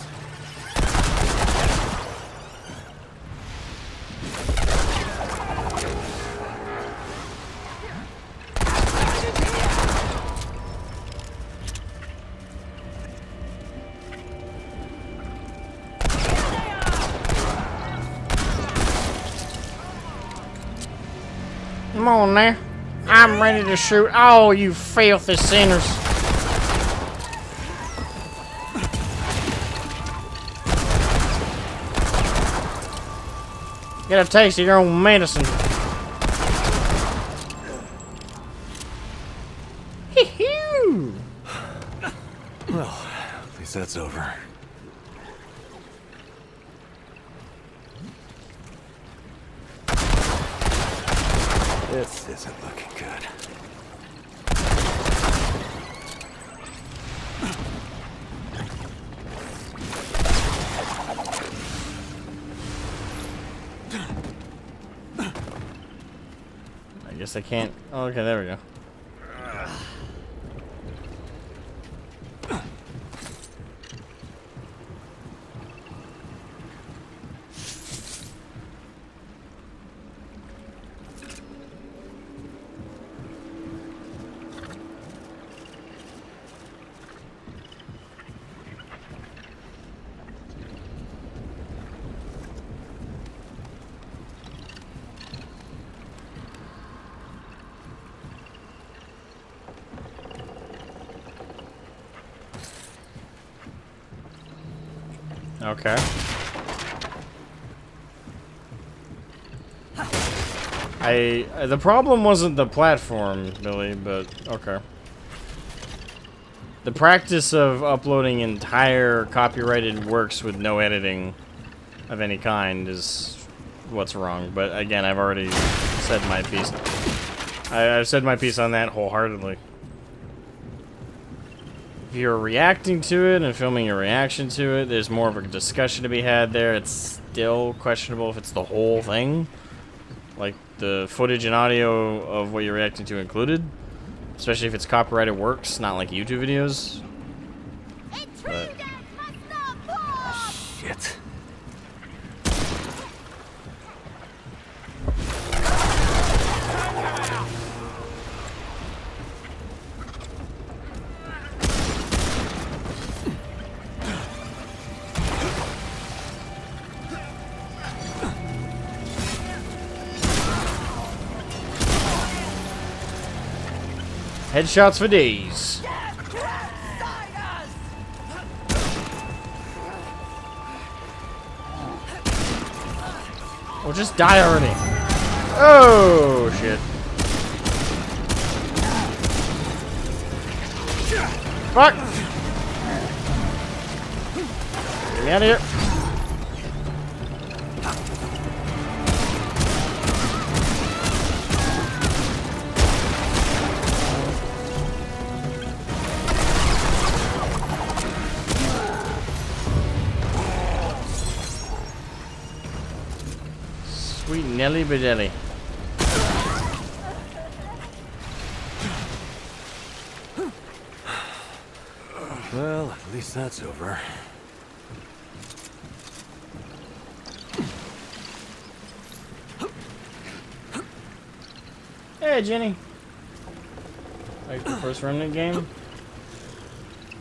Come on now. I'm ready to shoot all you filthy sinners. Get a taste of your own medicine. Hee-hoo! Well, at least that's over. This isn't looking good. I guess I can't. Oh, okay, there we go. Okay. The problem wasn't the platform, Billy, but okay. The practice of uploading entire copyrighted works with no editing of any kind is what's wrong. But again, I've already said my piece. I've said my piece on that wholeheartedly. If you're reacting to it and filming a reaction to it, there's more of a discussion to be had there. It's still questionable if it's the whole thing. Like, the footage and audio of what you're reacting to included. Especially if it's copyrighted works, not like YouTube videos. But shit. headshots for days. Or just die already. Oh, shit. Fuck! Get me out of here. Sweet Nelly Bedelli. Well, at least that's over. Hey, Jenny. Like the first Remnant game?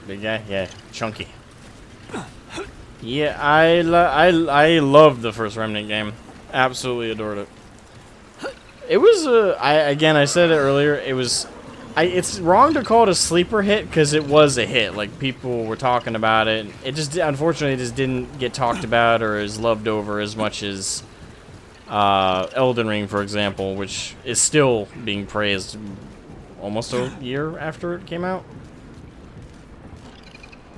Big guy? Yeah, chunky. Yeah, I loved the first Remnant game. Absolutely adored it. It was I said it earlier. It was. It's wrong to call it a sleeper hit because it was a hit. Like, people were talking about it. It just, unfortunately, just didn't get talked about or is loved over as much as Elden Ring, for example, which is still being praised almost a year after it came out.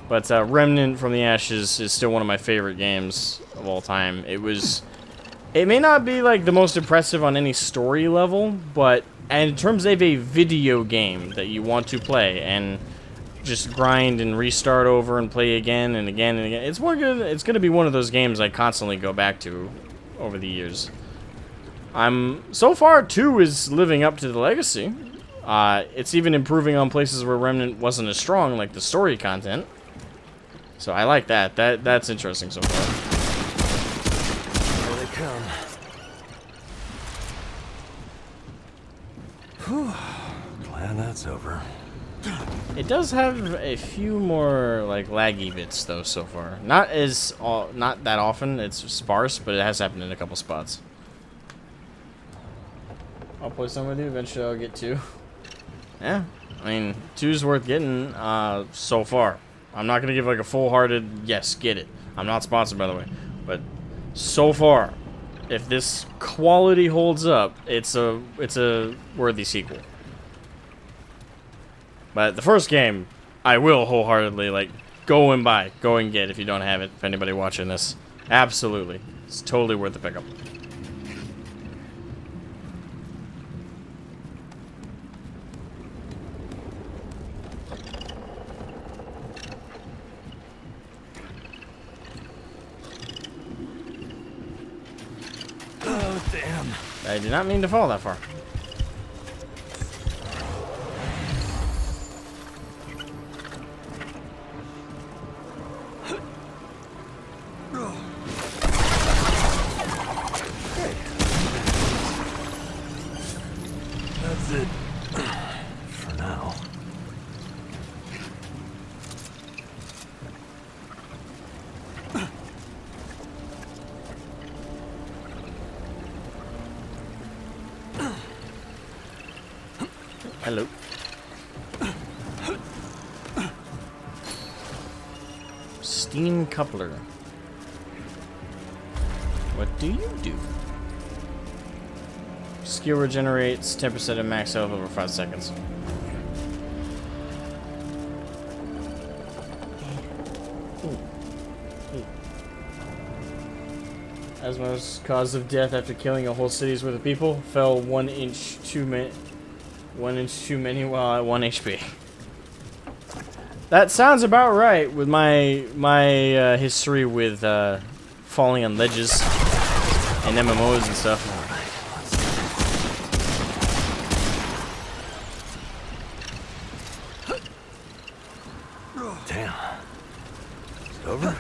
But Remnant from the Ashes is still one of my favorite games of all time. It may not be like the most impressive on any story level, but in terms of a video game that you want to play and just grind and restart over and play again and again and again, it's going to be one of those games I constantly go back to over the years. So far 2 is living up to the legacy. It's even improving on places where Remnant wasn't as strong, like the story content. So I like that. That's interesting so far. Here they come. Whew. Glad that's over. It does have a few more like laggy bits though so far. Not that often. It's sparse, but it has happened in a couple spots. I'll play some with you. Eventually, I'll get 2. Yeah, I mean 2's worth getting so far. I'm not gonna give like a full-hearted yes, get it. I'm not sponsored by the way, but so far, if this quality holds up, it's a worthy sequel. But the first game, I will wholeheartedly like go and buy, go and get if you don't have it. If anybody watching this, absolutely, it's totally worth the pickup. Oh damn! I did not mean to fall that far. That's it. For now. Hello. Steam coupler. What do you do? Skill regenerates 10% of max health over 5 seconds. Asmo's cause of death after killing a whole city's worth of people fell 1 inch too many while at 1 HP. That sounds about right with my history with falling on ledges and MMOs and stuff. Damn. Is it over?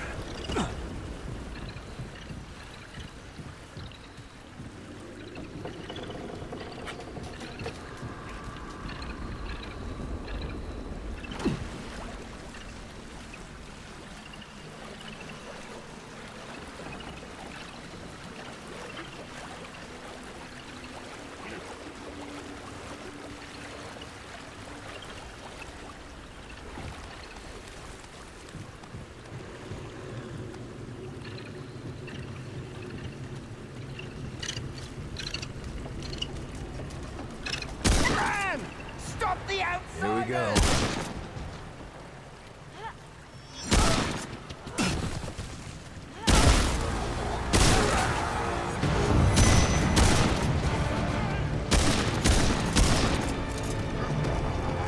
Here we go.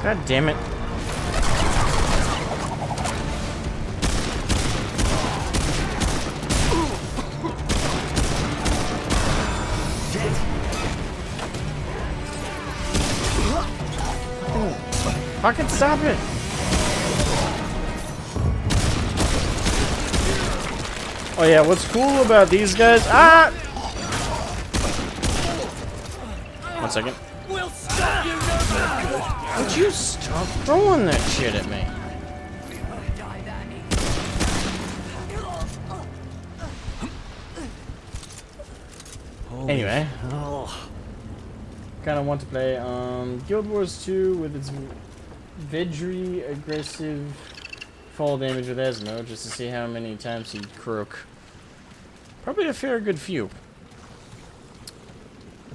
God damn it. Fucking stop it! Oh yeah, what's cool about these guys? Ah! 1 second. Would you stop throwing that shit at me? Anyway, kind of want to play Guild Wars 2 with its very aggressive fall damage with Asmo, just to see how many times he'd croak. Probably a fair good few.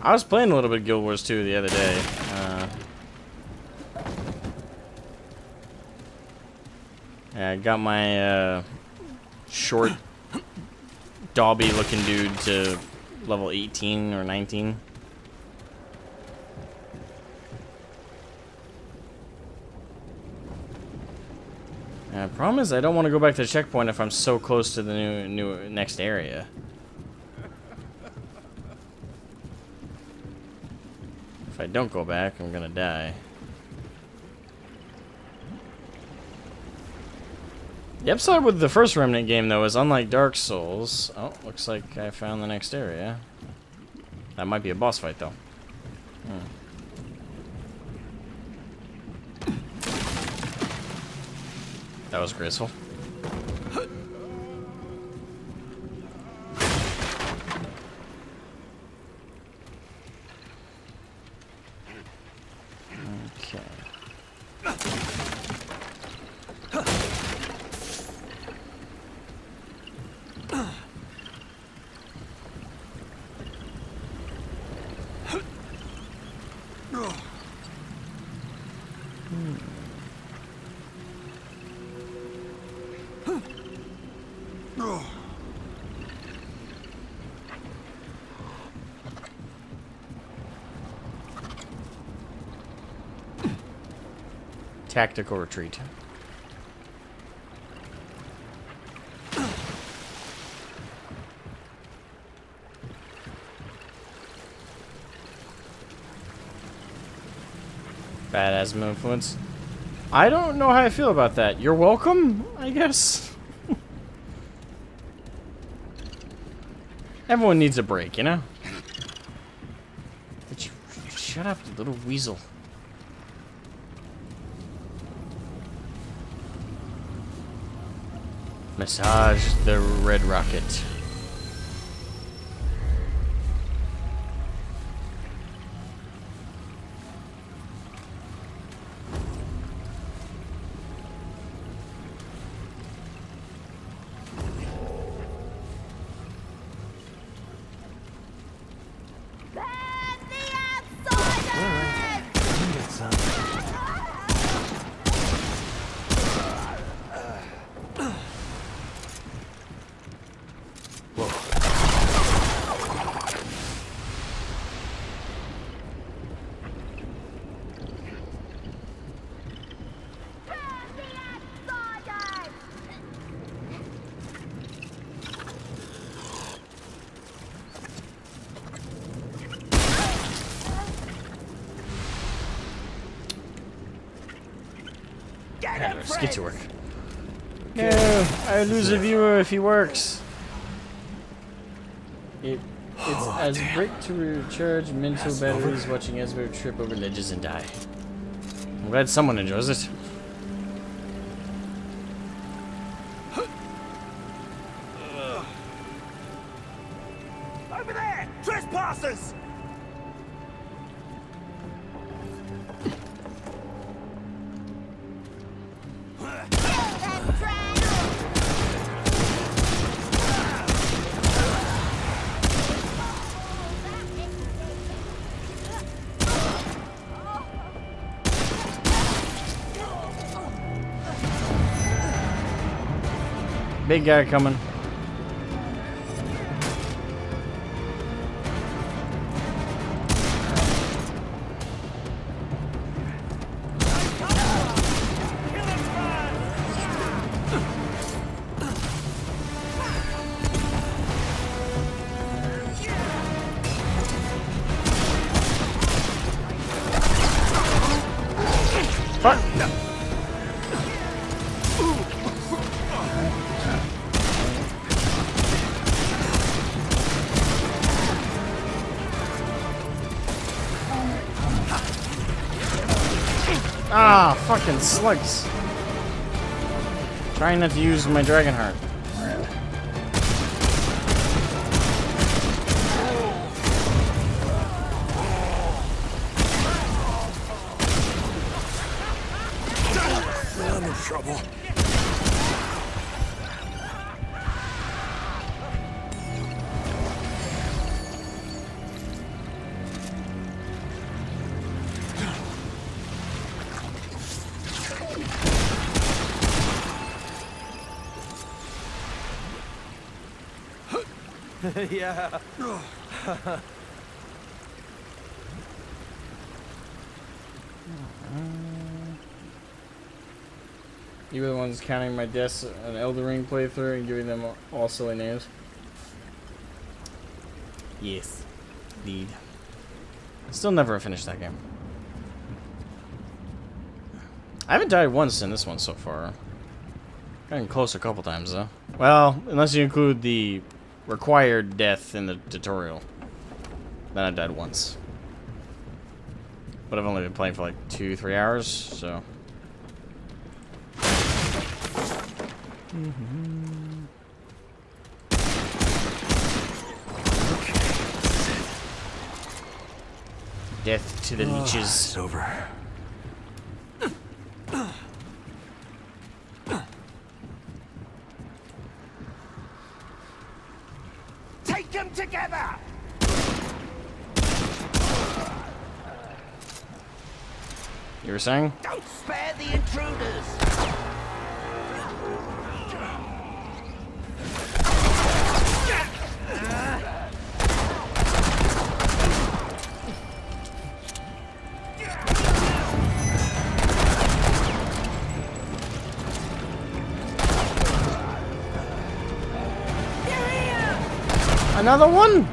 I was playing a little bit of Guild Wars 2 the other day. Yeah, I got my short, Dobby-looking dude to level 18 or 19. Problem is, I don't want to go back to the checkpoint if I'm so close to the new next area. If I don't go back, I'm gonna die. The upside with the first Remnant game, though, is unlike Dark Souls. Oh, looks like I found the next area. That might be a boss fight, though. That was graceful. Okay. Tactical retreat. Bad asthma influence. I don't know how I feel about that. You're welcome, I guess. Everyone needs a break, you know? But you, shut up, you little weasel. Massage the red rocket. Let's get to work. No, I lose a viewer if he works. It's as great to recharge mental batteries watching Asmo trip over ledges and die. I'm glad someone enjoys it. Over there! Trespassers! Big guy coming. Fuck. Ah, fucking slugs. Trying not to use my dragon heart. I'm in trouble. Yeah. You were the ones counting my deaths an Elden Ring playthrough and giving them all silly names. Yes, indeed. Still never finished that game. I haven't died once in this one so far. Gotten close a couple times though. Well, unless you include the required death in the tutorial. Then I died once. But I've only been playing for like 2-3 hours, so. Death to the leeches. It's over. Take them together! You were saying? Don't spare the intruders! Another one?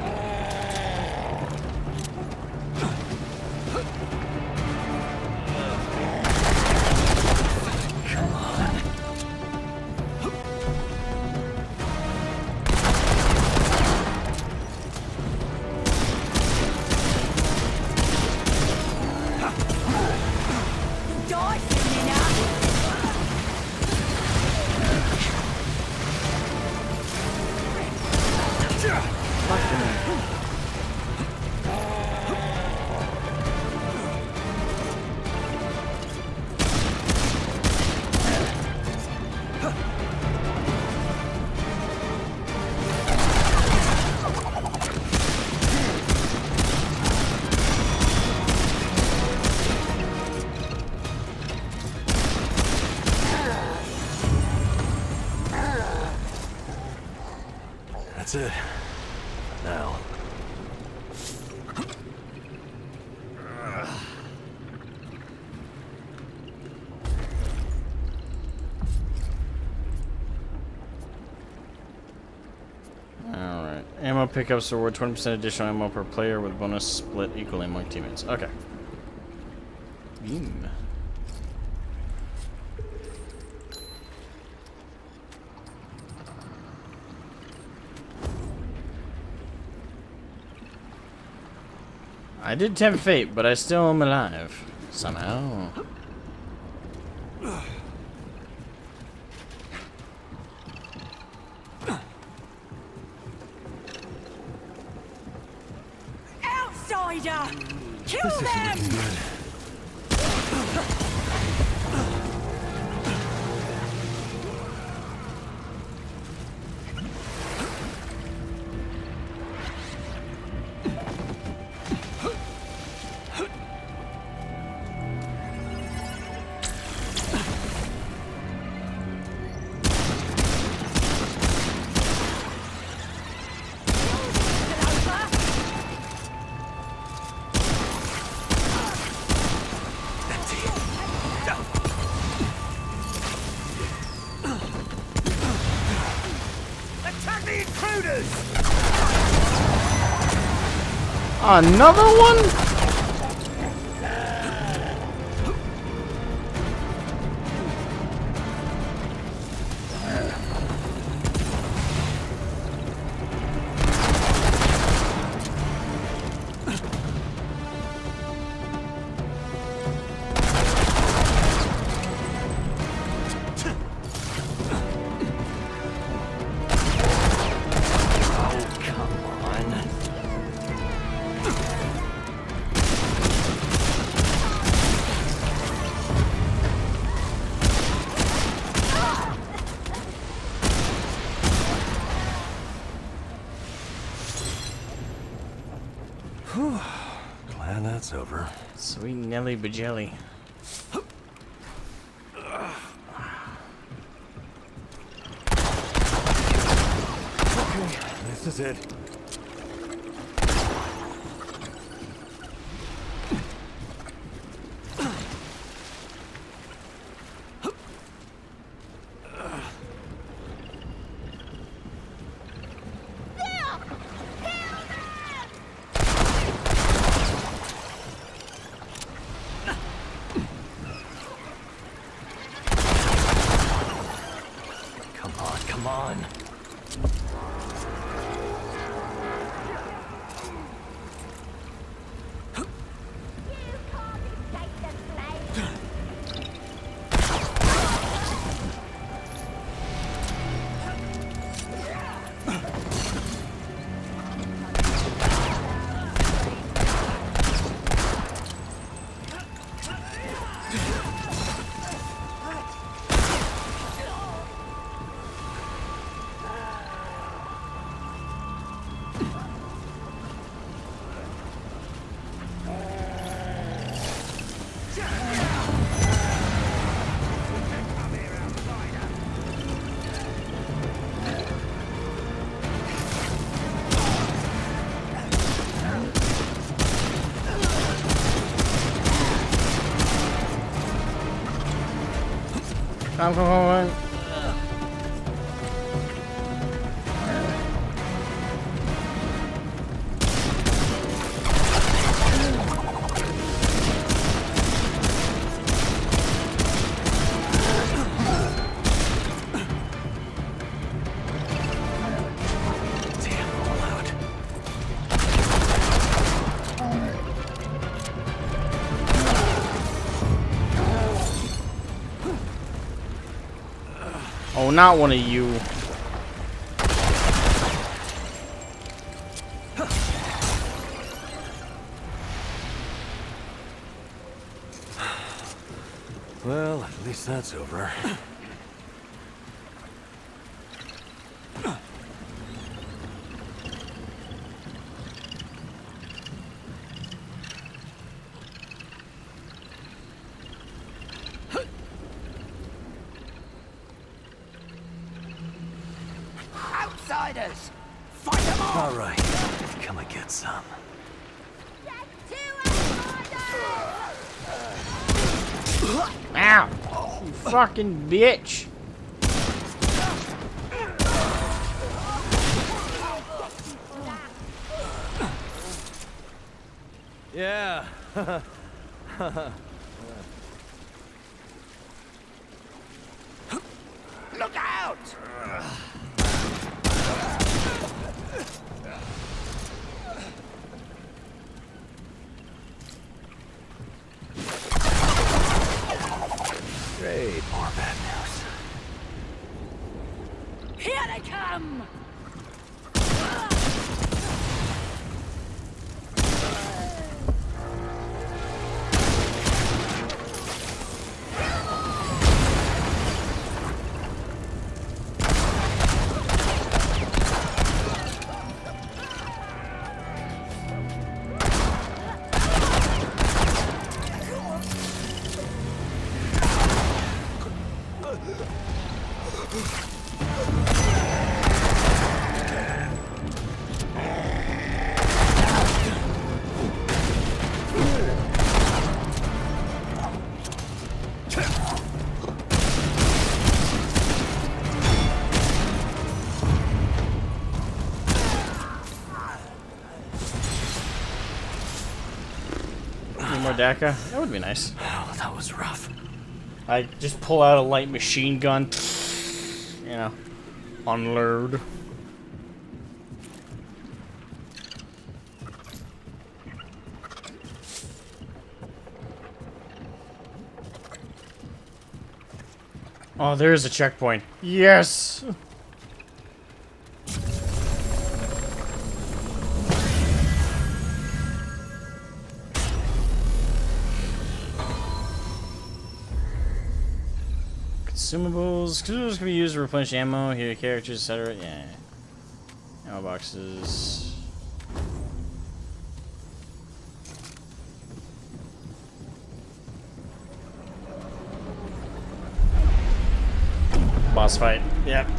That's it. Now. Alright. Ammo pickups reward 20% additional ammo per player with bonus split equally among teammates. Okay. Beam. I did tempt fate, but I still am alive. Somehow. Outsider! Kill them! Another one? Glad that's over. Sweet Nelly Bajelly. Okay, this is it. Come on. Come on. Oh, not one of you. Well, at least that's over. Outsiders! Fight them all! All right, come and get some. Ow! You fucking bitch! Yeah. Look out! Great. More bad news. Here they come! More Daka? That would be nice. Oh, that was rough. I just pull out a light machine gun. You know, unload. Oh, there's a checkpoint. Yes! Consumables. Consumables can be used to replenish ammo, heal characters, etc. Yeah. Ammo boxes. Boss fight. Yep.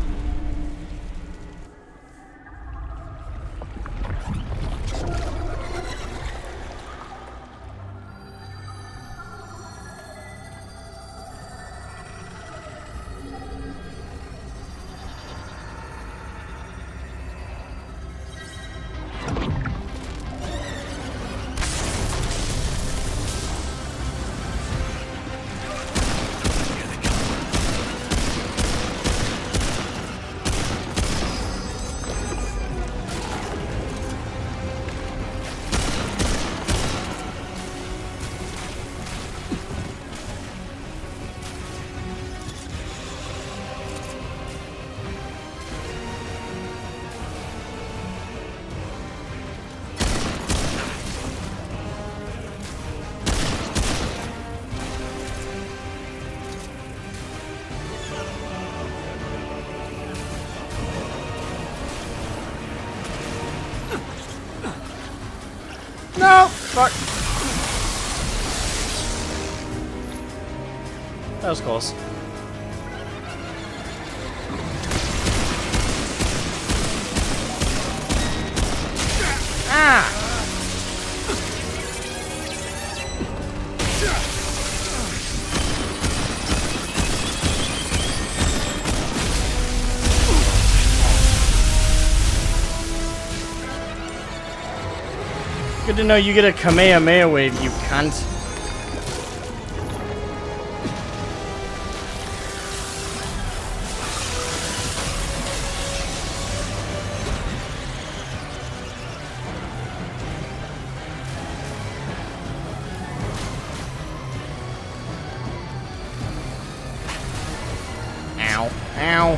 Fuck. That was close. Ah! Good to know you get a Kamehameha wave, you cunt. Ow. Ow.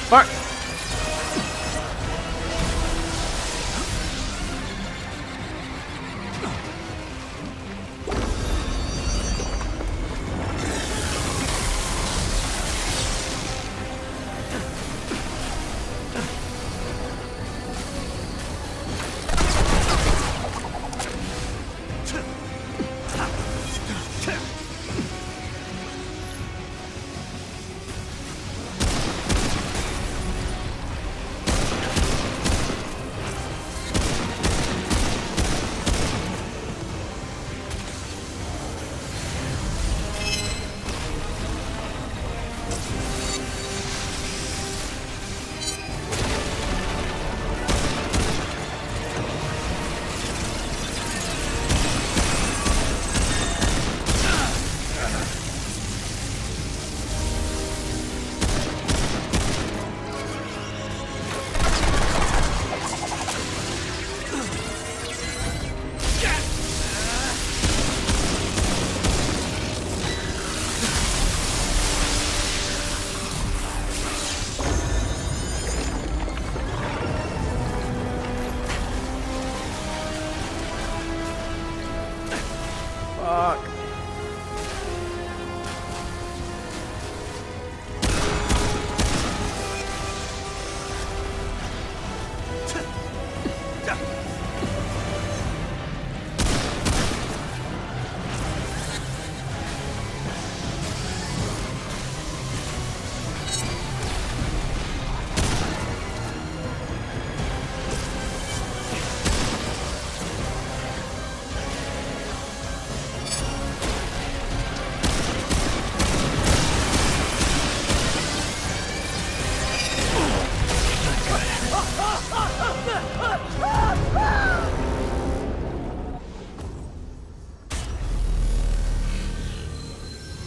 Fuck. Fuck.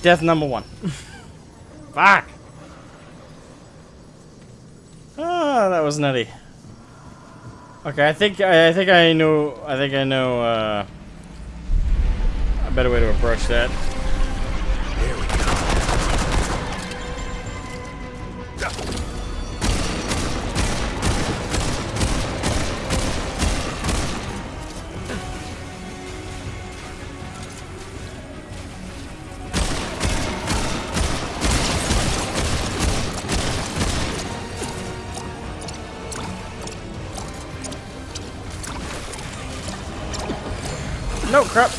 Death number 1. Fuck. Ah, that was nutty. Okay, I think I know a better way to approach that. No, crap.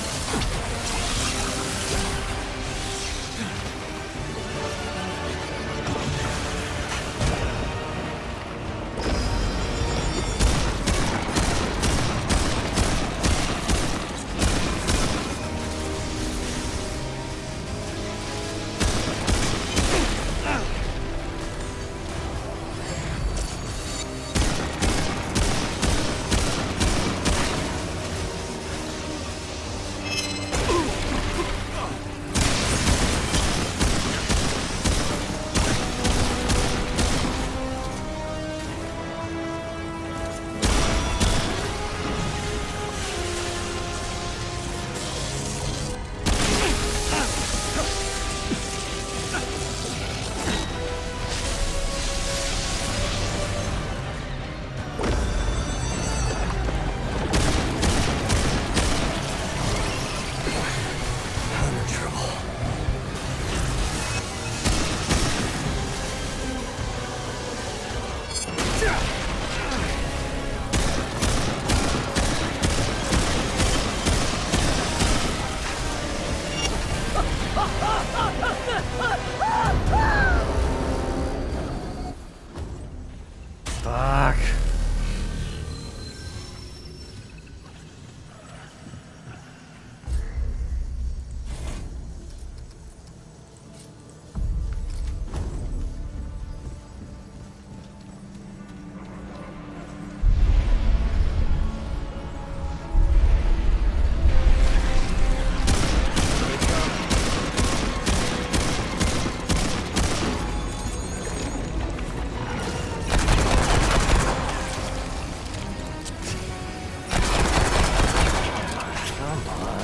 Come on.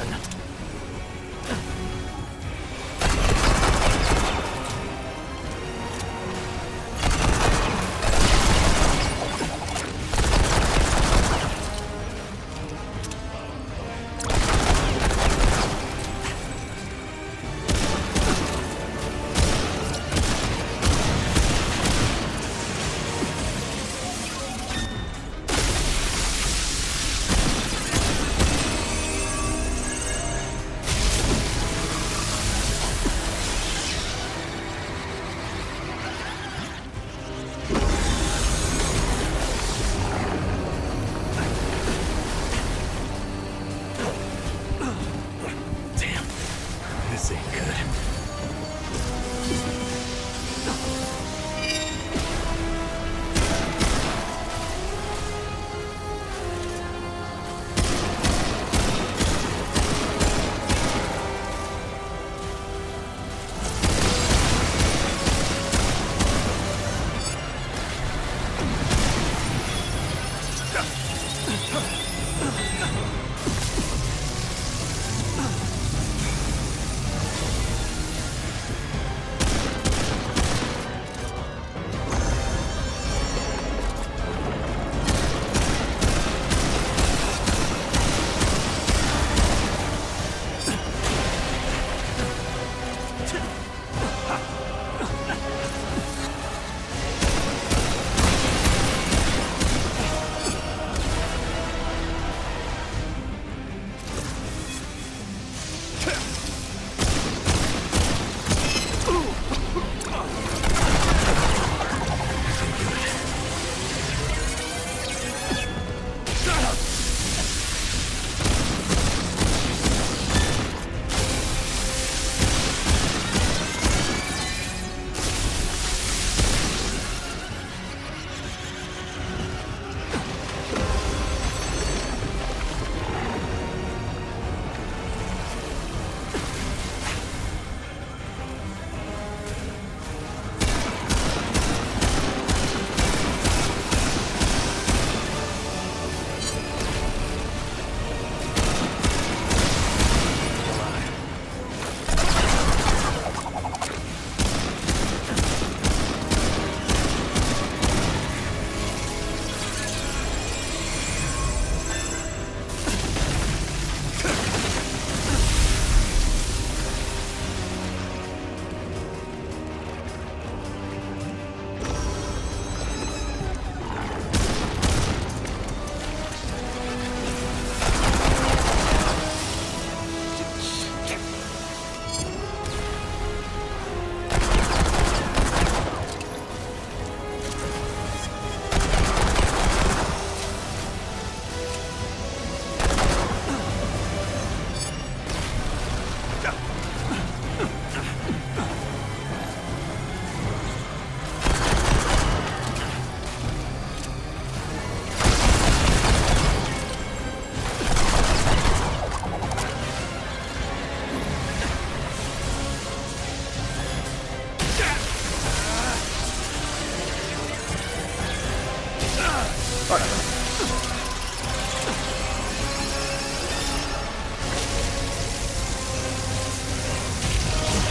This ain't good.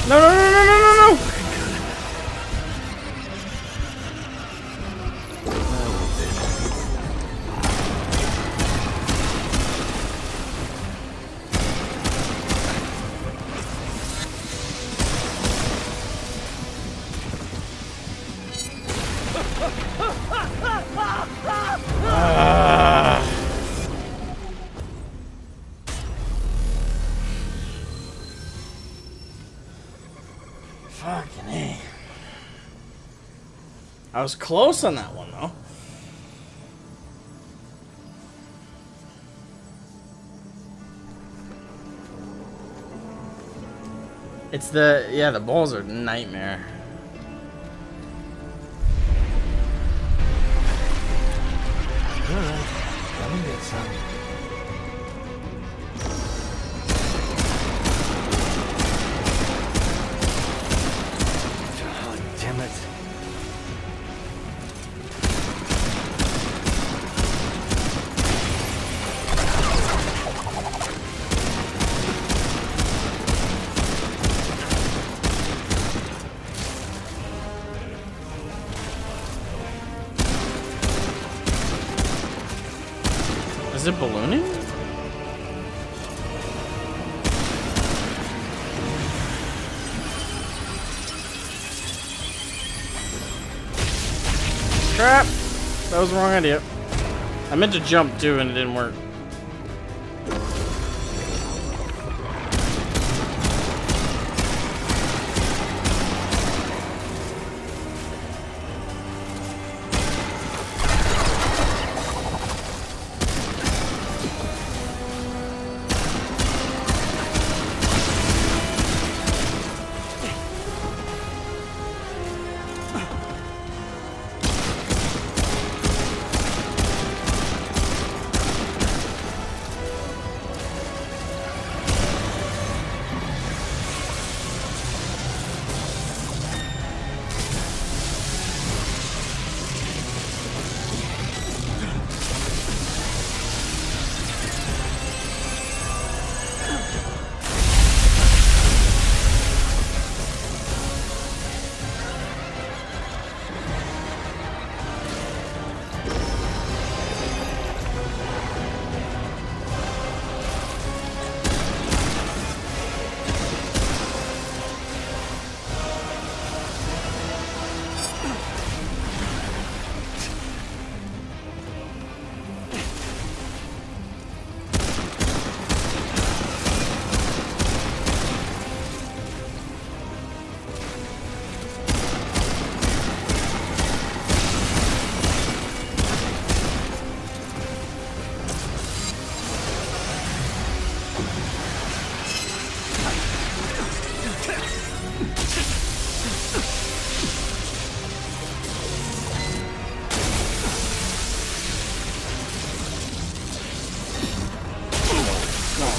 No, no, no, no, no, no, no! Fucking A. I was close on that one, though. It's the, yeah, the balls are a nightmare. Alright, come and get some. Oh, damn it. Is it ballooning? Crap! That was the wrong idea. I meant to jump too and it didn't work.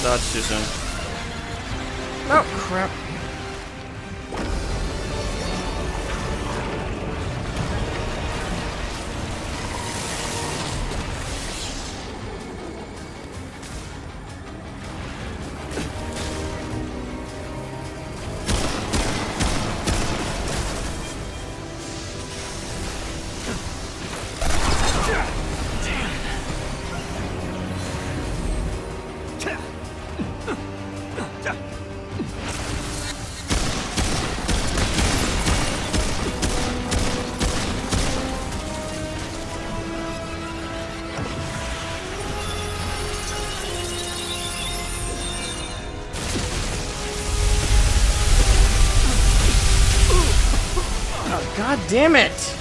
Dodge too soon. Oh, crap. God damn it!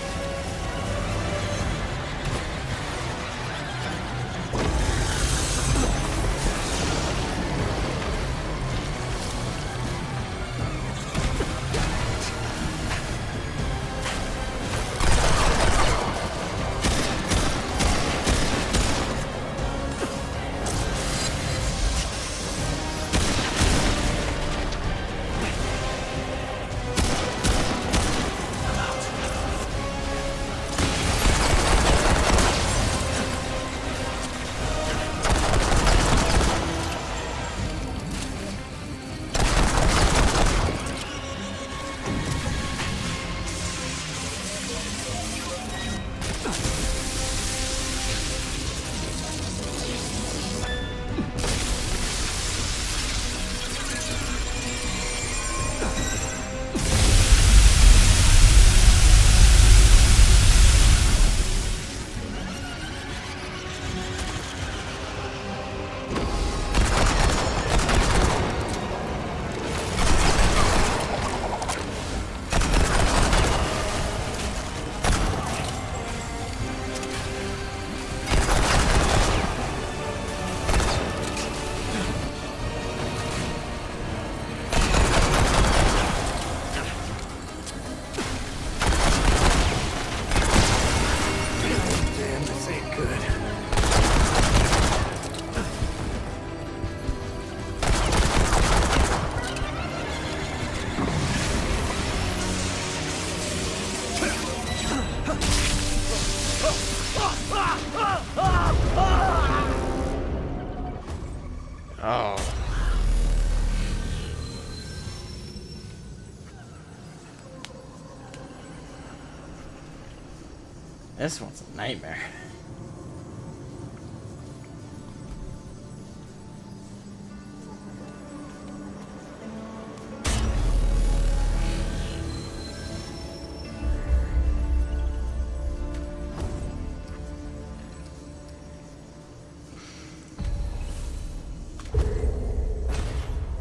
Oh. This one's a nightmare.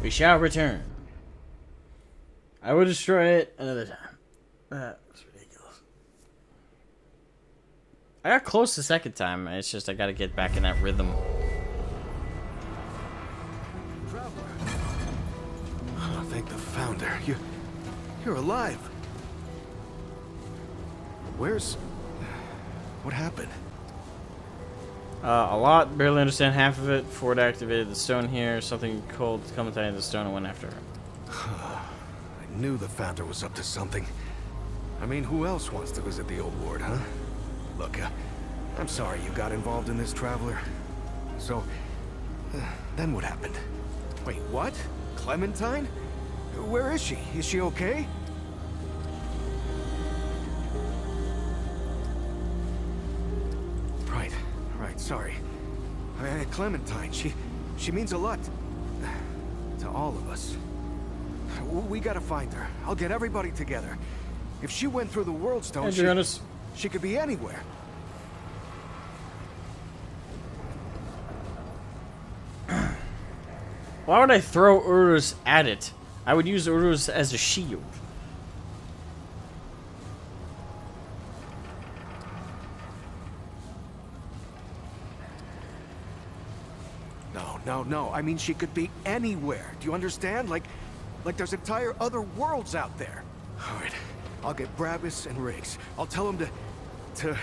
We shall return. I will destroy it another time. That's ridiculous. I got close the second time. It's just I gotta get back in that rhythm. Oh, thank the Founder. You're alive. What happened? A lot. Barely understand half of it. Ford activated the stone here. Something cold come inside the stone and went after her. I knew the Founder was up to something. I mean, who else wants to visit the old ward, huh? Look, I'm sorry you got involved in this, Traveler. So, then what happened? Wait, what? Clementine? Where is she? Is she okay? Right, sorry. Clementine, she means a lot to all of us. We gotta find her. I'll get everybody together. If she went through the World Stone, she could be anywhere. Why would I throw Urus at it? I would use Urus as a shield. No. I mean, she could be anywhere. Do you understand? Like there's entire other worlds out there. All right. I'll get Brabus and Riggs. I'll tell them to...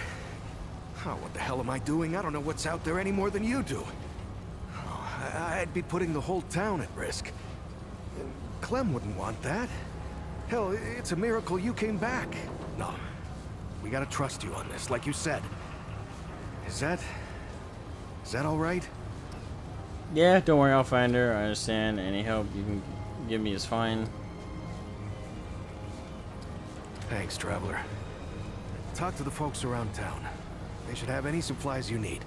Oh, what the hell am I doing? I don't know what's out there any more than you do. Oh, I'd be putting the whole town at risk. And Clem wouldn't want that. Hell, it's a miracle you came back. No. We gotta trust you on this, like you said. Is that all right? Yeah, don't worry, I'll find her. I understand. Any help you can give me is fine. Thanks, Traveler. Talk to the folks around town. They should have any supplies you need.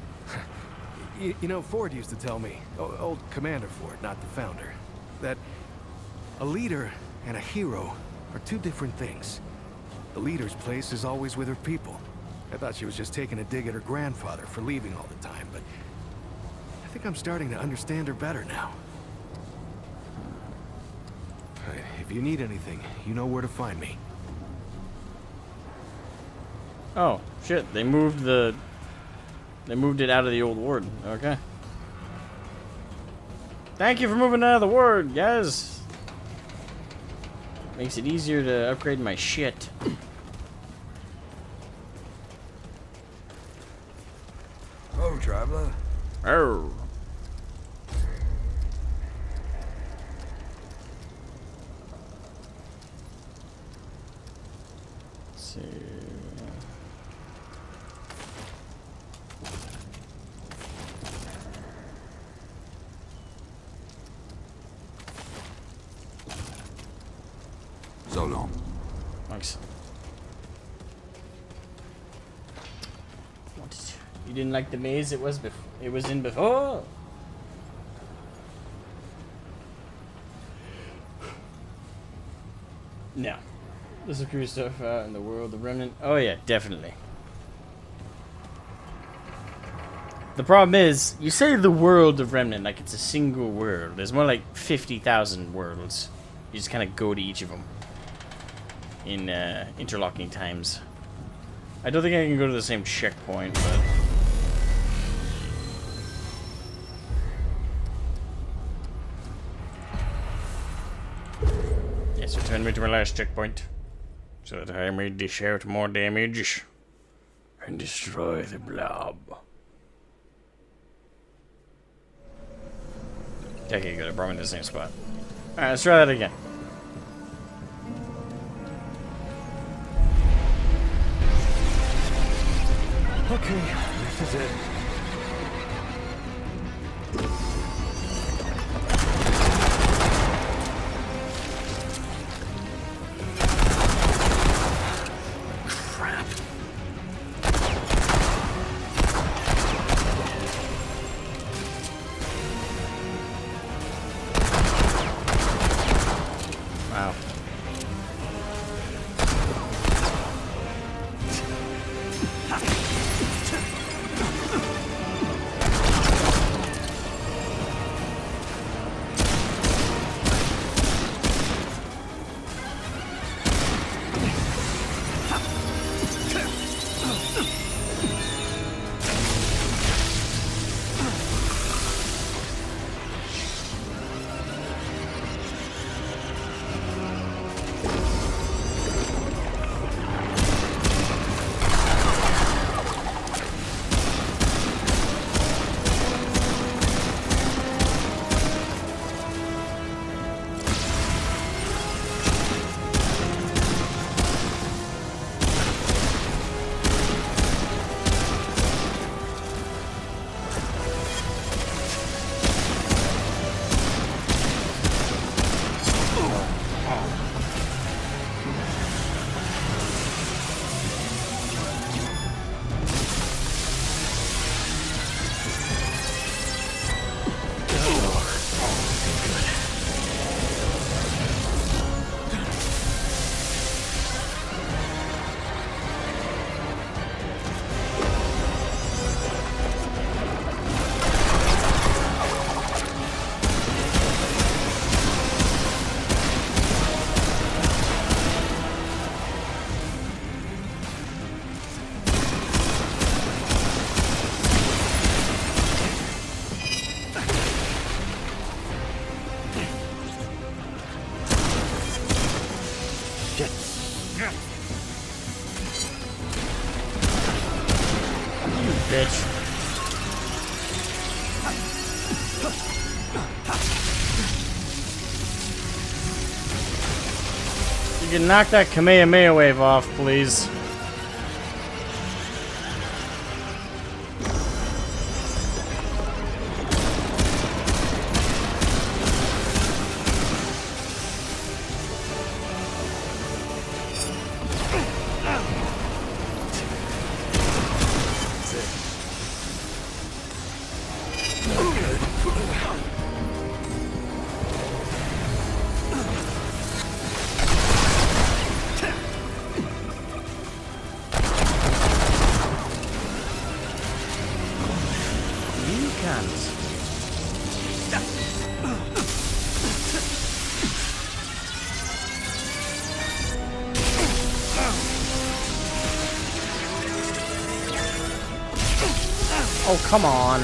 You know, Ford used to tell me, old Commander Ford, not the Founder, that a leader and a hero are two different things. The leader's place is always with her people. I thought she was just taking a dig at her grandfather for leaving all the time, but I think I'm starting to understand her better now. If you need anything, you know where to find me. Oh, shit. They moved it out of the old ward. Okay. Thank you for moving out of the ward, guys. Makes it easier to upgrade my shit. Oh, Traveler. Oh. Let's see. So long. Thanks. You didn't like the maze it was in before? No. There's some cool stuff out in the world of Remnant. Oh yeah, definitely. The problem is, you say the world of Remnant like it's a single world. There's more like 50,000 worlds. You just kind of go to each of them in interlocking times. I don't think I can go to the same checkpoint, but... Yes, return me to my last checkpoint, so that I may dish out more damage and destroy the blob. Okay, good. I brought me to the same spot. Alright, let's try that again. Okay, this is it. Crap. Wow. You bitch. You can knock that Kamehameha wave off, please. Oh, come on.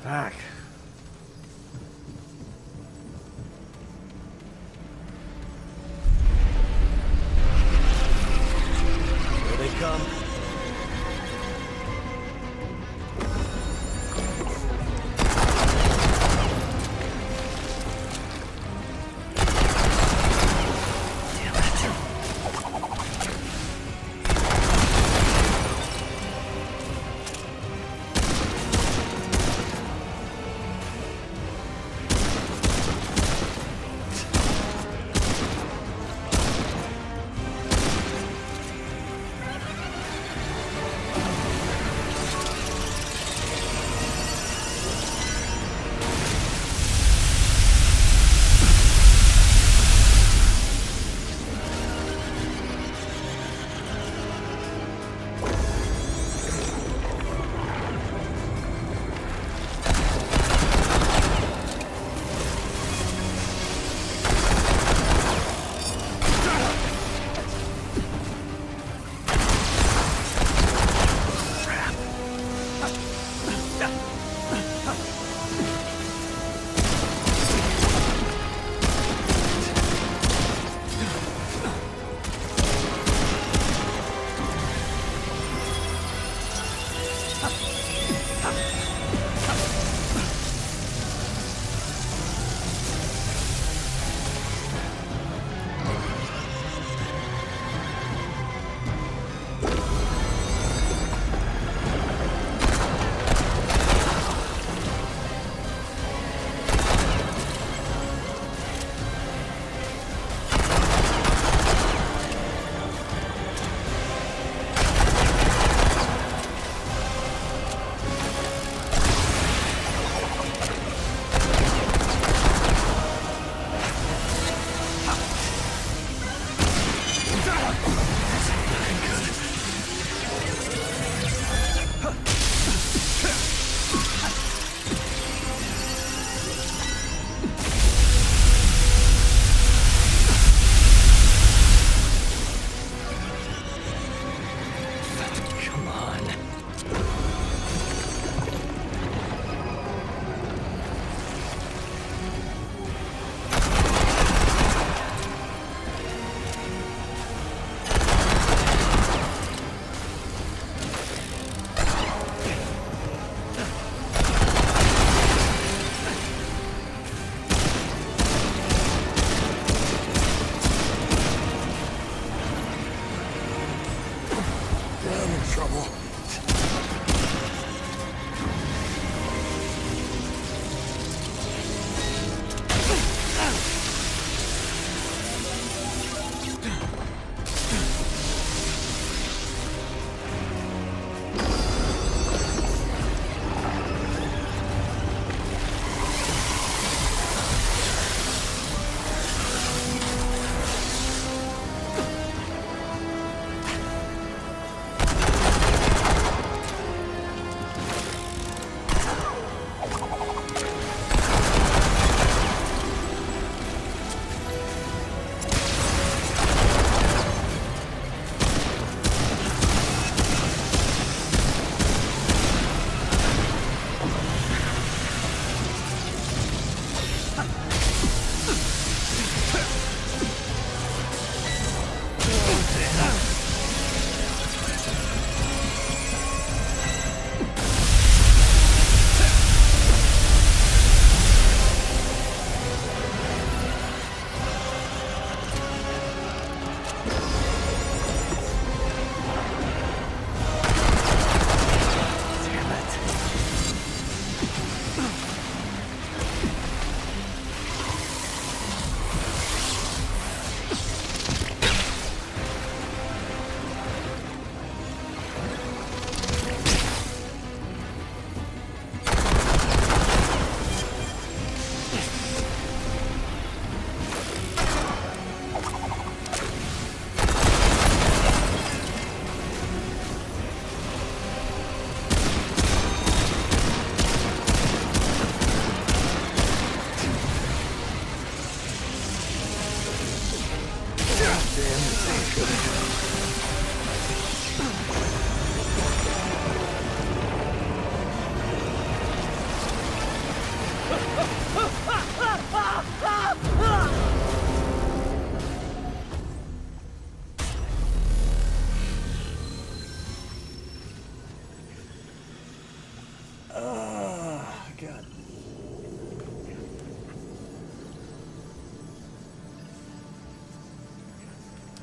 Fuck. Here they come.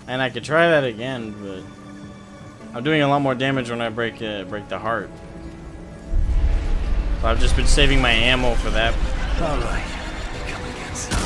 And I could try that again, but I'm doing a lot more damage when I break the heart. So I've just been saving my ammo for that. All right, come and get some.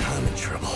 I'm in trouble.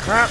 Crap.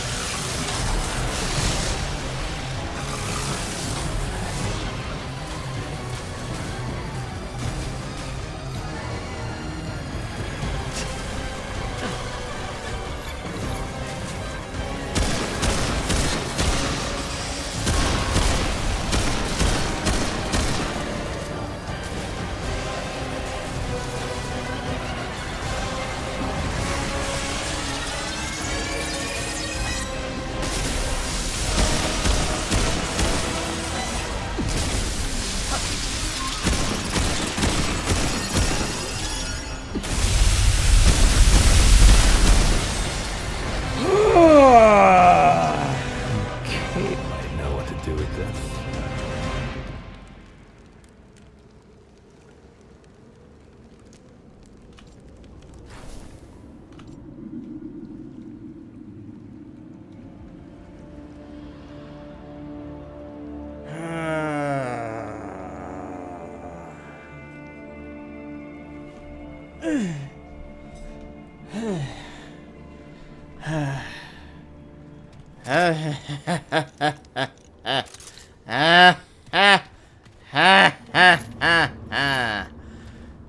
Ha ha ha.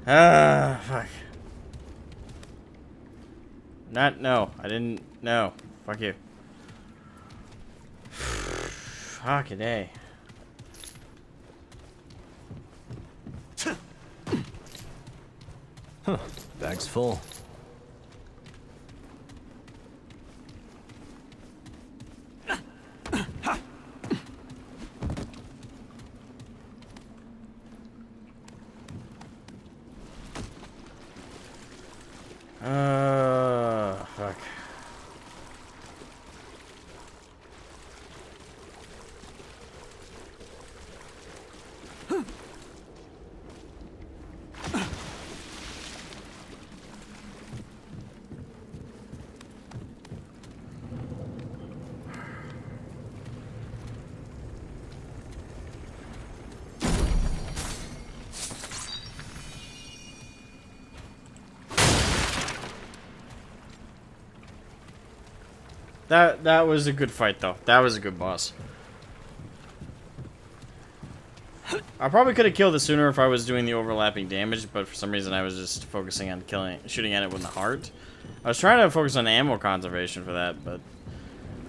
Ah, fuck. No, I didn't. No. Fuck you. Fuck a day. Huh. Bag's full. Fuck. That was a good fight, though. That was a good boss. I probably could have killed it sooner if I was doing the overlapping damage, but for some reason I was just focusing on shooting at it with the heart. I was trying to focus on ammo conservation for that, but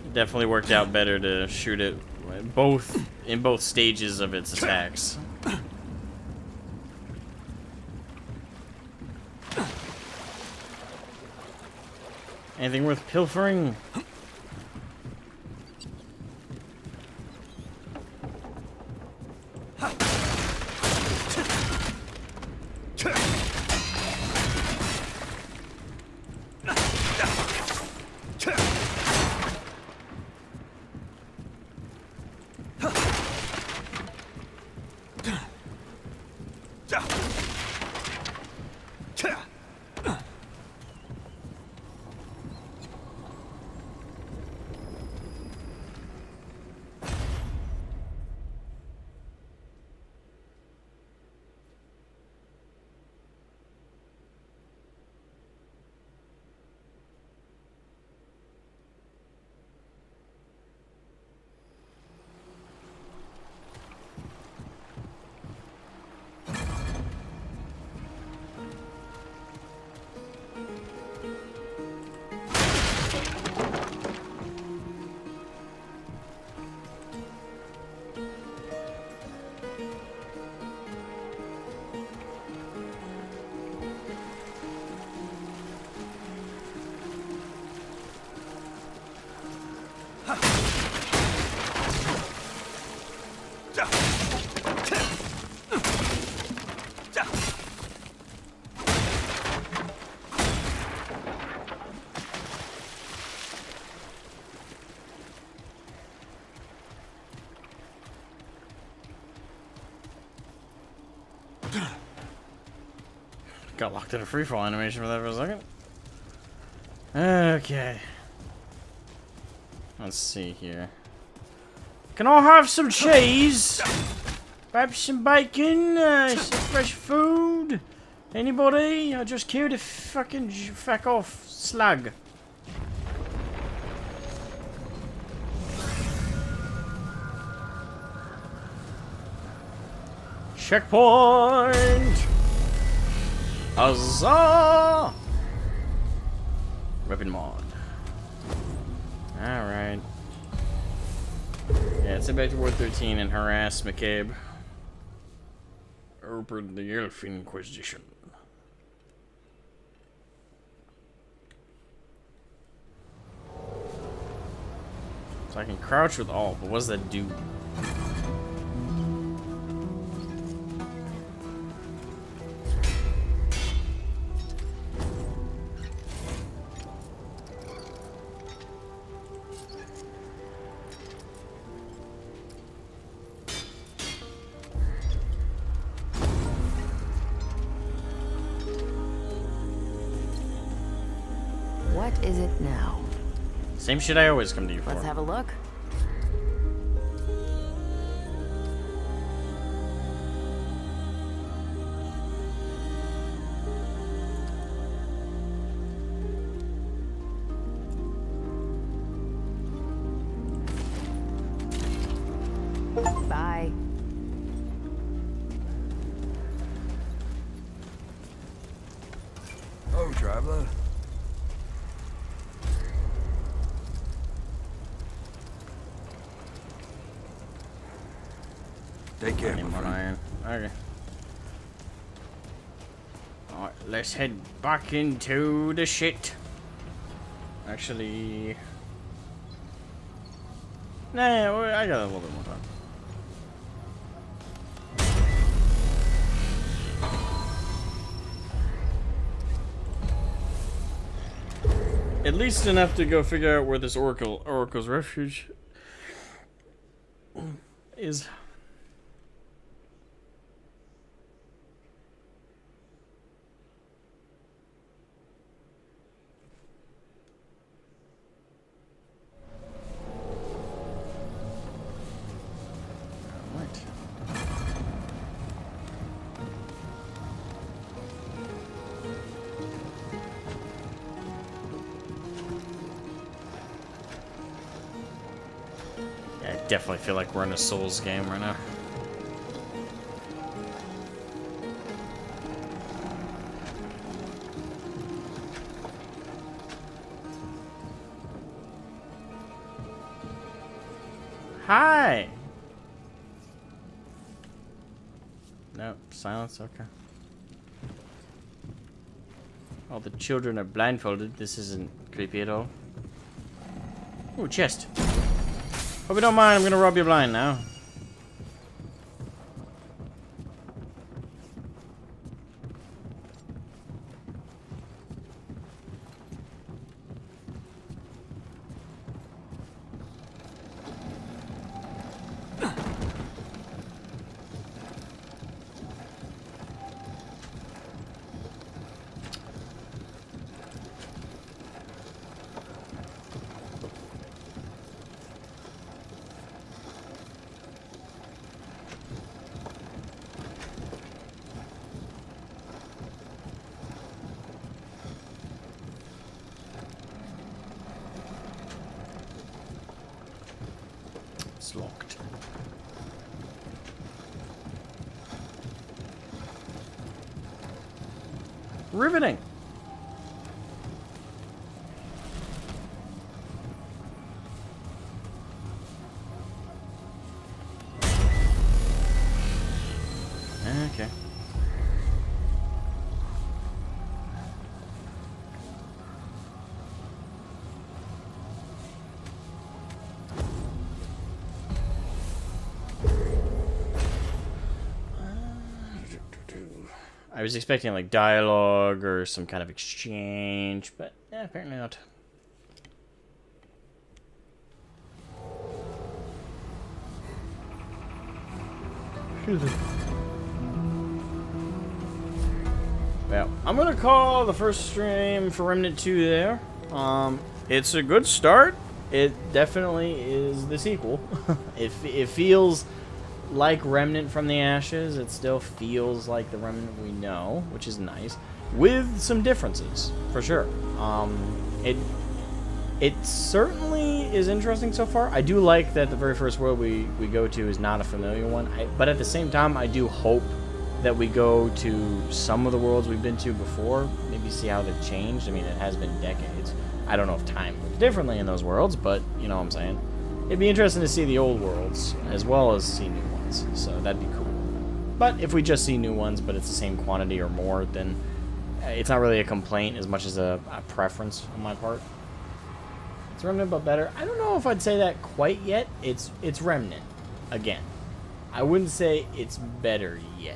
it definitely worked out better to shoot it in both stages of its attacks. Anything worth pilfering? Got locked in a freefall animation for that for a second. Okay. Let's see here. Can I have some cheese? Perhaps some bacon? Some fresh food? Anybody? I just killed a fucking fuck off slug. Checkpoint! Huzzah! Weapon mod. Alright. Yeah, let's head back to Ward 13 and harass McCabe. Open the Elf Inquisition. So I can crouch with alt, but what does that do? What is it now? Same shit I always come to you for. Let's have a look. traveler. Take care, my friend. Okay. Alright, let's head back into the shit. Actually... Nah, I got a little bit more time. At least enough to go figure out where this Oracle's refuge is. Definitely feel like we're in a Souls game right now. Hi! Nope, silence, okay. All the children are blindfolded. This isn't creepy at all. Ooh, chest. Hope you don't mind, I'm gonna rub you blind now. It's locked. Riveting. Okay. I was expecting like dialogue or some kind of exchange, but yeah, apparently not. Well, I'm gonna call the first stream for Remnant 2 there. It's a good start. It definitely is the sequel. It feels like Remnant from the Ashes. It still feels like the Remnant we know, which is nice, with some differences for sure. It certainly is interesting so far. I do like that the very first world we go to is not a familiar one, but at the same time I do hope that we go to some of the worlds we've been to before, maybe see how they've changed. I mean, it has been decades. I don't know if time moves differently in those worlds, but you know what I'm saying. It'd be interesting to see the old worlds as well as see new ones, so that'd be cool. But if we just see new ones, but it's the same quantity or more, then it's not really a complaint as much as a preference on my part. It's Remnant but better. I don't know if I'd say that quite yet. It's Remnant again. I wouldn't say it's better yet.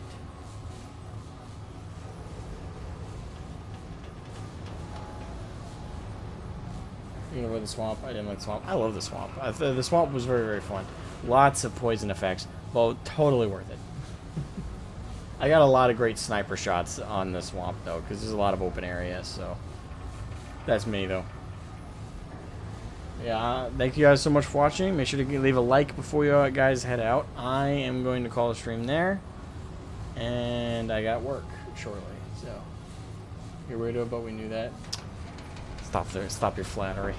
You know, the swamp. I didn't like the swamp. I love the swamp. The swamp was very, very fun. Lots of poison effects. Well, totally worth it. I got a lot of great sniper shots on the swamp, though, because there's a lot of open areas, so... That's me, though. Yeah, thank you guys so much for watching. Make sure to leave a like before you guys head out. I am going to call the stream there. And I got work shortly, so... You're weirdo, but we knew that. Stop there. Stop your flattery.